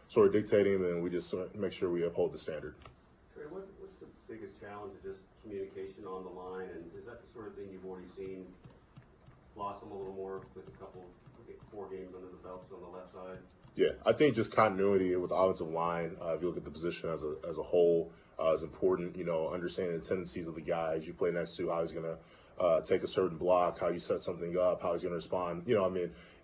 sort of dictating, and we just sort of make sure we uphold the standard. Trey, what's the biggest challenge? Just communication on the line, and is that the sort of thing you've already seen blossom a little more with a couple, 4 games under the belts on the left side? Yeah, I think just continuity with the offensive line, if you look at the position as a whole, is important. Understanding the tendencies of the guys you play next to, how he's going to take a certain block, how you set something up, how he's going to respond.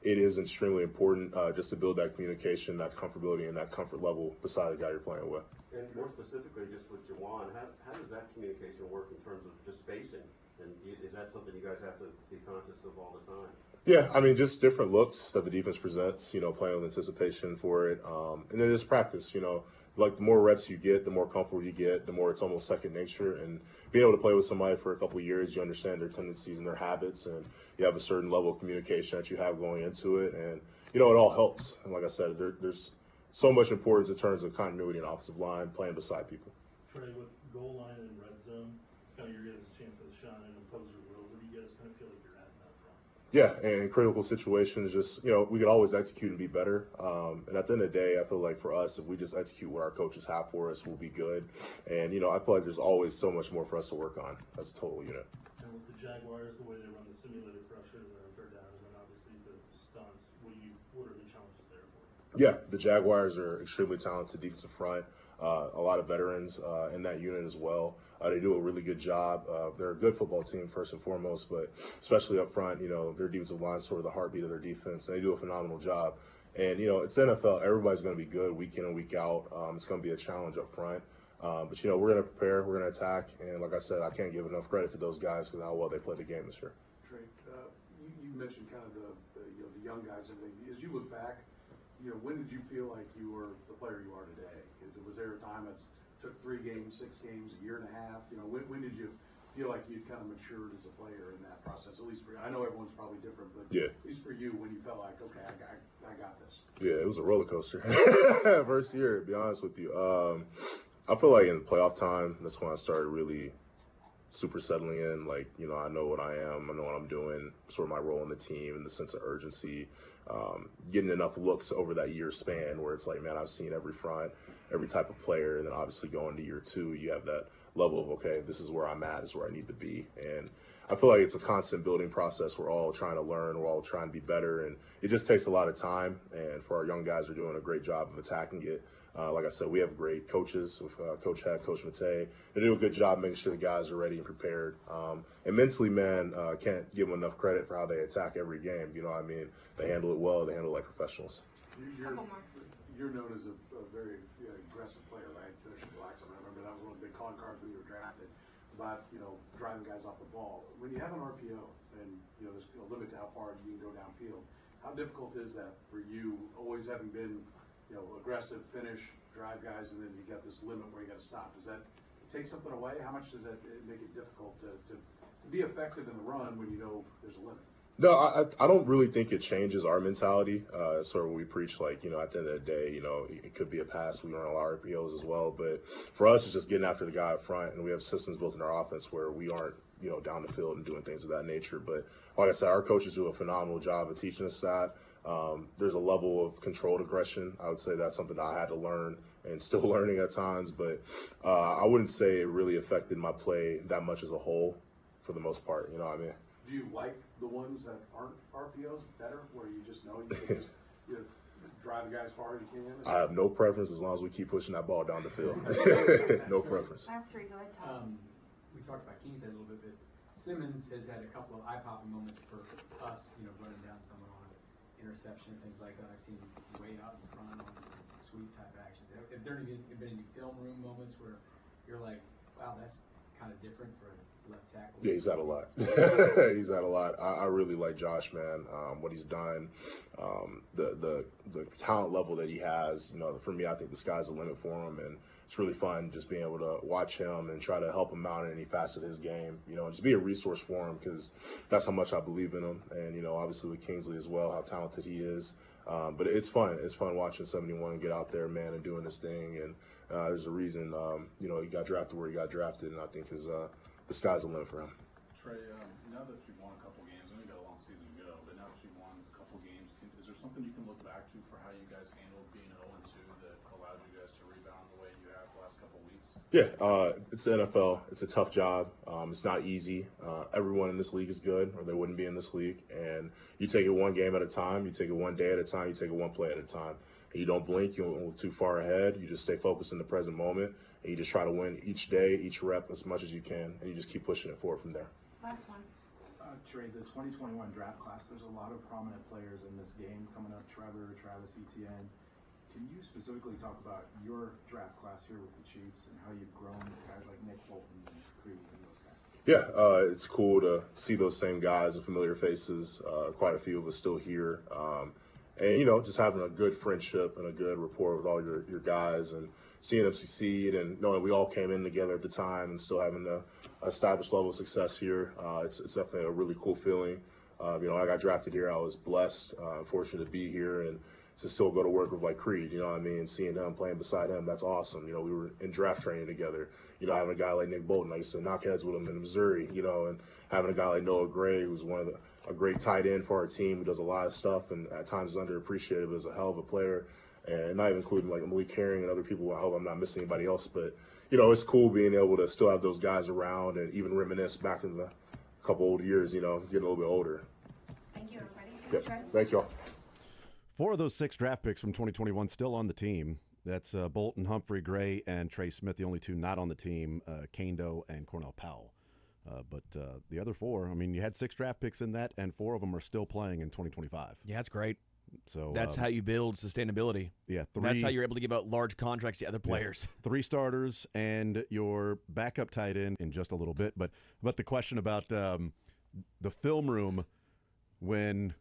It is extremely important just to build that communication, that comfortability, and that comfort level beside the guy you're playing with. And more specifically, just with Juwan, how does that communication work in terms of just spacing? And is that something you guys have to be conscious of all the time? Yeah, just different looks that the defense presents, playing with anticipation for it. And then just practice, like the more reps you get, the more comfortable you get, the more it's almost second nature. And being able to play with somebody for a couple of years, you understand their tendencies and their habits, and you have a certain level of communication that you have going into it. And, it all helps. And like I said, there's so much importance in terms of continuity and offensive line, playing beside people. Trey, with goal line and red zone, it's kind of your guys' chance to shine and opposer will. Where do you guys kind of feel like you're at in that front? Yeah, and in critical situations, just, we could always execute and be better. And at the end of the day, I feel like for us, if we just execute what our coaches have for us, we'll be good. And, I feel like there's always so much more for us to work on as a total unit. And with the Jaguars, the way they run the simulated pressure, the third down, and then obviously the stunts, what are the challenges there for you? Yeah, the Jaguars are extremely talented defensive front. A lot of veterans in that unit as well. They do a really good job. They're a good football team first and foremost, but especially up front, their defensive line is sort of the heartbeat of their defense. And they do a phenomenal job. And, it's NFL. Everybody's going to be good week in and week out. It's going to be a challenge up front. But, we're going to prepare. We're going to attack. And like I said, I can't give enough credit to those guys because of how well they played the game this year. Trey, you mentioned kind of the young guys and everything. As you look back, when did you feel like you were the player you are today? Was there a time that took 3 games, 6 games, a year and a half? When did you feel like you'd kind of matured as a player in that process? At least for you. I know everyone's probably different, but yeah, at least for you, when you felt like, okay, I got this. Yeah, it was a roller coaster. First year, to be honest with you. I feel like in playoff time, that's when I started really super settling in. Like, I know what I am, I know what I'm doing, sort of my role in the team, and the sense of urgency. Getting enough looks over that year span where it's like, man, I've seen every front, every type of player, and then obviously going to year 2, you have that level of, okay, this is where I'm at, this is where I need to be. And I feel like it's a constant building process. We're all trying to learn, we're all trying to be better, and it just takes a lot of time. And for our young guys, are doing a great job of attacking it. Like I said, we have great coaches with Coach Heck, Coach Matei. They do a good job making sure the guys are ready and prepared. And mentally, man, can't give them enough credit for how they attack every game. They handle it well. They handle it like professionals. You're known as a very aggressive player, right? Finishing blocks. I remember that was one of the big calling cards when you were drafted about, driving guys off the ball. When you have an RPO and, there's a limit to how far you can go downfield, how difficult is that for you, always having been aggressive, finish, drive guys, and then you got this limit where you got to stop? Does that take something away? How much does that make it difficult to be effective in the run when there's a limit? No, I don't really think it changes our mentality. Sort of what we preach, like, at the end of the day, it could be a pass. We run a lot of RPOs as well. But for us, it's just getting after the guy up front. And we have systems built in our offense where we aren't, down the field and doing things of that nature. But like I said, our coaches do a phenomenal job of teaching us that. There's a level of controlled aggression. I would say that's something I had to learn and still learning at times, but I wouldn't say it really affected my play that much as a whole for the most part, you know what I mean? Do you like the ones that aren't RPOs better, where you just know you can just drive the guy as far as you can? I have no preference as long as we keep pushing that ball down the field. No preference. Last three, go ahead, Tom. We talked about Kingston a little bit, but Simmons has had a couple of eye-popping moments for us, running down someone on an interception and things like that. I've seen him way out in front on some sweep type actions. Have there been any film room moments where you're like, wow, that's kind of different for left tackle? Yeah, he's had a lot. He's had a lot. I really like Josh, man. What he's done, the talent level that he has. For me, I think the sky's the limit for him, and it's really fun just being able to watch him and try to help him out in any facet of his game. And just be a resource for him, because that's how much I believe in him. And obviously with Kingsley as well, how talented he is. But it's fun. It's fun watching 71 get out there, man, and doing this thing. And there's a reason, he got drafted where he got drafted, and I think the sky's the limit for him. Trey, now that you've won a couple games, and you've got a long season to go, but now that you've won a couple games, is there something you can look back to for how you guys handled being 0-2 that allowed you guys to rebound the way you have the last couple weeks? Yeah, it's the NFL. It's a tough job. It's not easy. Everyone in this league is good, or they wouldn't be in this league. And you take it one game at a time. You take it one day at a time. You take it one play at a time. And you don't blink. You don't look too far ahead. You just stay focused in the present moment. And you just try to win each day, each rep as much as you can. And you just keep pushing it forward from there. Last one. Trey, the 2021 draft class, there's a lot of prominent players in this game coming up. Trevor, Travis Etienne. Can you specifically talk about your draft class here with the Chiefs and how you've grown guys like Nick Bolton and Creed and those guys? Yeah, it's cool to see those same guys and familiar faces. Quite a few of us still here. And, just having a good friendship and a good rapport with all your guys and seeing them succeed and knowing we all came in together at the time and still having the established level of success here. It's definitely a really cool feeling. I got drafted here. I was blessed, fortunate to be here and to still go to work with like Creed, you know what I mean? Seeing him playing beside him, that's awesome. We were in draft training together. Having a guy like Nick Bolton, I used to knock heads with him in Missouri, and having a guy like Noah Gray, who's a great tight end for our team, who does a lot of stuff and at times is underappreciated, but is a hell of a player. And not even including like Malik Herring and other people. I hope I'm not missing anybody else, but it's cool being able to still have those guys around and even reminisce back in the couple old years, getting a little bit older. Thank you, everybody. Yeah. Thank y'all. 4 of those 6 draft picks from 2021 still on the team. That's Bolton, Humphrey, Gray, and Trey Smith. The only 2 not on the team, Kando and Cornell Powell. But the other 4, you had 6 draft picks in that, and 4 of them are still playing in 2025. Yeah, that's great. So that's how you build sustainability. Yeah, that's how you're able to give out large contracts to other players. Yes, 3 starters and your backup tight end in just a little bit. But the question about the film room, when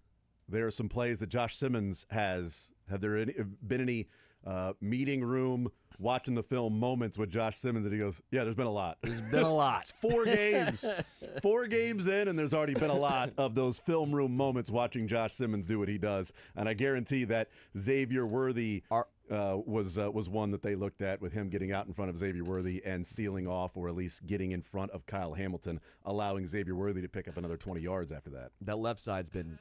there are some plays that Josh Simmons has, have there been any meeting room watching the film moments with Josh Simmons that he goes, yeah, there's been a lot. There's been a lot. It's 4 games. 4 games in, and there's already been a lot of those film room moments watching Josh Simmons do what he does. And I guarantee that Xavier Worthy was one that they looked at, with him getting out in front of Xavier Worthy and sealing off, or at least getting in front of Kyle Hamilton, allowing Xavier Worthy to pick up another 20 yards after that. That left side's been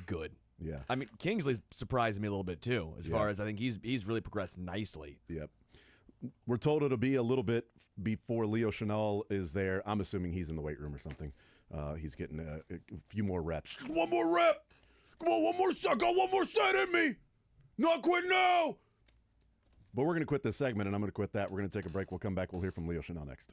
good. Yeah. Kingsley's surprised me a little bit too, as far as I think he's really progressed nicely. Yep. We're told it'll be a little bit before Leo Chenal is there. I'm assuming he's in the weight room or something. He's getting a few more reps. Just 1 more rep. Come on, 1 more set. I got 1 more set in me. Not quit now. But we're going to quit this segment, and I'm going to quit that. We're going to take a break. We'll come back. We'll hear from Leo Chenal next.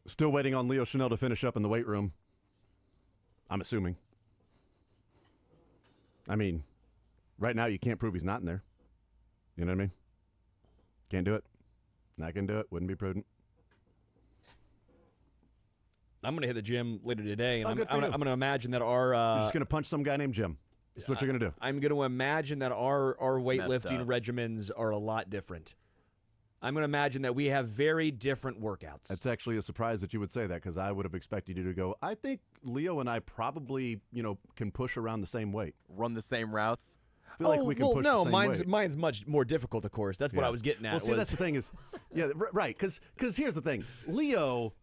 Still waiting on Leo Chanel to finish up in the weight room. I'm assuming. I mean, right now you can't prove he's not in there. You know what I mean? Can't do it. Not going to do it. Wouldn't be prudent. I'm going to hit the gym later today, and good for I'm you. going to imagine that our You're just going to punch some guy named Jim. That's what you're going to do. I'm going to imagine that our weightlifting up. regimens are a lot different. I'm going to imagine that we have very different workouts. It's actually a surprise that you would say that, because I would have expected you to go, I think Leo and I probably, can push around the same weight. Run the same routes. I feel like we can push the same weight. Mine's much more difficult, of course. That's what I was getting at. Well, see, that's the thing is, right, because here's the thing. Leo,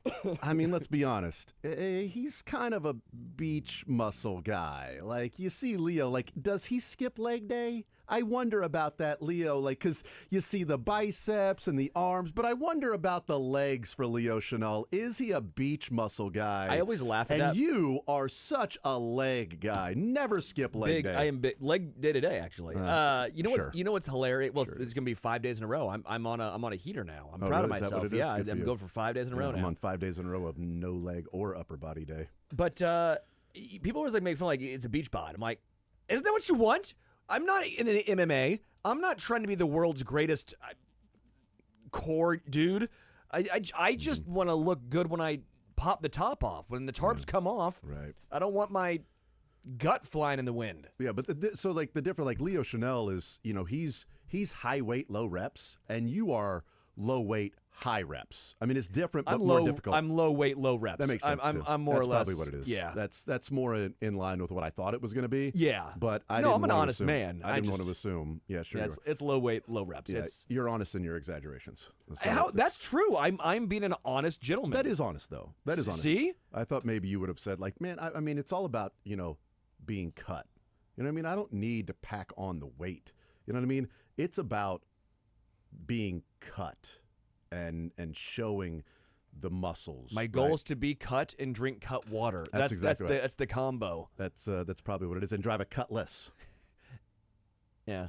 I mean, let's be honest. He's kind of a beach muscle guy. Like, you see Leo, like, does he skip leg day? I wonder about that, Leo, like, because you see the biceps and the arms, but I wonder about the legs for Leo Chanel. Is he a beach muscle guy? I always laugh at that. And you are such a leg guy. Never skip leg day. I am big leg day to day, actually. Sure. You know what's hilarious? Well, it's going to be 5 days in a row. I'm on a heater now. I'm Oh, proud really? Is of that what myself. it is? Yeah, Good for I'm you. going for 5 days in a row now. I'm on 5 days in a row of no leg or upper body day. But people always make fun like it's a beach bod. I'm like, isn't that what you want? I'm not in the MMA. I'm not trying to be the world's greatest core dude. I just want to look good when I pop the top off. When the tarps come off, right? I don't want my gut flying in the wind. Yeah, but so like the different, like Leo Chanel is, he's high weight, low reps, and you are low weight, high reps. I mean, it's different, but more difficult. I'm low weight, low reps. That makes sense. I'm more that's or less probably what it is. Yeah, that's more in line with what I thought it was going to be. Yeah, but I no, didn't I'm an want to honest assume. man. I didn't want to assume. Yeah, sure. Yeah, it's low weight, low reps. Yeah, It's you're honest in your exaggerations. So that's true. I'm being an honest gentleman. That is honest, though. That is honest. See, I thought maybe you would have said, like, man, I mean, it's all about being cut. You know what I mean? I don't need to pack on the weight. You know what I mean? It's about being cut and showing the muscles. my goal right? is to be cut and drink cut water. That's exactly right. That's the combo. That's probably what it is. And drive a cutless. Yeah,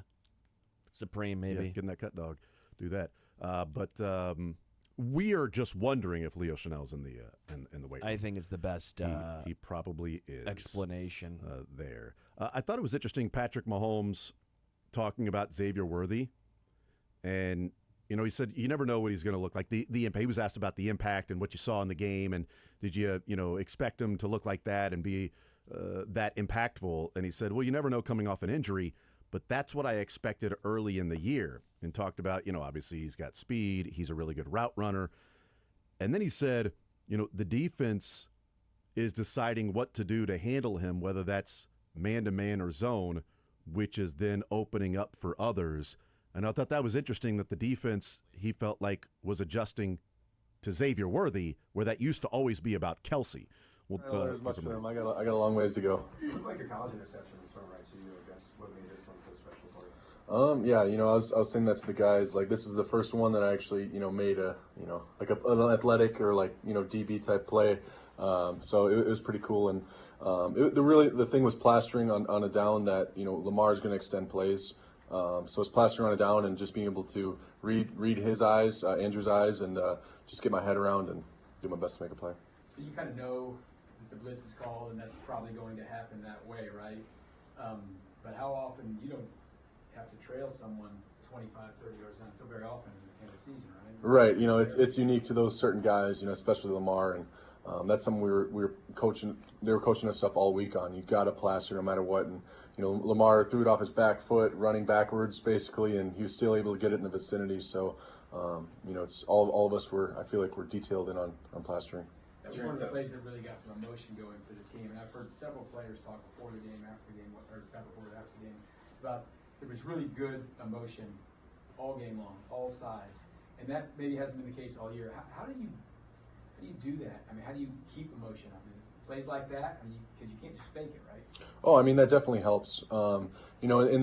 Supreme maybe. Yeah, getting that cut dog. Do that. But we are just wondering if Leo Chanel's in the weight room. I think it's the best. He probably is. Explanation there. I thought it was interesting. Patrick Mahomes talking about Xavier Worthy, and he said you never know what he's going to look like. The impact. He was asked about the impact and what you saw in the game, and did you expect him to look like that and be that impactful? And he said, well, you never know coming off an injury, but that's what I expected early in the year. And talked about obviously he's got speed, he's a really good route runner, and then he said the defense is deciding what to do to handle him, whether that's man-to-man or zone, which is then opening up for others. And I thought that was interesting that the defense, he felt like, was adjusting to Xavier Worthy, where that used to always be about Kelsey. Well, there's much for him. I got a long ways to go. You look like a college interception was thrown right to you. I guess what made this one so special for you? Yeah, I was saying that to the guys. Like, this is the first one that I actually, made like an athletic or like, DB type play. So it was pretty cool. And the thing was plastering on a down that, Lamar's going to extend plays. So it's plastering on a down and just being able to read his eyes, Andrew's eyes, and just get my head around and do my best to make a play. So you kind of know that the blitz is called and that's probably going to happen that way, right? But how often you don't have to trail someone 25, 30 yards downfield very often in the season, right? Right. It's unique to those certain guys, especially Lamar, and that's something we were coaching. They were coaching us up all week on. You got to plaster no matter what. And Lamar threw it off his back foot, running backwards basically, and he was still able to get it in the vicinity. So, it's all of us I feel like we're detailed in on plastering. That was one of the plays that really got some emotion going for the team. And I've heard several players talk before the game, after the game, or not before or after the game, about there was really good emotion all game long, all sides. And that maybe hasn't been the case all year. How do you do that? I mean, how do you keep emotion up? Is it plays like that? I mean, because you can't just fake it, right? Oh, I mean, that definitely helps. And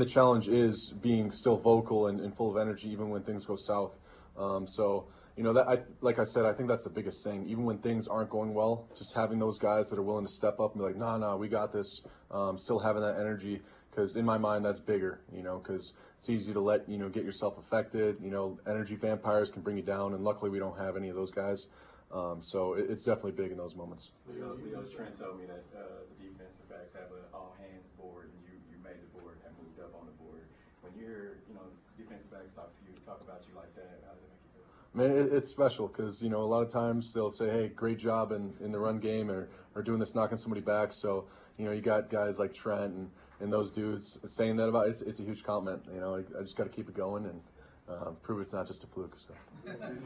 the challenge is being still vocal and full of energy even when things go south. Like I said, I think that's the biggest thing. Even when things aren't going well, just having those guys that are willing to step up and be like, nah, we got this. Still having that energy, because in my mind, that's bigger, because it's easy to let, get yourself affected. Energy vampires can bring you down, and luckily we don't have any of those guys. So it's definitely big in those moments. Leo Trent told me that the defensive backs have an all-hands board, and you made the board and moved up on the board. When you're, defensive backs talk about you like that, how does it make you feel? Man, it's special because, a lot of times they'll say, hey, great job in the run game or doing this, knocking somebody back. So, you got guys like Trent and those dudes saying that about it. It's a huge compliment. I just got to keep it going and prove it's not just a fluke. So. Did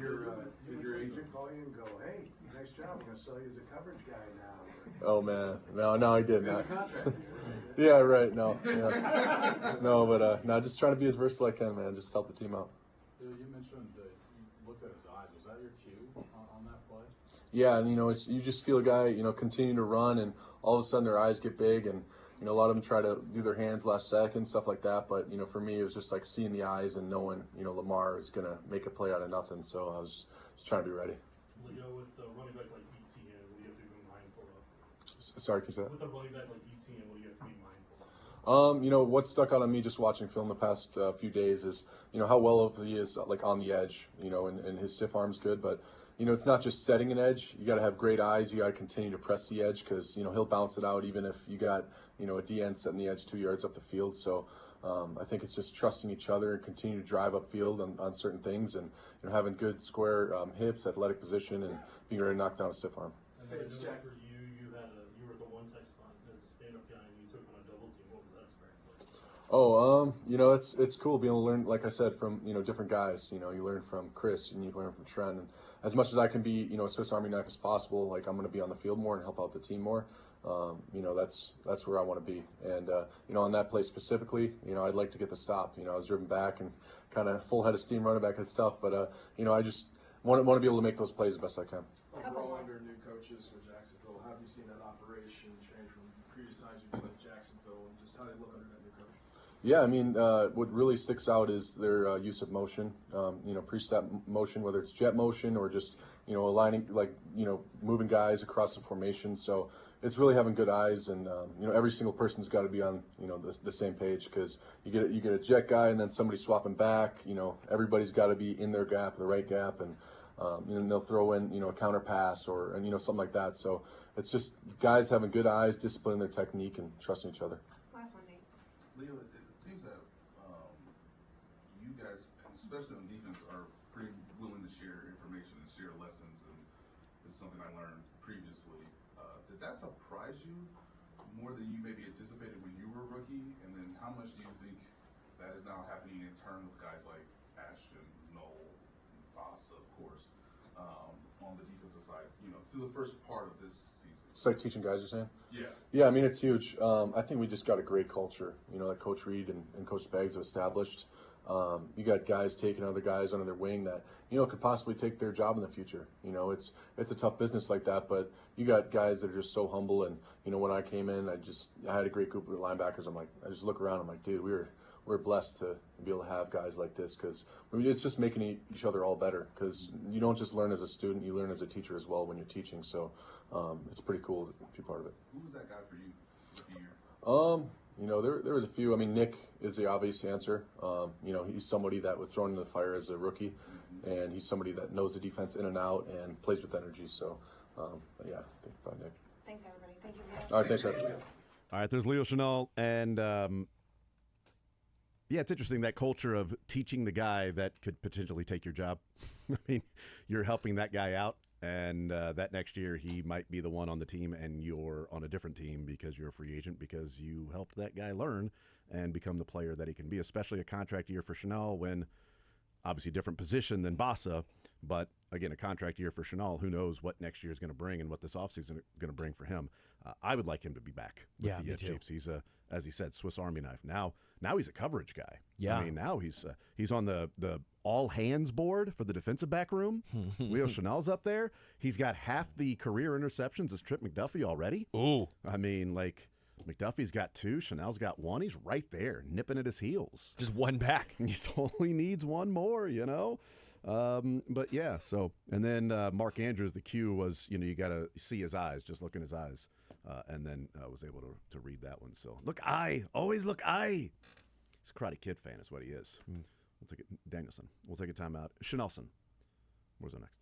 your agent call you and go, hey, nice job, I'm going to sell you as a coverage guy now? Oh, man. No, I didn't. There's a contract. Yeah, right. No. Yeah. No, but no, just trying to be as versatile as I can, man. Just help the team out. You mentioned that you looked at his eyes. Was that your cue on that play? Yeah, and you just feel a guy, continue to run, and all of a sudden their eyes get big, and a lot of them try to do their hands last second, stuff like that. But for me, it was just like seeing the eyes and knowing, Lamar is gonna make a play out of nothing. So I was just trying to be ready. Leo, with a running back like ETN, what do you have to be mindful of? Sorry, can you say that? With a running back like ETN, what do you have to be mindful of? What stuck out on me just watching film the past few days is, how well he is like on the edge, and his stiff arm's good, but it's not just setting an edge. You got to have great eyes. You got to continue to press the edge because he'll bounce it out even if you got a DN setting the edge 2 yards up the field. So I think it's just trusting each other and continue to drive upfield on certain things and having good square hips, athletic position, and being ready to knock down a stiff arm. And then for you were at the one tech spot as a stand-up guy and you took on a double team. What was that experience like? Oh, it's cool being able to learn, like I said, from different guys. You learn from Chris and you learn from Trent. And as much as I can be, a Swiss Army knife as possible, like I'm going to be on the field more and help out the team more. That's where I want to be. And on that play specifically, I'd like to get the stop. I was driven back and kind of full head of steam running back. It's tough, but I just want to be able to make those plays the best I can. Overall, under new coaches for Jacksonville, how have you seen that operation change from previous times you've been at Jacksonville, and just how they look under that new coach? Yeah, I mean, what really sticks out is their use of motion, pre-step motion, whether it's jet motion or just, aligning, moving guys across the formation. So it's really having good eyes, and, every single person's got to be on, the same page because you get a jet guy and then somebody swapping back, everybody's got to be in their gap, the right gap, and they'll throw in, a counter pass or, something like that. So it's just guys having good eyes, disciplining their technique, and trusting each other. Last one, Nate. Leo, it seems that you guys, especially on defense, are pretty willing to share information and share lessons, and this is something I learned previously. Did that surprise you more than you maybe anticipated when you were a rookie? And then how much do you think that is now happening in turn with guys like Ashton, Noel, Boss, of course, on the defensive side, through the first part of this season? It's like teaching guys, you're saying? Yeah. Yeah, I mean, it's huge. I think we just got a great culture, that Coach Reed and Coach Beggs have established. You got guys taking other guys under their wing that, could possibly take their job in the future. It's a tough business like that, but you got guys that are just so humble. And, when I came in, I had a great group of linebackers. I just look around, I'm like, dude, we're blessed to be able to have guys like this because it's just making each other all better because you don't just learn as a student, you learn as a teacher as well when you're teaching. So it's pretty cool to be part of it. Who was that guy for you? There was a few. I mean, Nick is the obvious answer. He's somebody that was thrown in the fire as a rookie, and he's somebody that knows the defense in and out and plays with energy. So, yeah, I think probably Nick. Thanks, everybody. Thank you, Leo. All right, thanks, guys. All right, there's Leo Chenal, and yeah, it's interesting, that culture of teaching the guy that could potentially take your job. I mean, you're helping that guy out, and that next year he might be the one on the team, and you're on a different team because you're a free agent because you helped that guy learn and become the player that he can be, especially a contract year for Chenal when obviously different position than Bassa, but again, a contract year for Chenal. Who knows what next year is going to bring and what this offseason is going to bring for him. I would like him to be back with Yeah, the me too. Chiefs. He's a, as he said, Swiss Army knife. Now he's a coverage guy. Yeah. I mean, now he's on the all hands board for the defensive back room. Leo Chenal's up there. He's got half the career interceptions as Trip McDuffie already. Ooh. I mean, like, McDuffie's got 2, Chenal's got 1. He's right there, nipping at his heels. Just one back. He only needs one more, But yeah, so, and then Mark Andrews, the cue was, you got to see his eyes, just look in his eyes. And then I was able to read that one. So look, always look. He's a Karate Kid fan is what he is. We'll take it. Danielson. We'll take a timeout. Chenelson. Where's our next?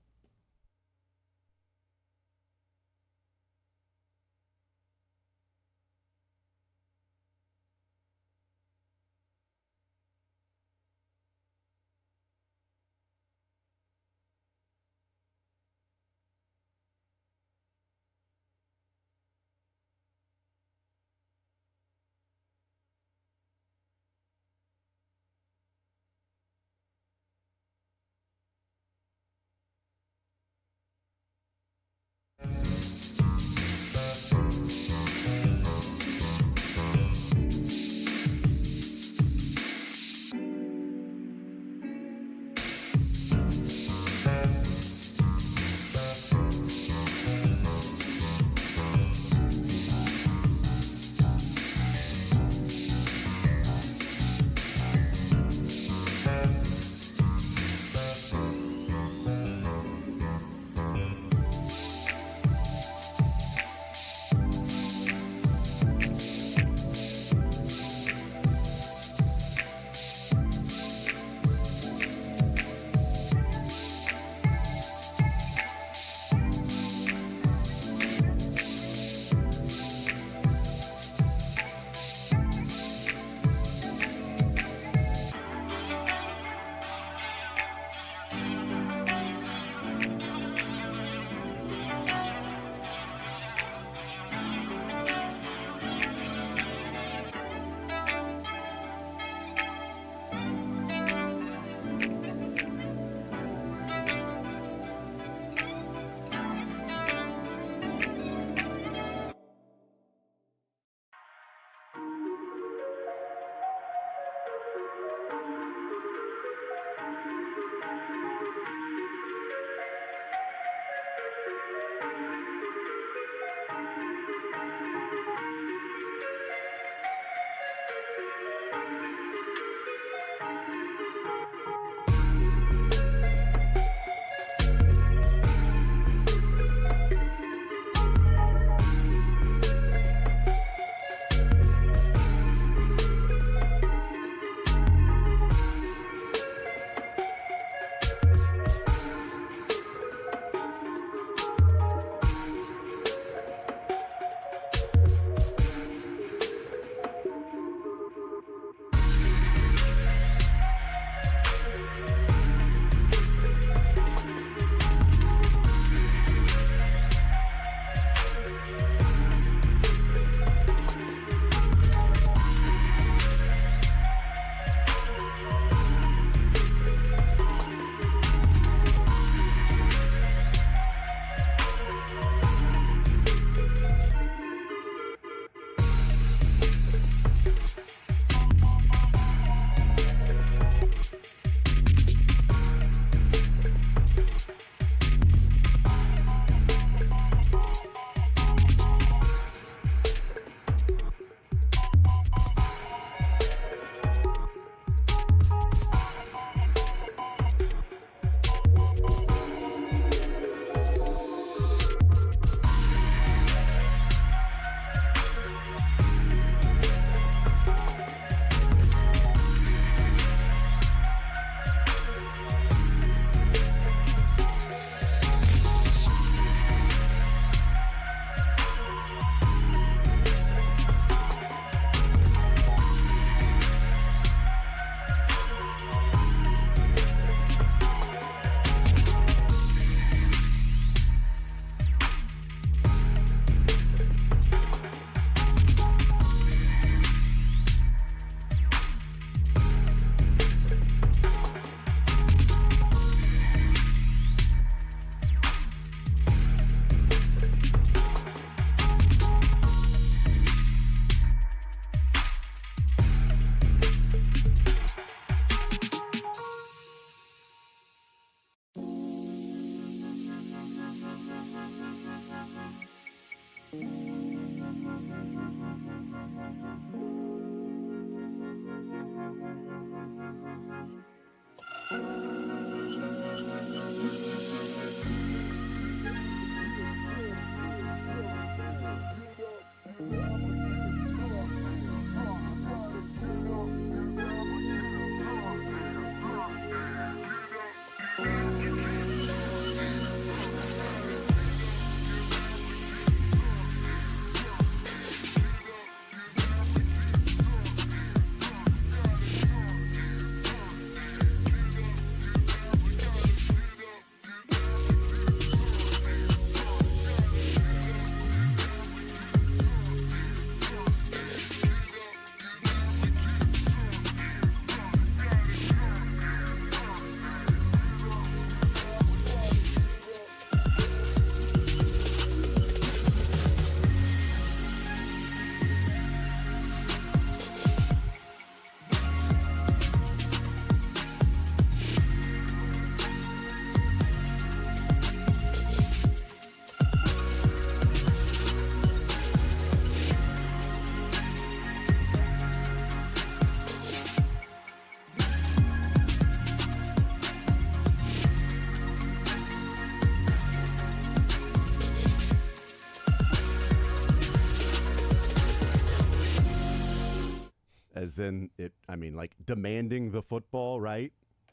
as in it. I mean, like demanding the football, right?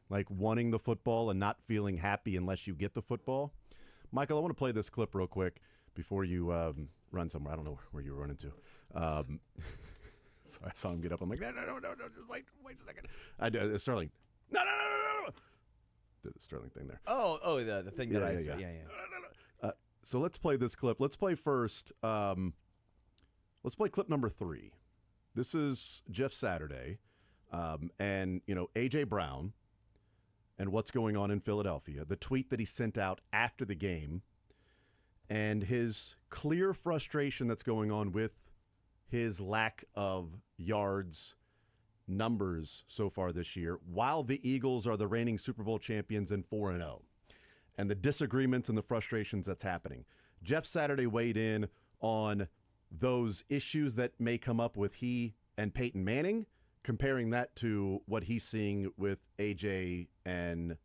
Like wanting the football and not feeling happy unless you get the football. Michael, I want to play this clip real quick before you run somewhere. I don't know where you're running to. So I saw him get up. I'm like, no, just wait a second. I did Sterling. No. Did the Sterling thing there. Oh, the thing that I said. Yeah. So let's play this clip. Let's play first. Let's play clip number 3. This is Jeff Saturday, and A.J. Brown, and what's going on in Philadelphia. The tweet that he sent out after the game, and his clear frustration that's going on with his lack of yards numbers so far this year, while the Eagles are the reigning Super Bowl champions and 4-0, and the disagreements and the frustrations that's happening. Jeff Saturday weighed in on those issues that may come up with he and Peyton Manning, comparing that to what he's seeing with AJ and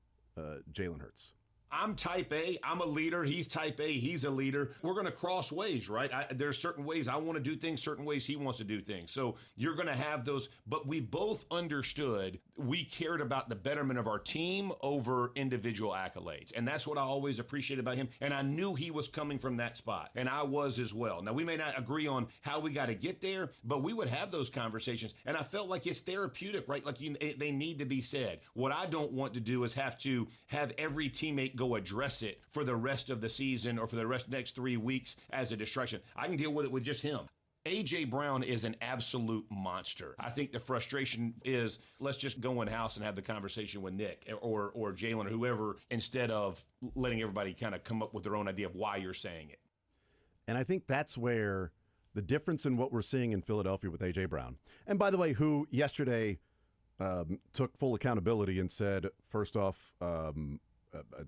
Jalen Hurts. I'm type A. I'm a leader. He's type A. He's a leader. We're going to cross ways, right? There's certain ways I want to do things, certain ways he wants to do things. So you're going to have those. But we both understood we cared about the betterment of our team over individual accolades. And that's what I always appreciated about him. And I knew he was coming from that spot. And I was as well. Now, we may not agree on how we got to get there, but we would have those conversations. And I felt like it's therapeutic, right? Like they need to be said. What I don't want to do is have to have every teammate go address it for the rest of the season or for the rest of the next 3 weeks as a distraction. I can deal with it with just him. A.J. Brown is an absolute monster. I think the frustration is, let's just go in house and have the conversation with Nick or Jalen or whoever, instead of letting everybody kind of come up with their own idea of why you're saying it. And I think that's where the difference in what we're seeing in Philadelphia with A.J. Brown, and by the way, who yesterday took full accountability and said, first off,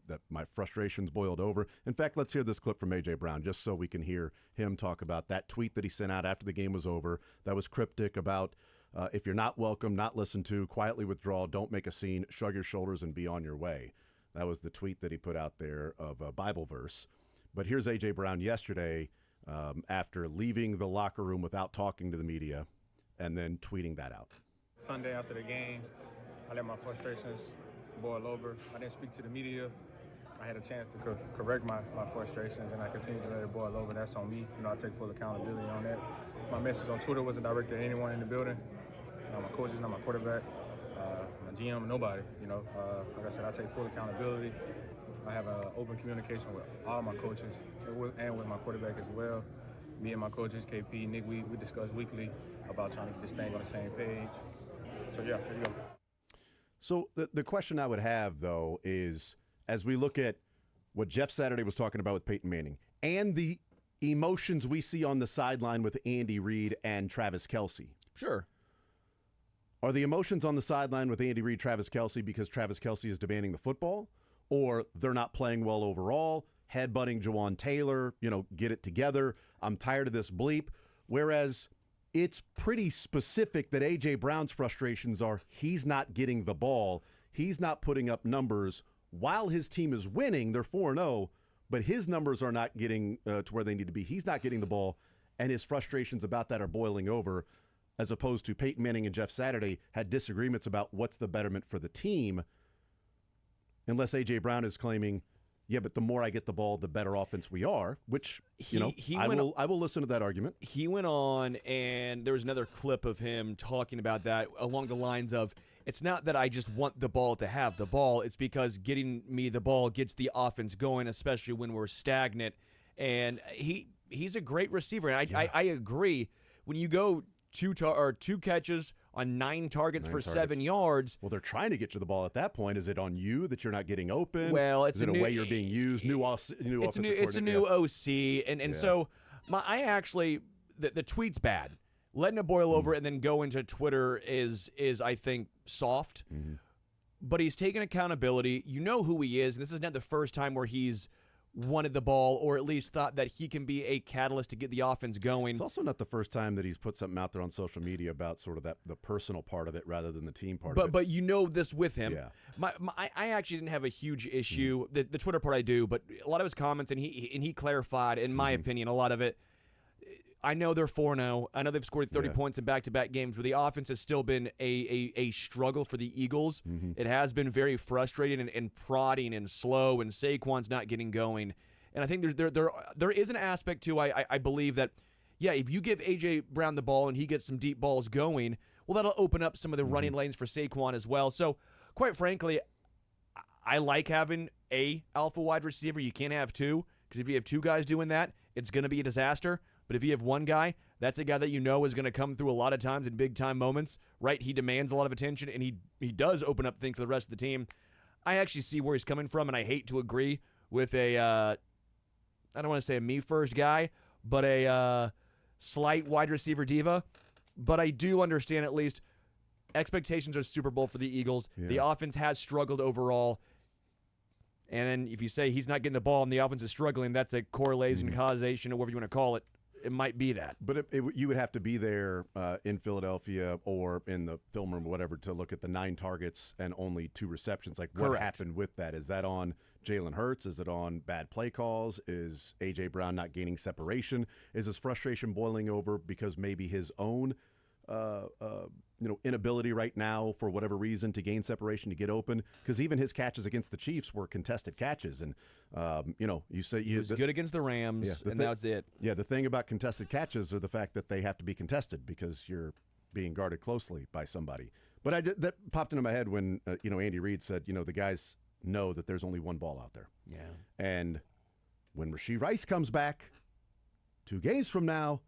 that my frustrations boiled over. In fact, let's hear this clip from A.J. Brown just so we can hear him talk about that tweet that he sent out after the game was over that was cryptic about if you're not welcome, not listened to, quietly withdraw, don't make a scene, shrug your shoulders, and be on your way. That was the tweet that he put out there of a Bible verse. But here's A.J. Brown yesterday after leaving the locker room without talking to the media and then tweeting that out. Sunday after the game, I let my frustrations boil over. I didn't speak to the media. I had a chance to correct my frustrations, and I continued to let it boil over. That's on me. I take full accountability on that. My message on Twitter wasn't directed at anyone in the building. Not my coaches, not my quarterback, my GM, nobody. Like I said, I take full accountability. I have open communication with all my coaches and with my quarterback as well. Me and my coaches, KP, Nick, we discuss weekly about trying to get this thing on the same page. So, yeah, there you go. So the question I would have, though, is as we look at what Jeff Saturday was talking about with Peyton Manning and the emotions we see on the sideline with Andy Reid and Travis Kelce. Sure. Are the emotions on the sideline with Andy Reid, Travis Kelce, because Travis Kelce is demanding the football? Or they're not playing well overall, headbutting Jawan Taylor, get it together, I'm tired of this bleep. Whereas it's pretty specific that A.J. Brown's frustrations are he's not getting the ball. He's not putting up numbers. While his team is winning, they're 4-0, but his numbers are not getting to where they need to be. He's not getting the ball, and his frustrations about that are boiling over, as opposed to Peyton Manning and Jeff Saturday had disagreements about what's the betterment for the team, unless A.J. Brown is claiming, yeah, but the more I get the ball, the better offense we are, which, I will listen to that argument. He went on, and there was another clip of him talking about that along the lines of, it's not that I just want the ball to have the ball. It's because getting me the ball gets the offense going, especially when we're stagnant. And he's a great receiver. And I agree. When you go two catches on 9 targets for 7 yards. Well, they're trying to get you the ball at that point. Is it on you that you're not getting open? Well, it's is it a way you're being used? It's a new OC, and so the tweet's bad. Letting it boil over and then go into Twitter is I think soft. Mm-hmm. But he's taken accountability. You know who he is, and this is not the first time where he's wanted the ball or at least thought that he can be a catalyst to get the offense going. It's also not the first time that he's put something out there on social media about sort of the personal part of it rather than the team part of it. But you know this with him. Yeah. I actually didn't have a huge issue. The Twitter part I do, but a lot of his comments, and he clarified, in my opinion, a lot of it. I know they're 4-0. I know they've scored 30 points in back-to-back games, but the offense has still been a struggle for the Eagles. It has been very frustrating and prodding and slow, and Saquon's not getting going. And I think there is an aspect to I believe that, yeah, if you give A.J. Brown the ball and he gets some deep balls going, well, that'll open up some of the running lanes for Saquon as well. So, quite frankly, I like having a alpha wide receiver. You can't have two, because if you have two guys doing that, it's going to be a disaster. But if you have one guy, that's a guy that you know is going to come through a lot of times in big-time moments, right? He demands a lot of attention, and he does open up things for the rest of the team. I actually see where he's coming from, and I hate to agree with I don't want to say a me-first guy, but a slight wide receiver diva. But I do understand at least expectations are Super Bowl for the Eagles. Yeah. The offense has struggled overall. And then if you say he's not getting the ball and the offense is struggling, that's a correlation, causation, or whatever you want to call it. It might be that. But you would have to be there in Philadelphia or in the film room or whatever to look at the 9 targets and only 2 receptions. Like, what happened with that? Is that on Jalen Hurts? Is it on bad play calls? Is A.J. Brown not gaining separation? Is his frustration boiling over because maybe his own inability right now for whatever reason to gain separation, to get open? Because even his catches against the Chiefs were contested catches, and you say he was good against the Rams, and that's it. Yeah, the thing about contested catches are the fact that they have to be contested because you're being guarded closely by somebody. But that popped into my head when Andy Reid said, the guys know that there's only one ball out there. Yeah, and when Rashee Rice comes back 2 games from now,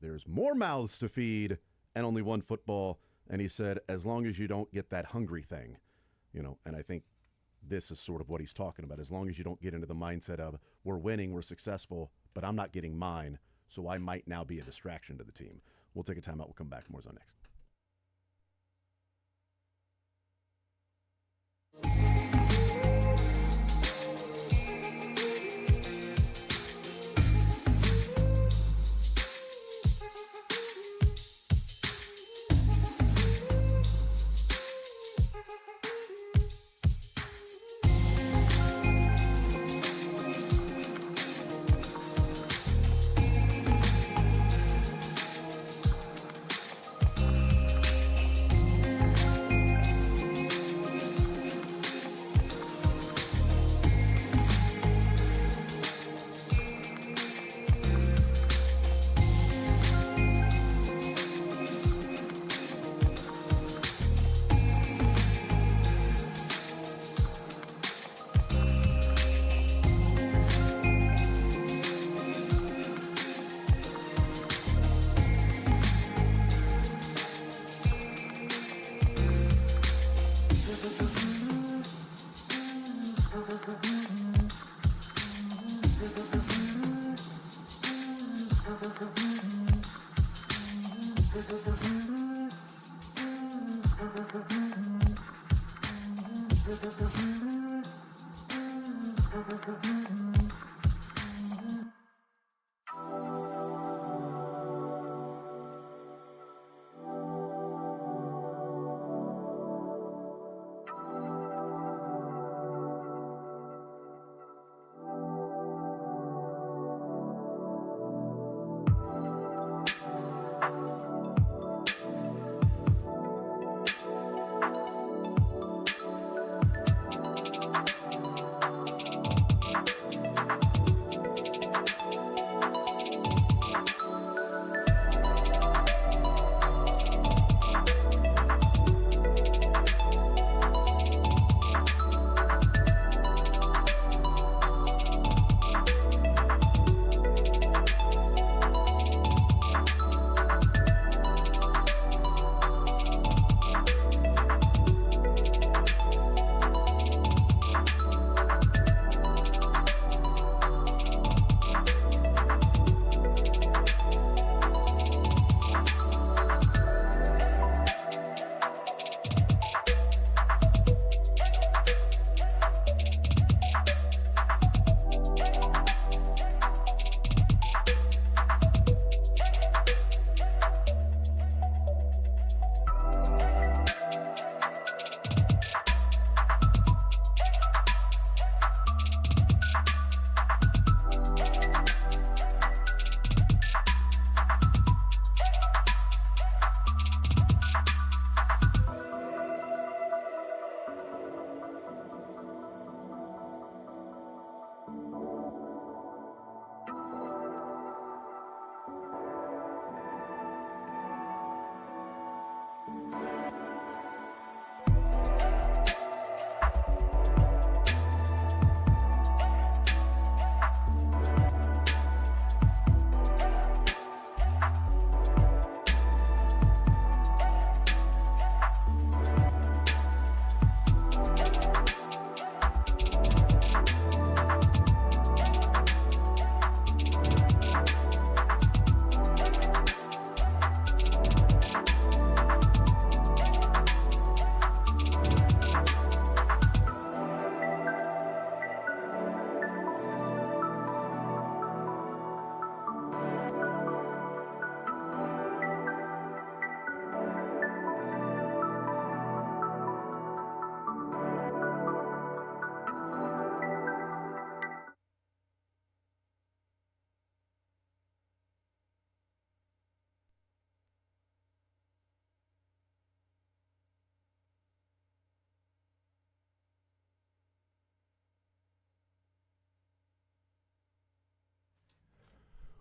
there's more mouths to feed and only one football. And he said, as long as you don't get that hungry thing, and I think this is sort of what he's talking about. As long as you don't get into the mindset of, we're winning, we're successful, but I'm not getting mine, so I might now be a distraction to the team. We'll take a timeout. We'll come back. More Zone next.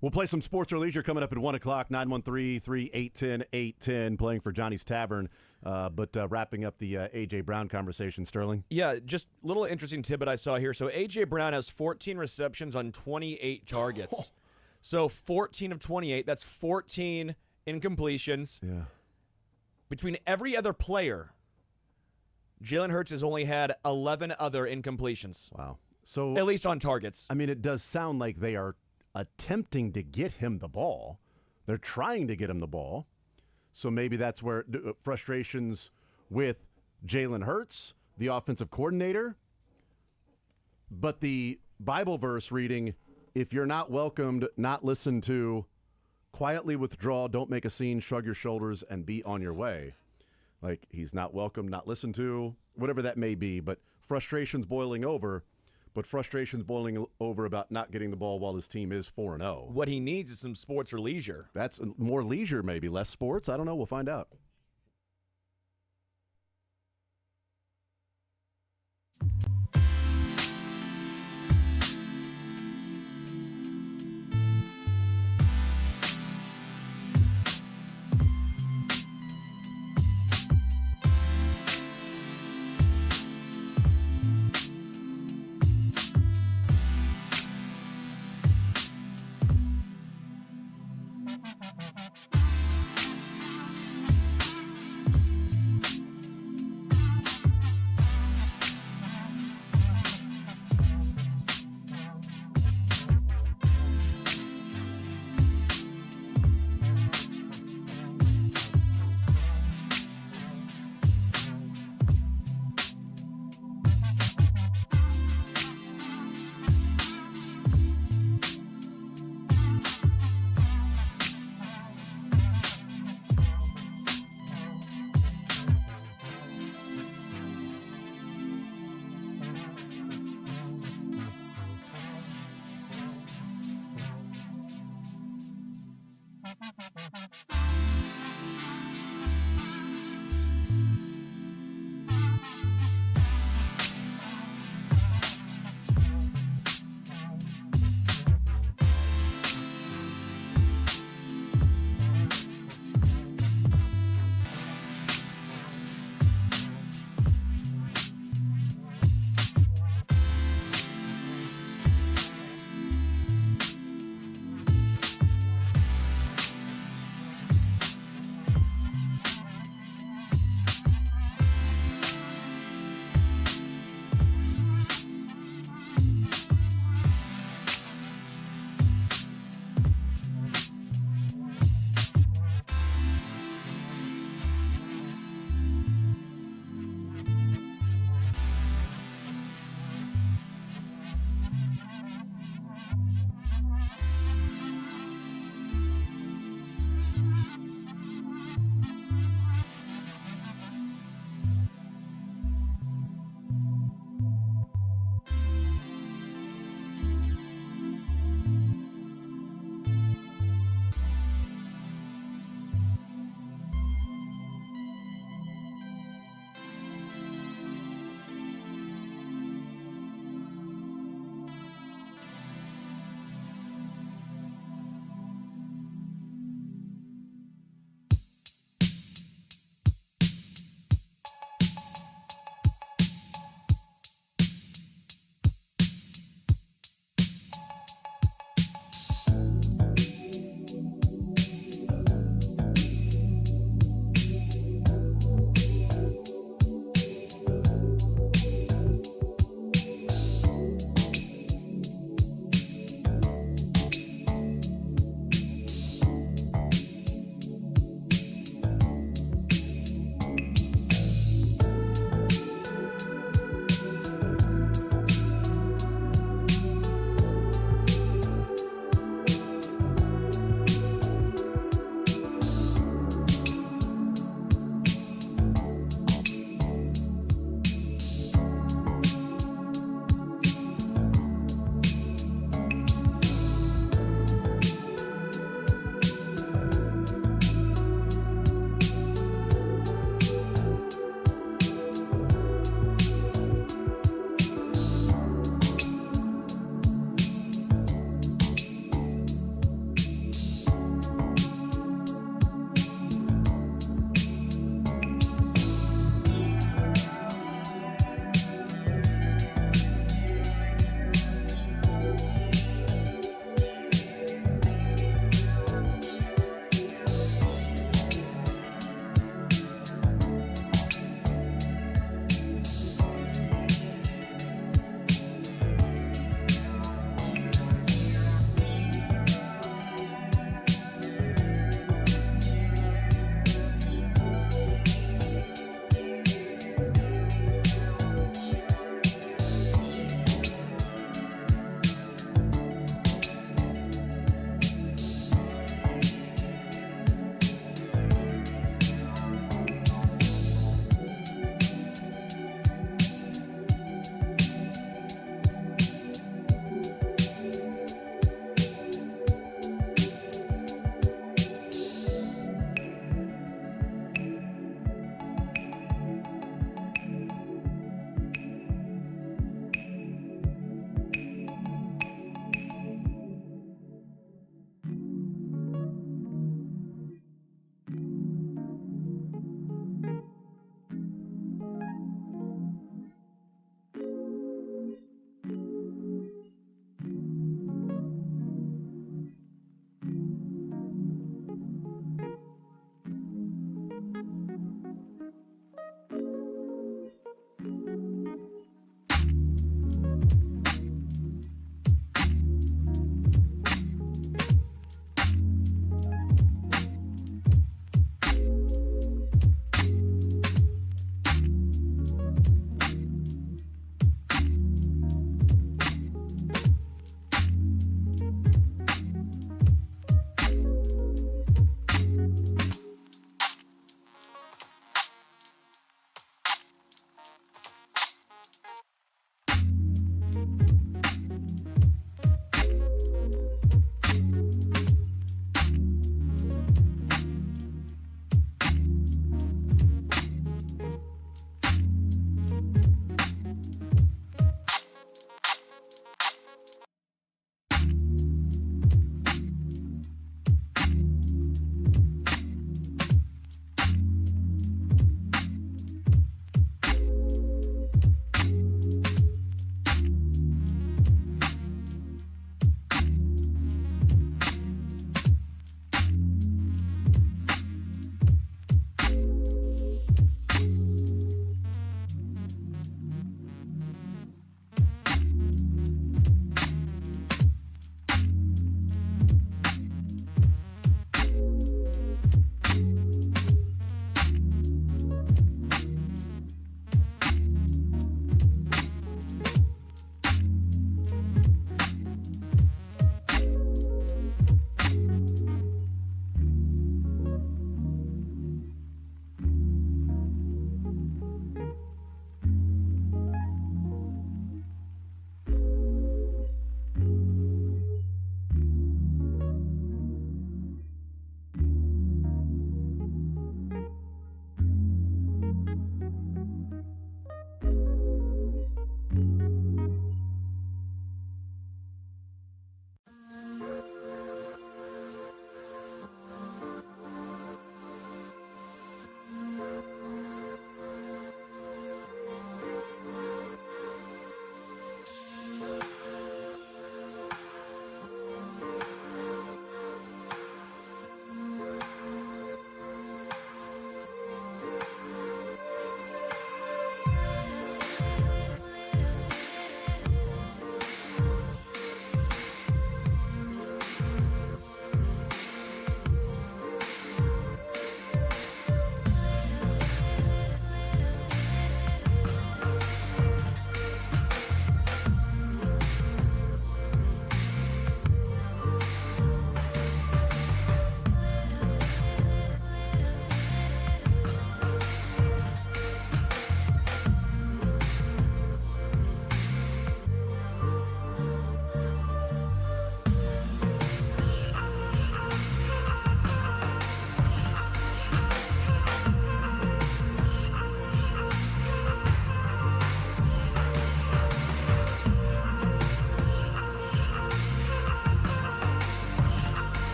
We'll play some sports or leisure coming up at 1 o'clock, 913-381-810, playing for Johnny's Tavern. But wrapping up the A.J. Brown conversation, Sterling. Yeah, just a little interesting tidbit I saw here. So A.J. Brown has 14 receptions on 28 targets. So 14 of 28, that's 14 incompletions. Yeah. Between every other player, Jalen Hurts has only had 11 other incompletions. Wow. So at least on targets. I mean, it does sound like they are attempting to get him the ball. They're trying to get him the ball. So maybe that's where frustrations with Jalen Hurts, the offensive coordinator. But the Bible verse reading, if you're not welcomed, not listened to, quietly withdraw, don't make a scene, shrug your shoulders, and be on your way. Like, he's not welcomed, not listened to, whatever that may be. But frustrations boiling over. But frustrations boiling over about not getting the ball while his team is 4-0. What he needs is some sports or leisure. That's more leisure, maybe. Less sports? I don't know. We'll find out.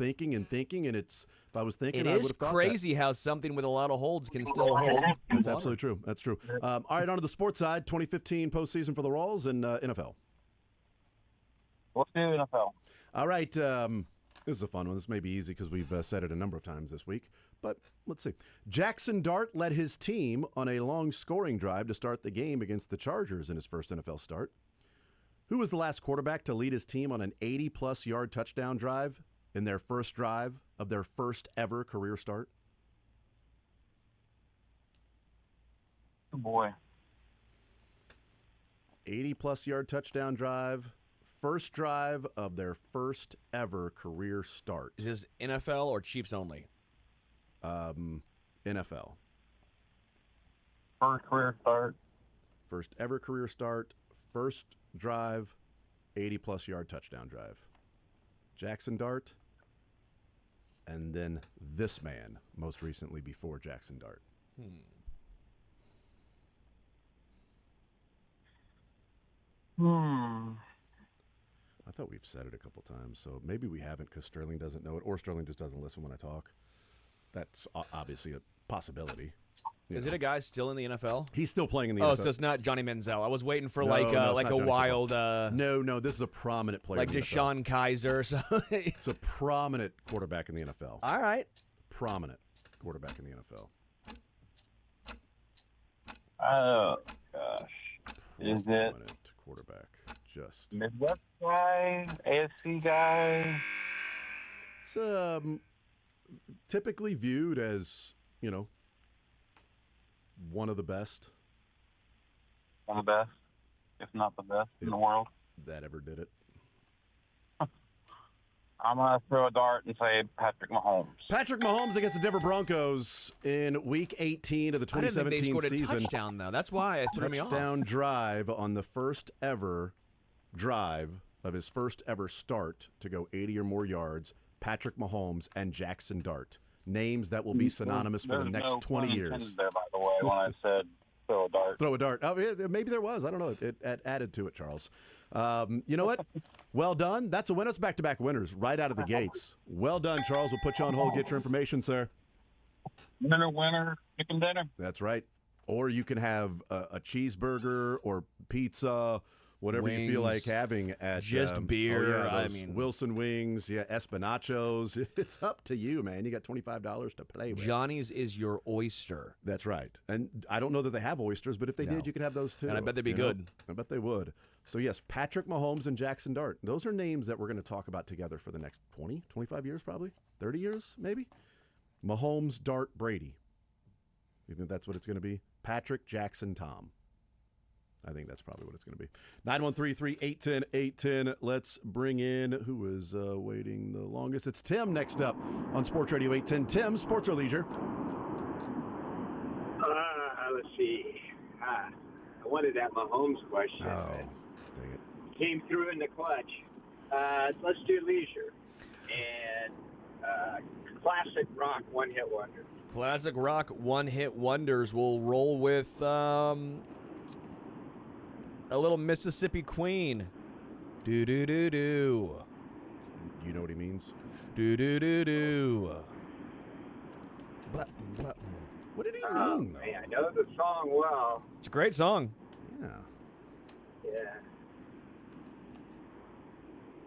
thinking, and it's. If I was thinking, It I would is have thought crazy how something with a lot of holds can still hold. That's water. absolutely true. That's true. All right, on to the sports side. 2015 postseason for the Rawls and NFL. Let's do NFL. All right. This is a fun one. This may be easy because we've said it a number of times this week. But let's see. Jackson Dart led his team on a long scoring drive to start the game against the Chargers in his first NFL start. Who was the last quarterback to lead his team on an 80-plus yard touchdown drive in their first drive of their first ever career start? Oh, boy. 80-plus yard touchdown drive, first drive of their first ever career start. Is this NFL or Chiefs only? NFL. First career start. First ever career start, first drive, 80-plus yard touchdown drive. Jackson Dart, and then this man, most recently before Jackson Dart. I thought we've said it a couple times, so maybe we haven't because Sterling doesn't know it, or Sterling just doesn't listen when I talk. That's obviously a possibility. Is it a guy still in the NFL? He's still playing in the NFL. NFL. So it's not Johnny Manziel. I was waiting for No, like it's not a Johnny wild No, this is a prominent player. like in the NFL. Deshaun Kaiser or something. It's a prominent quarterback in the NFL. All right. Prominent quarterback in the NFL. Oh, gosh. Is it Prominent quarterback. Just Midwest guy? AFC guy? It's typically viewed as, one of the best. One of the best, if not the best in the world. That ever did it. I'm going to throw a dart and say Patrick Mahomes. Patrick Mahomes against the Denver Broncos in Week 18 of the 2017 I didn't think they scored season. a touchdown, though. That's why it threw me off. Touchdown drive on the first ever drive of his first ever start to go 80 or more yards. Patrick Mahomes and Jackson Dart. Names that will be synonymous for the There's next no 20 pun years. intended there, by the way, when I said throw a dart. Throw a dart. Oh, yeah, maybe there was. I don't know. It added to it, Charles. You know what? Well done. That's a winner. It's back-to-back winners right out of the gates. Well done, Charles. We'll put you on hold. Get your information, sir. Winner, chicken dinner. That's right. Or you can have a cheeseburger or pizza, whatever you feel Wings. like having at Just beer, I those mean- Wilson Wings, Espinachos. It's up to you, man. You got $25 to play with. Johnny's is your oyster. That's right. And I don't know that they have oysters, but if they No. did, you could have those too. And I bet they'd be you know? good. I bet they would. So, yes, Patrick Mahomes and Jackson Dart. Those are names that we're going to talk about together for the next 20, 25 years probably, 30 years maybe. Mahomes, Dart, Brady. You think that's what it's going to be? Patrick, Jackson, Tom. I think that's probably what it's going to be. 913-3-810-810. Let's bring in who is waiting the longest. It's Tim next up on Sports Radio 810. Tim, sports or leisure? Let's see. I wanted that Mahomes question. Oh, but dang it. came through in the clutch. Let's do leisure. And classic rock one-hit wonder. Classic rock one-hit wonders. Will roll with a little Mississippi Queen. Do-do-do-do. You know what he means? Do-do-do-do. What did he Oh, mean, though? man, I know the song well. It's a great song. Yeah. Yeah.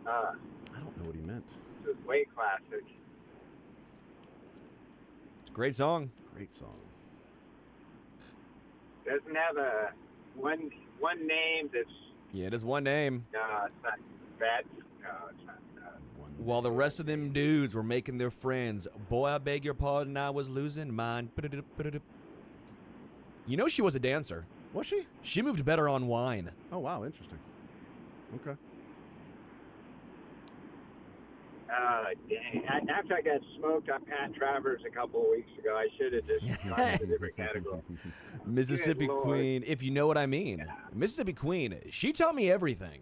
I don't know what he meant. This is way classic. It's a great song. Great song. Doesn't have a one name that's Yeah, it is one name. no, it's not bad. No, it's not. While the rest of them dudes were making their friends. Boy, I beg your pardon, I was losing mine. You know she was a dancer. Was she? She moved better on wine. Oh, wow. Interesting. Okay. Dang. After I got smoked on Pat Travers a couple of weeks ago, I should have just gone to a different category. Mississippi Good Lord. Queen, if you know what I mean. Mississippi Queen, she taught me everything.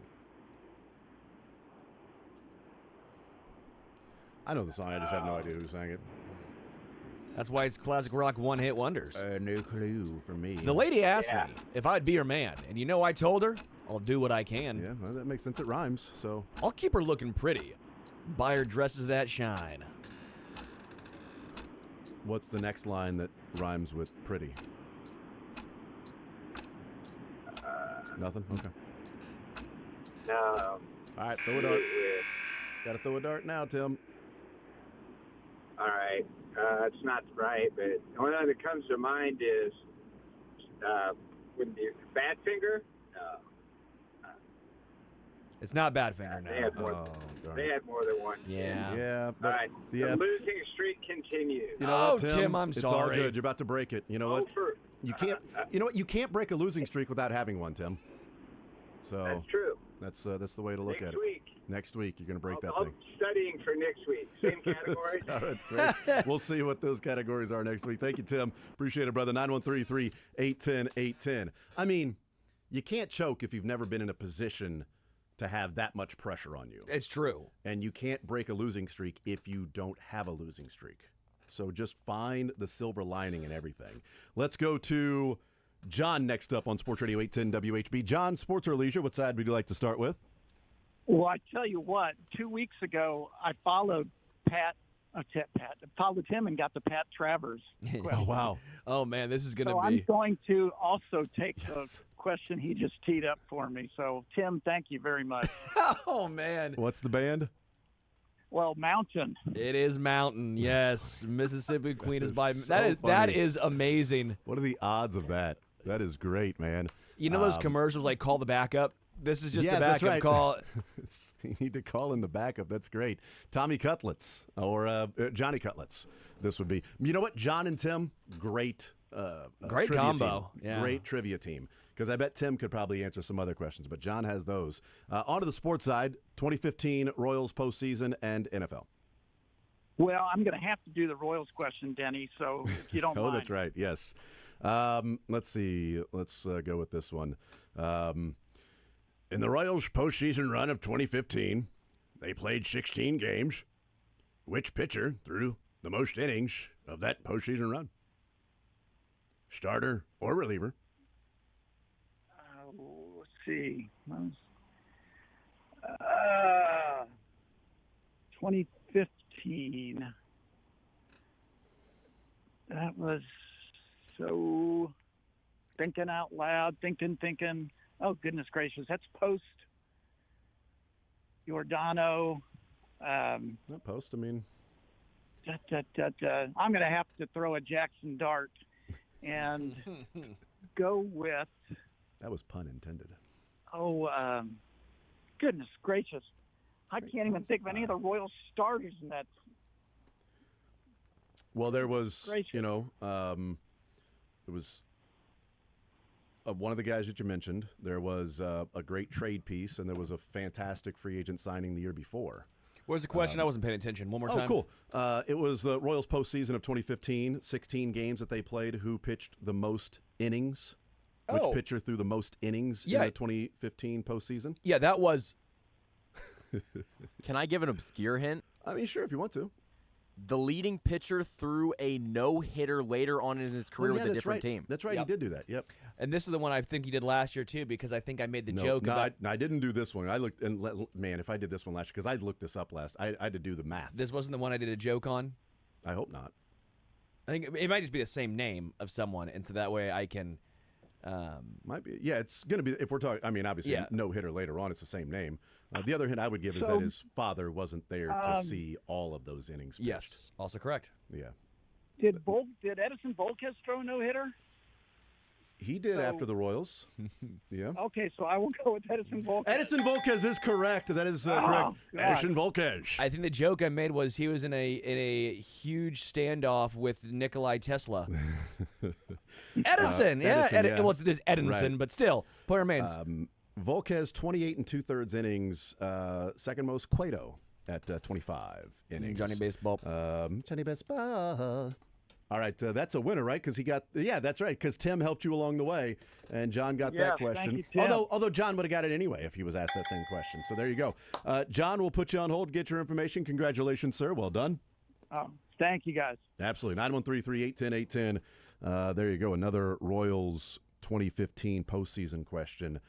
I know the song. I just have no idea who sang it. That's why it's classic rock one-hit wonders. No clue for me. The lady asked me if I'd be her man, and you know I told her, I'll do what I can. Yeah, well, that makes sense. It rhymes, so. I'll keep her looking pretty. Buyer dresses that shine. What's the next line that rhymes with pretty? Nothing? Okay. No. All right, throw a dart. Got to throw a dart now, Tim. All right. It's not right, but the only one that comes to mind is when the Badfinger. It's not Badfinger, They had more. darn They had more than one. Yeah. Yeah. All right. Yeah. The losing streak continues. You know what, Tim, I'm it's sorry. all good. You're about to break it. You know what? You can't. You know what? You can't break a losing streak without having one, Tim. So That's true. That's the way to look at it. Next week. Next week, you're going to break that I'm thing. studying for next week. Same category. All right, great. We'll see what those categories are next week. Thank you, Tim. Appreciate it, brother. 913-810-810. I mean, you can't choke if you've never been in a position to have that much pressure on you. It's true. And you can't break a losing streak if you don't have a losing streak. So just find the silver lining in everything. Let's go to John next up on Sports Radio 810 WHB. John, sports or leisure, what side would you like to start with? Well, I tell you what, 2 weeks ago, I followed followed him and got the Pat Travers question. Oh, wow. Oh, man, this is going to So be. I'm going to also take the question he just teed up for me. So, Tim, thank you very much. Oh, man. What's the band? Well, Mountain. It is Mountain, yes. Mississippi Queen is by. so That funny. is amazing. What are the odds of that? That is great, man. You know those commercials like call the backup? This is just the that's backup right. call. You need to call in the backup. That's great. Tommy Cutlets or Johnny Cutlets. This would be. You know what? John and Tim, great Great trivia combo. team. Yeah. Great trivia team. Because I bet Tim could probably answer some other questions, but John has those. On to the sports side, 2015 Royals postseason and NFL. Well, I'm going to have to do the Royals question, Denny, so if you don't Oh, mind. that's right. Yes. Let's see. Let's go with this one. In the Royals' postseason run of 2015, they played 16 games. Which pitcher threw the most innings of that postseason run? Starter or reliever? Let's see. 2015. That was so thinking out loud, thinking. Oh, goodness gracious. That's post Giordano. Not post, I mean. I'm going to have to throw a Jackson dart and go with. That was pun intended. Goodness gracious. I can't even think of any of the Royal starters in that. Well, there was, Gracious. there was one of the guys that you mentioned. There was a great trade piece, and there was a fantastic free agent signing the year before. What was the question? I wasn't paying attention. One more time. Oh, cool. It was the Royals postseason of 2015, 16 games that they played. Who pitched the most innings? Which pitcher threw the most innings in the 2015 postseason? Yeah, that was. Can I give an obscure hint? I mean, sure, if you want to. The leading pitcher threw a no-hitter later on in his career with a different team. That's right. Yep. He did do that. Yep. And this is the one I think he did last year, too, because I think I made the No, joke no, about. I didn't do this one. I looked, and man, if I did this one last year, because I looked this up last, I had to do the math. This wasn't the one I did a joke on? I hope not. I think it might just be the same name of someone, and so that way I can. Might be. Yeah, it's going to be, if we're talking, I mean, obviously, Yeah. no hitter later on, it's the same name. The other hint I would give is that his father wasn't there to see all of those innings pitched. Yes, also correct. Yeah. Did Edison Volquez throw a no-hitter? He did after the Royals. Yeah. Okay, so I will go with Edison Volquez. Edison Volquez is correct. That is correct. God. Edison Volquez. I think the joke I made was he was in a huge standoff with Nikolai Tesla. Edison, yeah. Edison, yeah. Well, there's Edinson, Right. but still, player remains. Volquez, 28 and 2/3 innings. Second most Cueto at 25 innings. Johnny Baseball. Johnny Baseball. All right, that's a winner, right? Because he got, that's right. Because Tim helped you along the way, and John got Yes, that question. thank you, Tim. Although John would have got it anyway if he was asked that same question. So there you go. John, we'll put you on hold. Get your information. Congratulations, sir. Well done. Thank you, guys. Absolutely. 913-381-0810. There you go. Another Royals 2015 postseason question.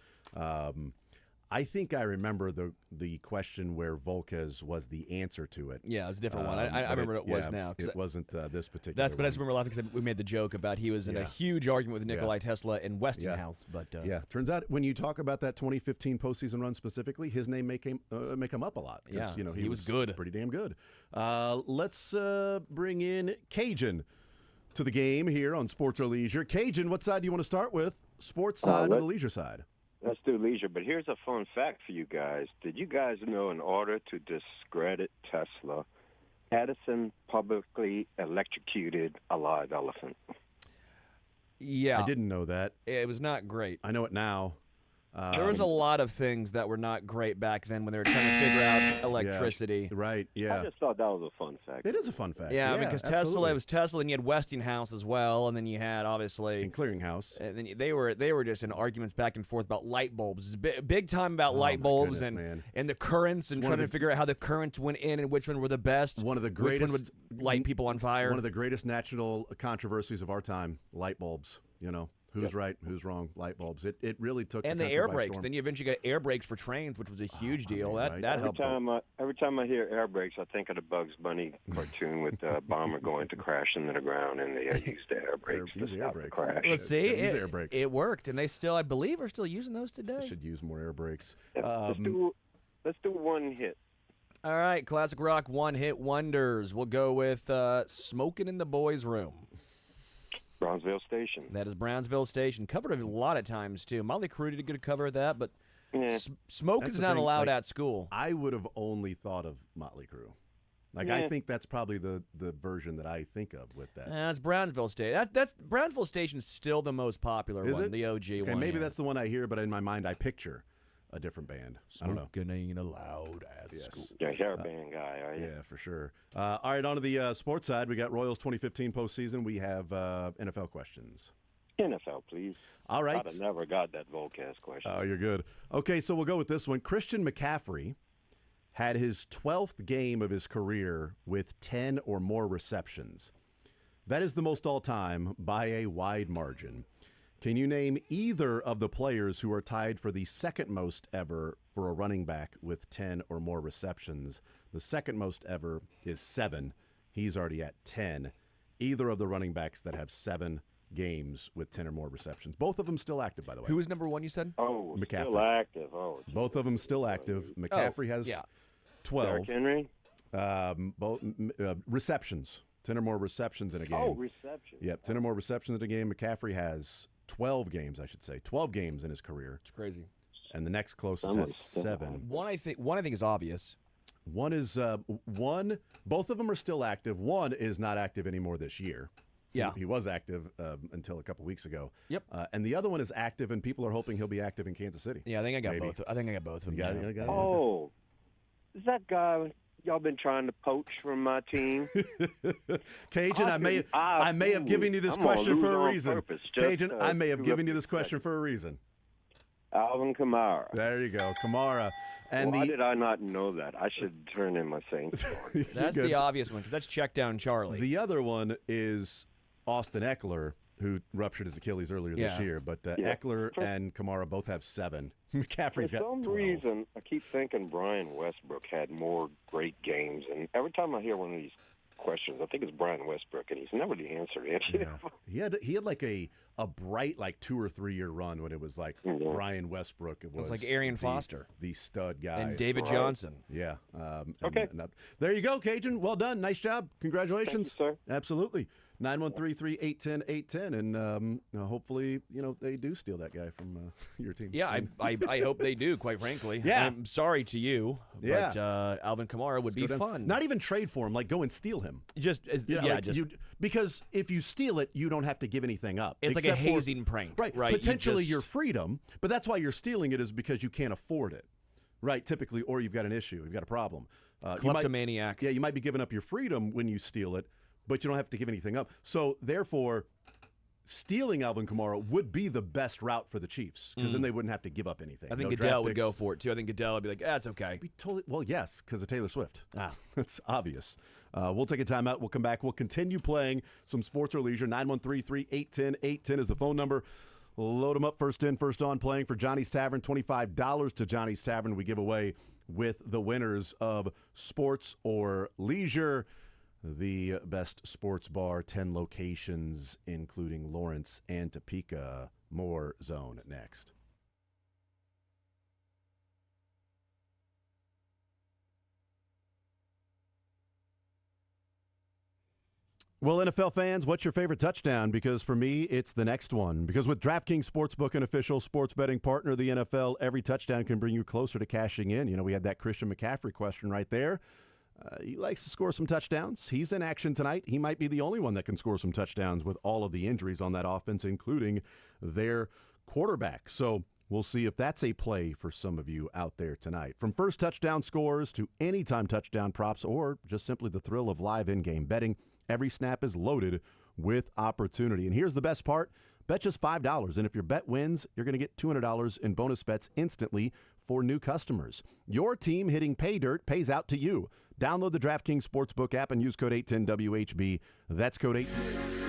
I think I remember the question where Volquez was the answer to it. Yeah, it was a different one. I remember what it was now. It wasn't this particular But I just remember laughing because we made the joke about he was in a huge argument with Nikolai Tesla and Westinghouse. But turns out when you talk about that 2015 postseason run specifically, his name may come up a lot. Yeah, he was good, pretty damn good. Let's bring in Cajun to the game here on Sports or Leisure. Cajun, what side do you want to start with? Sports side or the leisure side? Let's do leisure, but here's a fun fact for you guys. Did you guys know in order to discredit Tesla, Edison publicly electrocuted a live elephant? Yeah. I didn't know that. It was not great. I know it now. There was a lot of things that were not great back then when they were trying to figure out electricity. Right, yeah. I just thought that was a fun fact. It is a fun fact. Yeah, because Tesla, it was Tesla, and you had Westinghouse as well, and then you had, obviously... And Clearinghouse. And then they were just in arguments back and forth about light bulbs. Big time about light bulbs and the currents and trying to figure out how the currents went in and which one were the best. One of the greatest... Which one would light people on fire. One of the greatest national controversies of our time, light bulbs, Who's right, who's wrong, light bulbs. It really took and the air brakes. Then you eventually got air brakes for trains, which was a huge deal. That helped. Every time I hear air brakes, I think of the Bugs Bunny cartoon with the bomber going to crash into the ground, and they used the air brakes to stop the crash. Well, see, it worked, and they still, I believe, are still using those today. They should use more air brakes. Let's do one hit. All right, classic rock one-hit wonders. We'll go with "Smoking in the Boys' Room." Brownsville Station. That is Brownsville Station. Covered a lot of times, too. Motley Crue did a good cover of that, but smoke is not allowed at school. I would have only thought of Motley Crue. I think that's probably the version that I think of with that. That's Brownsville Station. That's Brownsville Station's still the most popular one, the OG one. Okay, maybe that's the one I hear, but in my mind I picture a different band. I don't know. Smoking ain't allowed at school. Yeah, you're a band guy, are you? Yeah, for sure. All right, on to the sports side. We got Royals 2015 postseason. We have NFL questions. NFL, please. All right. I'd have never got that Volcast question. Oh, you're good. Okay, so we'll go with this one. Christian McCaffrey had his 12th game of his career with 10 or more receptions. That is the most all-time by a wide margin. Can you name either of the players who are tied for the second most ever for a running back with 10 or more receptions? The second most ever is 7. He's already at 10. Either of the running backs that have 7 games with 10 or more receptions. Both of them still active, by the way. Who was number 1, you said? Oh, McCaffrey. still active. Both of them still active. McCaffrey has 12. Derrick Henry? Both receptions. 10 or more receptions in a game. Oh, receptions. Yep, 10 or more receptions in a game. McCaffrey has 12 games, I should say. 12 games in his career. It's crazy. And the next closest has 7. One I think is obvious. One is both of them are still active. One is not active anymore this year. Yeah. He was active until a couple weeks ago. Yep. And the other one is active, and people are hoping he'll be active in Kansas City. Yeah, I think I got both. I think I got both of them. Oh, is that guy y'all been trying to poach from my team? Cajun, I may have given you this question for a reason. Cajun, I may have given you this question for a reason. Alvin Kamara. There you go, Kamara. And why did I not know that? I should turn in my Saints card. That's the obvious one, because that's check down Charlie. The other one is Austin Eckler, who ruptured his Achilles earlier this year. But Eckler and Kamara both have 7. McCaffrey's got 12. For some reason, I keep thinking Brian Westbrook had more great games. And every time I hear one of these questions, I think it's Brian Westbrook, and he's never the answer. Yeah. He had like a bright 2 or 3 year run when it was like Brian Westbrook. It was like Arian Foster, the stud guy, and David Johnson. Yeah. Okay. There you go, Cajun. Well done. Nice job. Congratulations. Thank you, sir. Absolutely. 913-381-0810, and hopefully they do steal that guy from your team. Yeah, I hope they do. Quite frankly, yeah. I'm sorry to you, but Alvin Kamara would be fun. Not even trade for him, go and steal him. Because if you steal it, you don't have to give anything up. It's like a hazing prank, right? Potentially your freedom, but that's why you're stealing it is because you can't afford it, right? Typically, or you've got an issue, you've got a problem. Kleptomaniac. You might be giving up your freedom when you steal it, but you don't have to give anything up. So, therefore, stealing Alvin Kamara would be the best route for the Chiefs because then they wouldn't have to give up anything. I think Goodell would go for it, too. I think Goodell would be like, that's okay. Well, yes, because of Taylor Swift. That's obvious. We'll take a timeout. We'll come back. We'll continue playing some sports or leisure. 913-381-0810 is the phone number. Load them up, first in, first on, playing for Johnny's Tavern. $25 to Johnny's Tavern we give away with the winners of Sports or Leisure, the best sports bar, 10 locations, including Lawrence and Topeka. More Zone next. Well, NFL fans, what's your favorite touchdown? Because for me, it's the next one. Because with DraftKings Sportsbook, an official sports betting partner of the NFL, every touchdown can bring you closer to cashing in. You know, we had that Christian McCaffrey question right there. He likes to score some touchdowns. He's in action tonight. He might be the only one that can score some touchdowns with all of the injuries on that offense, including their quarterback. So we'll see if that's a play for some of you out there tonight. From first touchdown scores to anytime touchdown props or just simply the thrill of live in-game betting, every snap is loaded with opportunity. And here's the best part. Bet just $5, and if your bet wins, you're going to get $200 in bonus bets instantly for new customers. Your team hitting pay dirt pays out to you. Download the DraftKings Sportsbook app and use code 810WHB. That's code 810.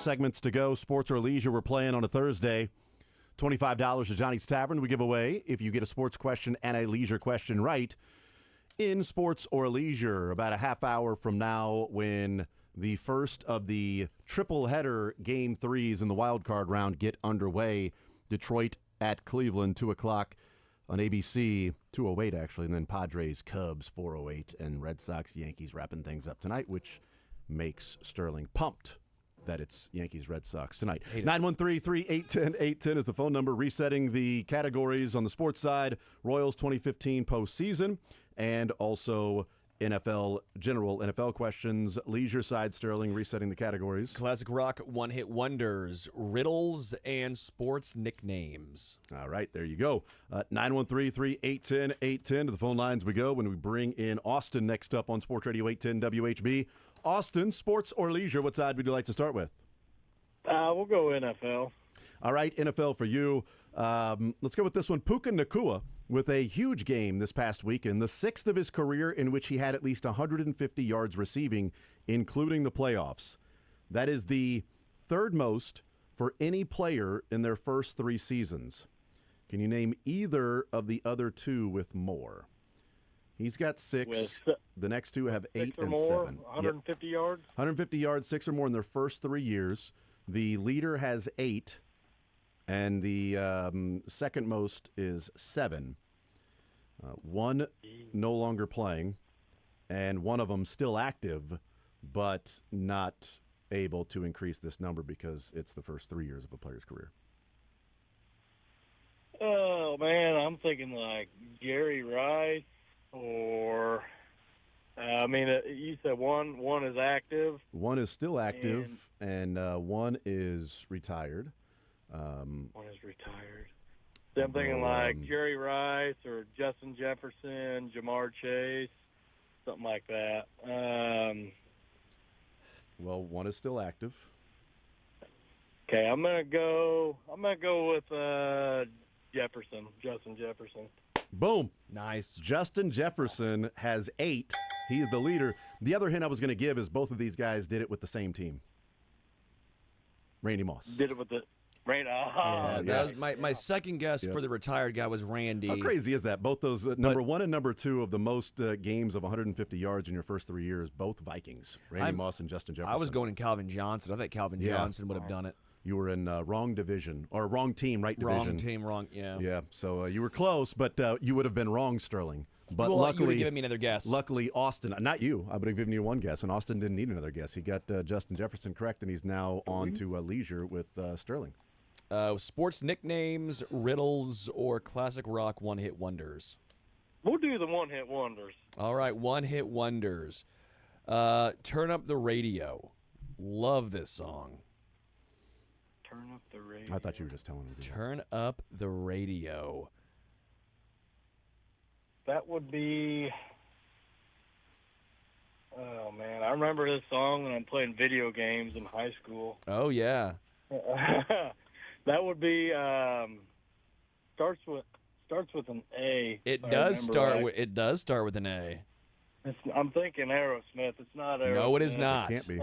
segments to go. Sports or leisure, we're playing on a Thursday. $25 to Johnny's Tavern we give away if you get a sports question and a leisure question right in sports or leisure. About a half hour from now, when the first of the triple header game threes in the wild card round get underway. Detroit at Cleveland, 2 o'clock on ABC, 2:08 actually, and then Padres, Cubs, 4:08, and Red Sox, Yankees wrapping things up tonight, which makes Sterling pumped that it's Yankees, Red Sox tonight. 913-381-0810 is the phone number. Resetting the categories on the sports side, Royals 2015 postseason, and also general NFL questions. Leisure side, Sterling, resetting the categories. Classic rock, one-hit wonders, riddles, and sports nicknames. All right, there you go. 913-381-0810 to the phone lines we go when we bring in Austin next up on Sports Radio 810 WHB. Austin, sports or leisure, what side would you like to start with? We'll go NFL. All right, NFL for you. Let's go with this one. Puka Nacua with a huge game this past weekend, the 6th of his career in which he had at least 150 yards receiving, including the playoffs. That is the third most for any player in their first 3 seasons. Can you name either of the other two with more? He's got 6. The next two have 8 and more, 7. 150 yards? 150 yards, 6 or more in their first 3 years. The leader has 8. And the second most is 7. One no longer playing, and one of them still active, but not able to increase this number because it's the first 3 years of a player's career. Oh, man, I'm thinking like Jerry Rice or, you said one is active. One is still active, and one is retired. One is retired. So I'm thinking like Jerry Rice or Justin Jefferson, Jamar Chase, something like that. Well, one is still active. Okay, I'm gonna go with Jefferson, Justin Jefferson. Boom. Nice. Justin Jefferson has 8. He is the leader. The other hint I was going to give is both of these guys did it with the same team. Randy Moss. Did it with the right. That was my second guess for the retired guy was Randy. How crazy is that? Both those number 1 and number 2 of the most games of 150 yards in your first 3 years, both Vikings. Randy Moss and Justin Jefferson. I was going in Calvin Johnson. I thought Calvin Johnson would have done it. You were in wrong division or wrong team, right division. Wrong team, wrong. Yeah. Yeah. So you were close, but you would have been wrong, Sterling. But well, luckily, you would have given me another guess. Luckily, Austin, not you. I would have given you one guess, and Austin didn't need another guess. He got Justin Jefferson correct, and he's now on to leisure with Sterling. Sports nicknames, riddles, or classic rock one-hit wonders? We'll do the one-hit wonders. All right, one-hit wonders. Turn Up the Radio. Love this song. Turn up the radio. I thought you were just telling me. Turn Up the Radio. That would be... Oh, man. I remember this song when I'm playing video games in high school. Oh, yeah. That would be... starts with an A. It does start with an A. I'm thinking Aerosmith. It's not Aerosmith. No, it is not. It can't be.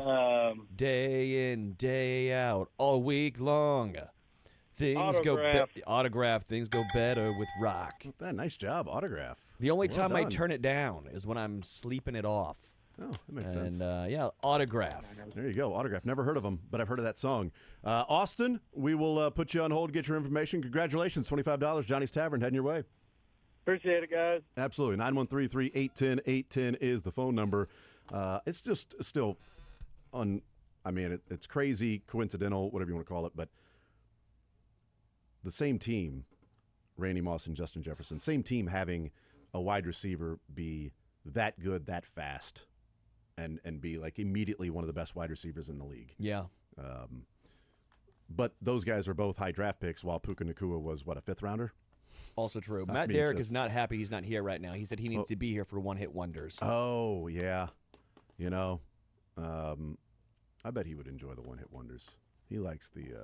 Day in, day out, all week long. Autograph. Things go better with rock. Nice job, Autograph. The only time I turn it down is when I'm sleeping it off. Oh, that makes sense. And Autograph. There you go, Autograph. Never heard of them, but I've heard of that song. Austin, we will put you on hold, get your information. Congratulations, $25. Johnny's Tavern heading your way. Appreciate it, guys. Absolutely. 913-381-0810 is the phone number. It's just still it's crazy, coincidental, whatever you want to call it, but the same team, Randy Moss and Justin Jefferson, same team having a wide receiver be that good, that fast, and be like immediately one of the best wide receivers in the league. Yeah. But those guys are both high draft picks, while Puka Nacua was, a 5th rounder? Also true. Matt Derrick is not happy he's not here right now. He said he needs to be here for one-hit wonders. Oh, yeah. I bet he would enjoy the one-hit wonders. He likes the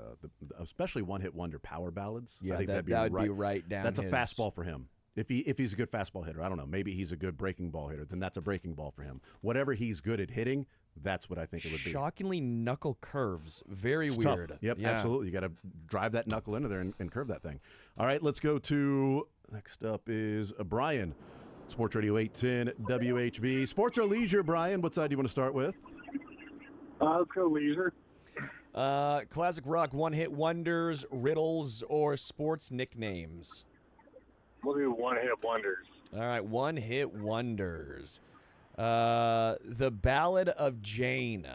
especially one-hit wonder power ballads. Yeah, I think that would be right down That's his... a fastball for him. If he's a good fastball hitter, I don't know. Maybe he's a good breaking ball hitter. Then that's a breaking ball for him. Whatever he's good at hitting, That's what I think it would be. Shockingly knuckle curves. Very It's weird. tough. Yep, Yeah. absolutely. You got to drive that knuckle into there and curve that thing. All right, let's go to next up is Brian. Sports Radio 810 WHB. Sports or leisure, Brian? What side do you want to start with? Let's go leisure. Classic rock one-hit wonders, riddles, or sports nicknames? We'll do one-hit wonders. All right, one-hit wonders. The Ballad of Jane.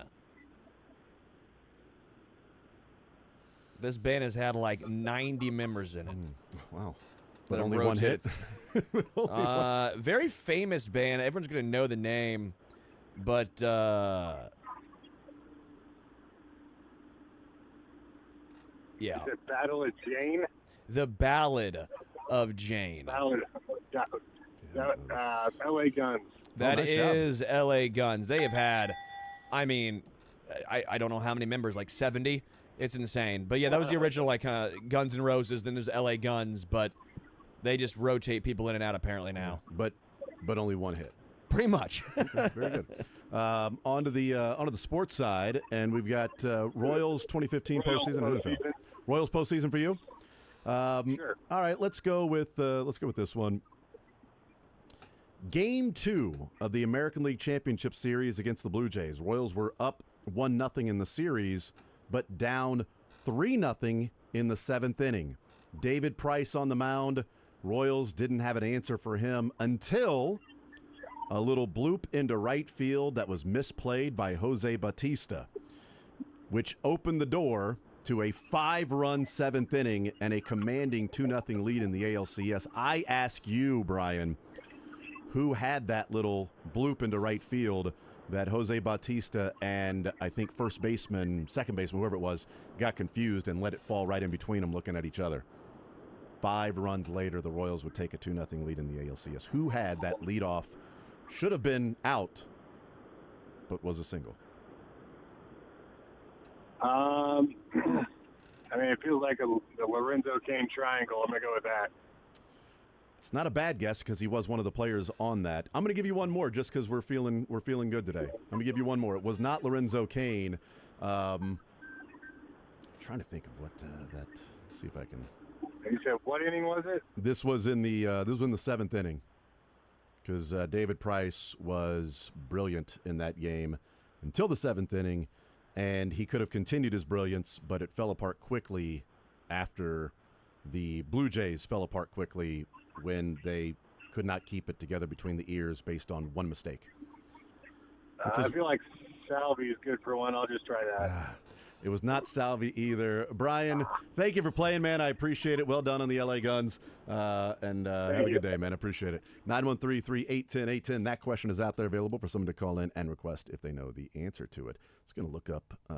This band has had like 90 members in it. Wow. That But only wrote one hit. Very famous band. Everyone's going to know the name, but yeah. The Battle of Jane. The Ballad of Jane. Ballad. L.A. Guns. That nice job. is L.A. Guns. They have had, I mean, I don't know how many members, like 70. It's insane. But yeah, that was the original, like, Guns N' Roses. Then there's L.A. Guns, but they just rotate people in and out apparently now. But only one hit. Pretty much. Okay, very good. On to the sports side, and we've got Royals 2015 postseason. and NFL. Royals postseason for you. Sure. All right, let's go with this one. Game 2 of the American League Championship Series against the Blue Jays. Royals were up 1-0 in the series, but down 3-0 in the 7th inning. David Price on the mound. Royals didn't have an answer for him until a little bloop into right field that was misplayed by Jose Bautista, which opened the door to a 5-run 7th inning and a commanding 2-0 lead in the ALCS. I ask you, Brian, who had that little bloop into right field that Jose Bautista and I think first baseman, second baseman, whoever it was, got confused and let it fall right in between them looking at each other. 5 runs later, the Royals would take a 2-0 lead in the ALCS. Who had that leadoff? Should have been out, but was a single. I mean, it feels like the Lorenzo Cain triangle. I'm going to go with that. It's not a bad guess because he was one of the players on that. I'm going to give you one more just because we're feeling good today. I'm going to give you one more. It was not Lorenzo Cain. Trying to think of what that. Let's see if I can. You said what inning was it? This was in the 7th inning because David Price was brilliant in that game until the 7th inning, and he could have continued his brilliance, but it fell apart quickly after the Blue Jays fell apart quickly when they could not keep it together between the ears based on one mistake. I feel like Salvi is good for one. I'll just try that. It was not Salvi either. Brian, thank you for playing, man. I appreciate it. Well done on the LA Guns. And have a good day, man. I appreciate it. 913-381-0810. That question is out there available for someone to call in and request if they know the answer to it. I was going to look up if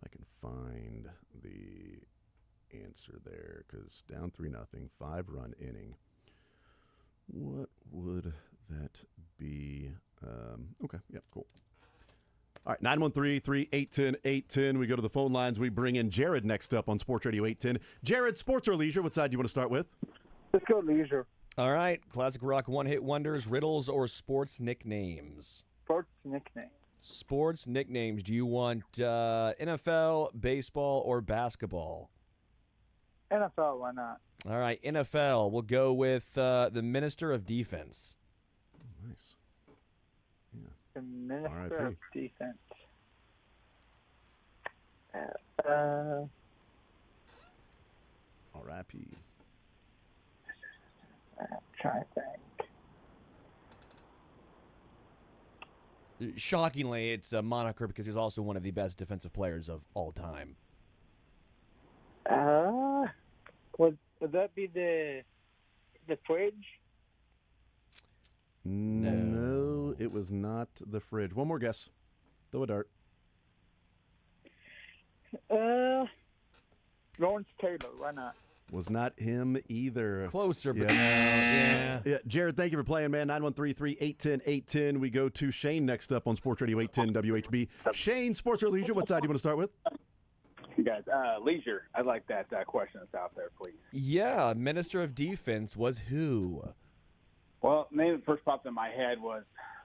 I can find the answer there because down 3-0, 5-run inning. What would that be? Okay, yeah, cool. All right, 913-381-0810. We go to the phone lines. We bring in Jared next up on Sports Radio 810. Jared, sports or leisure? What side do you want to start with? Let's go leisure. All right, classic rock one-hit wonders, riddles, or sports nicknames? Sports nickname. Sports nicknames. Do you want NFL, baseball, or basketball? NFL, why not? All right, NFL. We'll go with the Minister of Defense. Nice. The Minister R.I.P. of Defense. R.I.P. Trying to think. Shockingly, it's a moniker because he's also one of the best defensive players of all time. Would that be the Fridge? No, it was not the Fridge. One more guess. Throw a dart. Lawrence Taylor, why not? Was not him either. Closer, but yeah. Jared, thank you for playing, man. 913-381-0810. We go to Shane next up on Sports Radio 810 WHB. Shane, sports or leisure? What side do you want to start with? You guys, leisure. I'd like that question that's out there, please. Yeah, Minister of Defense was who? Well, name that first popped in my head was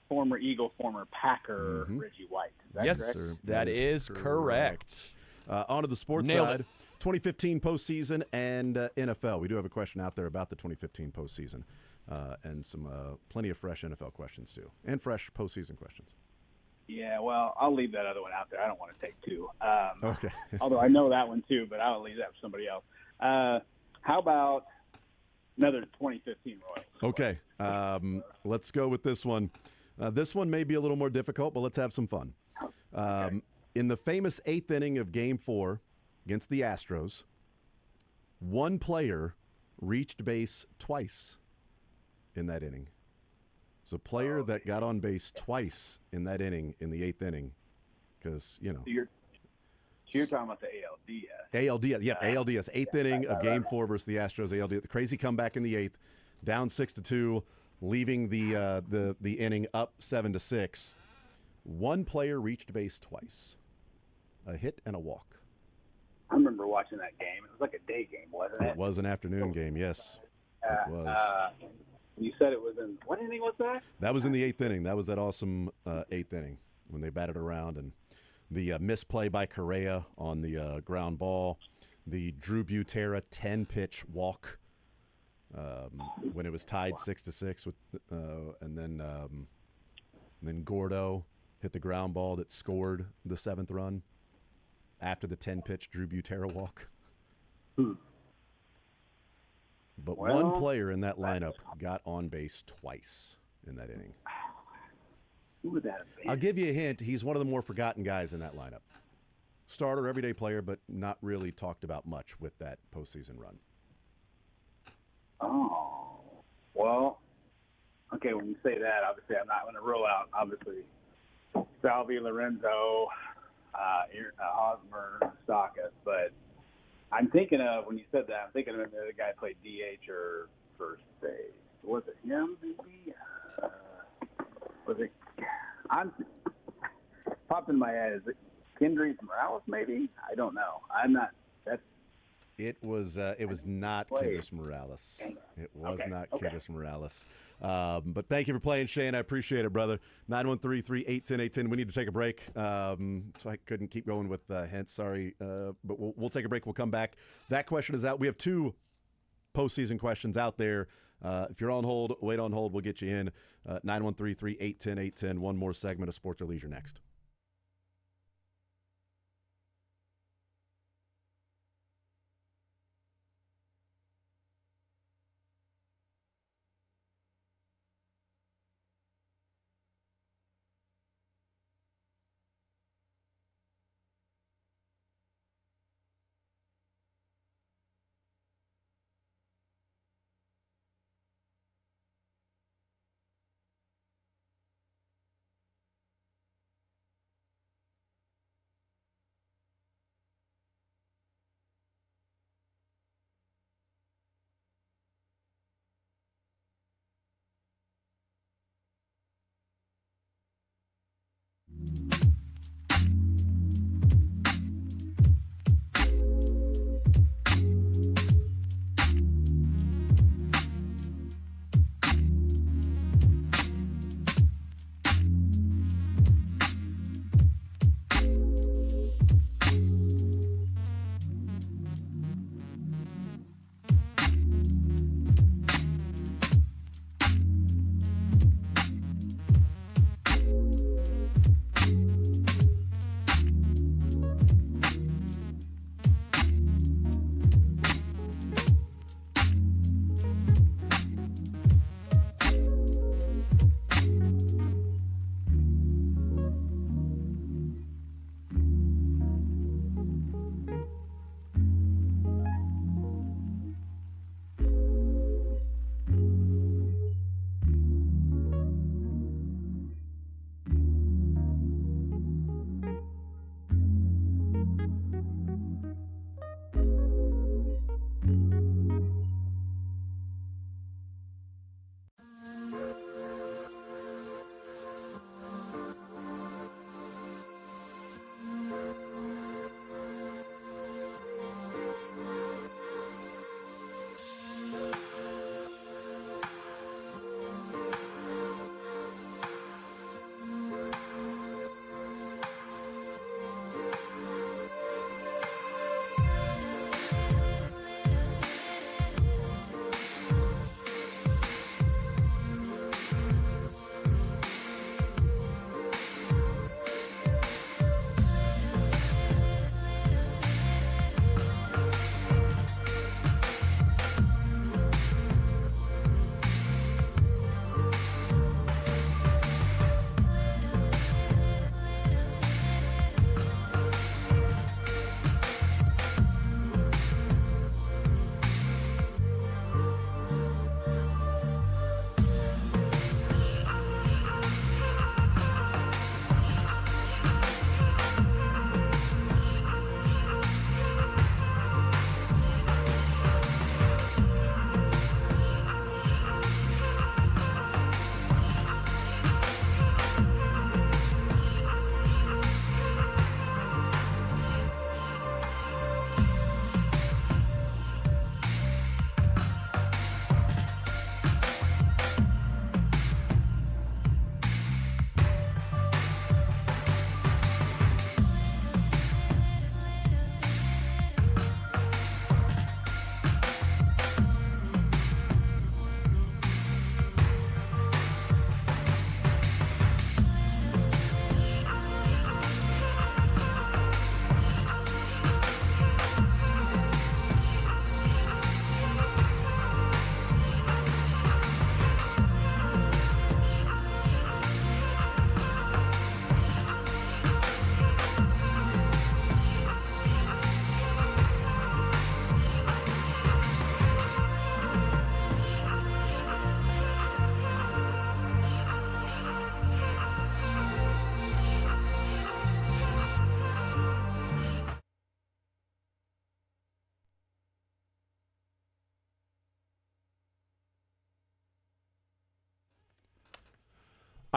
former Eagle, former Packer, Reggie White. Is that Yes, correct? sir. That is correct. On to the sports Nailed side. it. 2015 postseason and NFL. We do have a question out there about the 2015 postseason and some plenty of fresh NFL questions too, and fresh postseason questions. Yeah, well, I'll leave that other one out there. I don't want to take two. Okay. Although I know that one too, but I'll leave that for somebody else. How about another 2015 Royals? Okay. Let's go with this one. This one may be a little more difficult, but let's have some fun. In the famous 8th inning of Game 4 against the Astros, one player reached base twice in that inning. It's a player that got on base twice in that inning, in the 8th inning, because, you know. So you're talking about the ALDS. ALDS, yep, ALDS. 8th inning of Game 4 versus the Astros, ALDS. The crazy comeback in the 8th, down 6-2, leaving the inning up 7-6. One player reached base twice. A hit and a walk. I remember watching that game. It was like a day game, wasn't it? It was an afternoon game, yes. It was. You said it was in, what inning was that? That was in the 8th inning. That was that awesome 8th inning when they batted around, and the misplay by Correa on the ground ball, the Drew Butera 10-pitch walk when it was tied 6-6 with, and then Gordo hit the ground ball that scored the 7th run after the 10-pitch Drew Butera walk. But one player in that lineup got on base twice in that inning. Who would that have been? I'll give you a hint. He's one of the more forgotten guys in that lineup. Starter, everyday player, but not really talked about much with that postseason run. Oh, well, okay, when you say that, obviously I'm not going to rule out, obviously, Salvi, Lorenzo, Hosmer, Stakas, but I'm thinking of, when you said that, I'm thinking of the other guy played DH or first base. Was it him, maybe? Was it? I'm popped in my head. Is it Kendrys Morales, maybe? I don't know. I'm not. That's. It was not Kendrys Morales. It was not Kendrys Morales. But thank you for playing, Shane. I appreciate it, brother. 913-381-1010. We need to take a break. So I couldn't keep going with hints. Sorry. But we'll take a break. We'll come back. That question is out. We have 2 postseason questions out there. If you're on hold, wait on hold. We'll get you in. 913-381-1010. One more segment of Sports or Leisure next.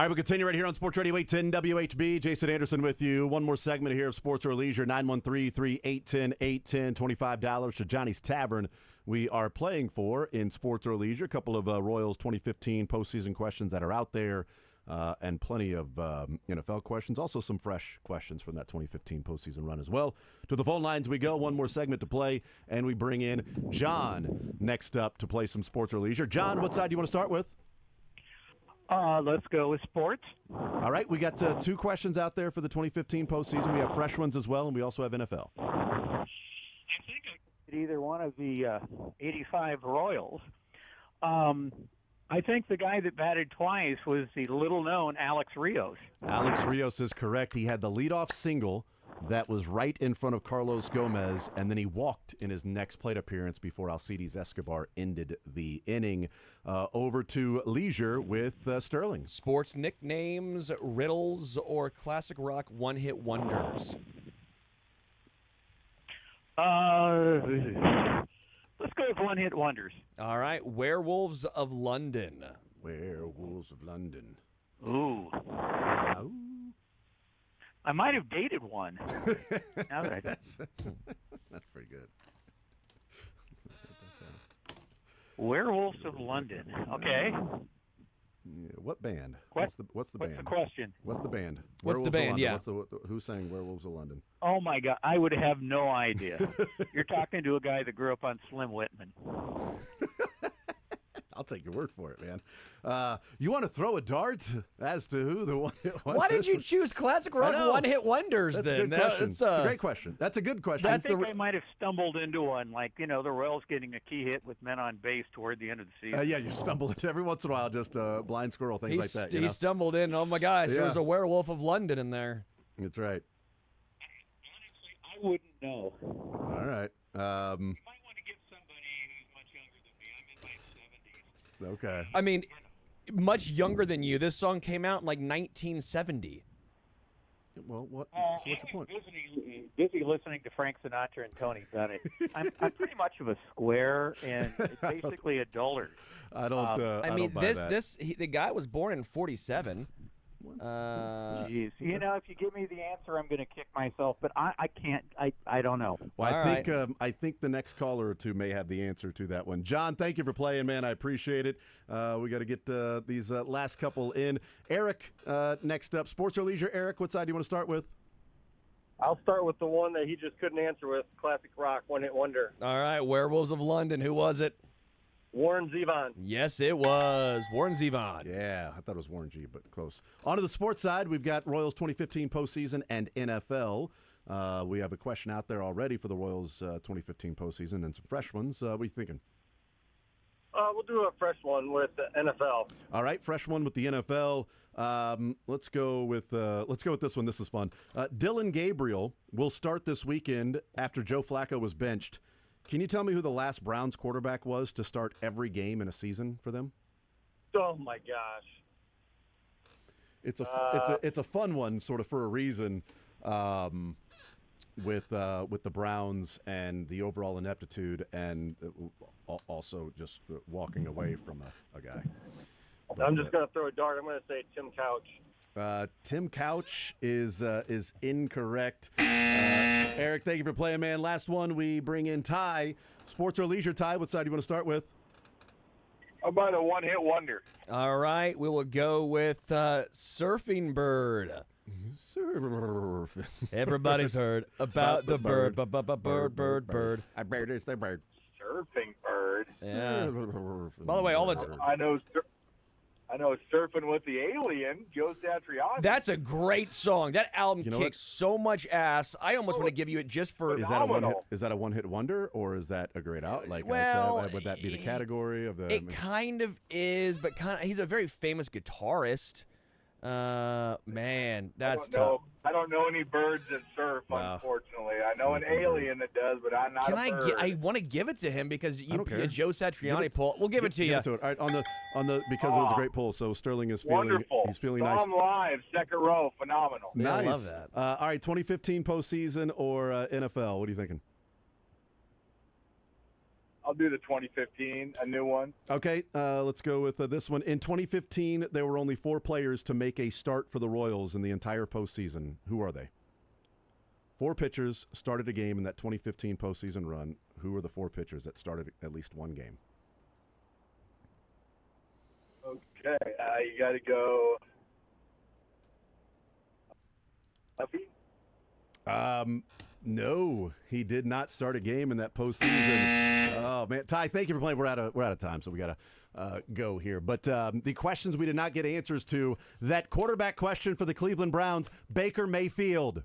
All right, we'll continue right here on Sports Radio 810 WHB. Jason Anderson with you. One more segment here of Sports or Leisure, 913-3810-810, $25 to Johnny's Tavern. We are playing for in Sports or Leisure. A couple of Royals 2015 postseason questions that are out there, and plenty of NFL questions. Also some fresh questions from that 2015 postseason run as well. To the phone lines we go. One more segment to play, and we bring in John next up to play some Sports or Leisure. John, what side do you want to start with? Let's go with sports. All right, we got 2 questions out there for the 2015 postseason. We have fresh ones as well, and we also have NFL. I think I could either one of the 85 Royals. I think the guy that batted twice was the little-known Alex Rios. Alex Rios is correct. He had the leadoff single that was right in front of Carlos Gomez, and then he walked in his next plate appearance before Alcides Escobar ended the inning. Over to Leisure with Sterling. Sports nicknames, riddles, or classic rock one-hit wonders? Let's go with one-hit wonders. All right, Werewolves of London. Werewolves of London. Ooh. I might have dated one. Now that I That's pretty good. Werewolves of London. Okay. Yeah, what band? What's the band? What's the question? What's the band? What's the band? Yeah. Who sang Werewolves of London? Oh my God, I would have no idea. You're talking to a guy that grew up on Slim Whitman. I'll take your word for it, man. You want to throw a dart as to who the one? Why did you choose classic rock one-hit wonders? That's then a good question. It's a great question. That's a good question. I think I might have stumbled into one, like the Royals getting a key hit with men on base toward the end of the season. Yeah, you stumble into every once in a while, just blind squirrel things like that. He stumbled in. Oh my gosh, there was a Werewolf of London in there. That's right. Honestly, I wouldn't know. All right. You might want to get somebody who's much younger than me. I'm in my 70s. Okay. I mean, much younger than you. This song came out in like 1970. Well, what's your point? Busy listening to Frank Sinatra and Tony Bennett. I'm pretty much of a square and basically a dullard. I don't. I mean, don't buy that. the guy was born in 47. Jeez. If you give me the answer, I'm going to kick myself. But I can't. I don't know. Well, I think the next caller or two may have the answer to that one. John, thank you for playing, man. I appreciate it. We got to get these last couple in. Eric, next up, Sports or Leisure. Eric, what side do you want to start with? I'll start with the one that he just couldn't answer with, classic rock, one-hit wonder. All right, Werewolves of London. Who was it? Warren Zevon. Yes, it was Warren Zevon. Yeah, I thought it was Warren G, but close. On to the sports side, we've got Royals 2015 postseason and NFL. We have a question out there already for the Royals 2015 postseason and some fresh ones. What are you thinking? We'll do a fresh one with the NFL. All right, fresh one with the NFL. Let's go with this one. This is fun. Dylan Gabriel will start this weekend after Joe Flacco was benched. Can you tell me who the last Browns quarterback was to start every game in a season for them? Oh my gosh! It's a fun one, sort of for a reason, with the Browns and the overall ineptitude, and also just walking away from a guy. But, I'm just going to throw a dart. I'm going to say Tim Couch. Tim Couch is incorrect. Eric, thank you for playing, man. Last one, we bring in Ty. Sports or Leisure, Ty, what side do you want to start with? How about a one-hit wonder? All right, we will go with Surfing Bird. Surf. Everybody's heard about the bird. Bird. I bird is the bird. Surfing Bird. Yeah. By the way, I know Surfing with the Alien, Joe Satriani. That's a great song. That album kicks so much ass. I almost want to give you it just for. Is that a one-hit wonder, or is that a great out? Like, would that be the category of the? It kind of is, but he's a very famous guitarist. Man, that's tough. I don't know any birds that surf, unfortunately. I know an alien that does, but I'm not a bird. I want to give it to him because you Joe Satriani pull. We'll give it to you. All right, on the because it was a great pull. So Sterling is feeling wonderful. He's feeling nice. Live, second row, phenomenal. Nice. I love that. All right, 2015 postseason or NFL? What are you thinking? I'll do the 2015, a new one. Okay, let's go with this one. In 2015, there were only 4 players to make a start for the Royals in the entire postseason. Who are they? 4 pitchers started a game in that 2015 postseason run. Who are the 4 pitchers that started at least one game? Okay, you got to go. Duffy? No, he did not start a game in that postseason. Oh man, Ty, thank you for playing. We're out of time, so we gotta go here. But the questions we did not get answers to. That quarterback question for the Cleveland Browns, Baker Mayfield.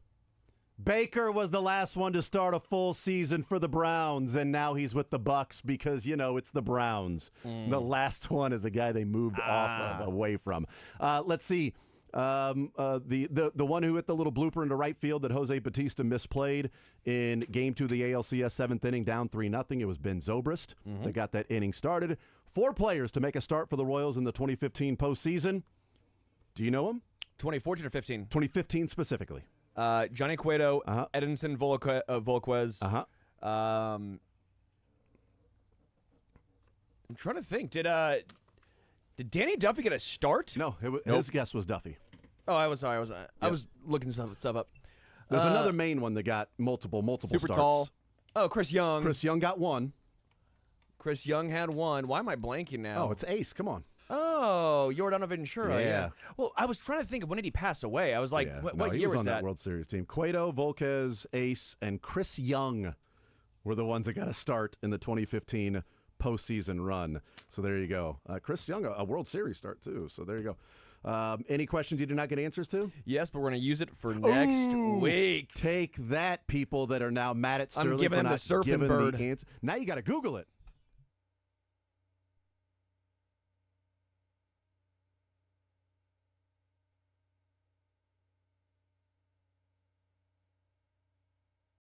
Baker was the last one to start a full season for the Browns, and now he's with the Bucs because, it's the Browns. The last one is a guy they moved away from. Let's see. The one who hit the little blooper into right field that Jose Bautista misplayed in Game 2 of the ALCS 7th inning, down 3-0. It was Ben Zobrist that got that inning started. 4 players to make a start for the Royals in the 2015 postseason. Do you know them? 2014 or 15? 2015 specifically. Johnny Cueto, Edinson Volquez. I'm trying to think. Did Danny Duffy get a start? No, his guess was Duffy. Oh, I was sorry. I was looking stuff up. There's another main one that got multiple super starts. Tall. Oh, Chris Young. Chris Young got 1. Chris Young had 1. Why am I blanking now? Oh, it's Ace. Come on. Oh, Yordano Ventura. Yeah. Well, I was trying to think of when did he pass away. I was like, what he year was on that? World Series team? Cueto, Volquez, Ace, and Chris Young were the ones that got a start in the 2015 postseason run. So there you go. Chris Young, a World Series start too. So there you go. Any questions you did not get answers to? Yes, but we're going to use it for next week. Take that, people that are now mad at Sterling. I'm giving for them not the surfing giving bird. The answer. Now you got to Google it.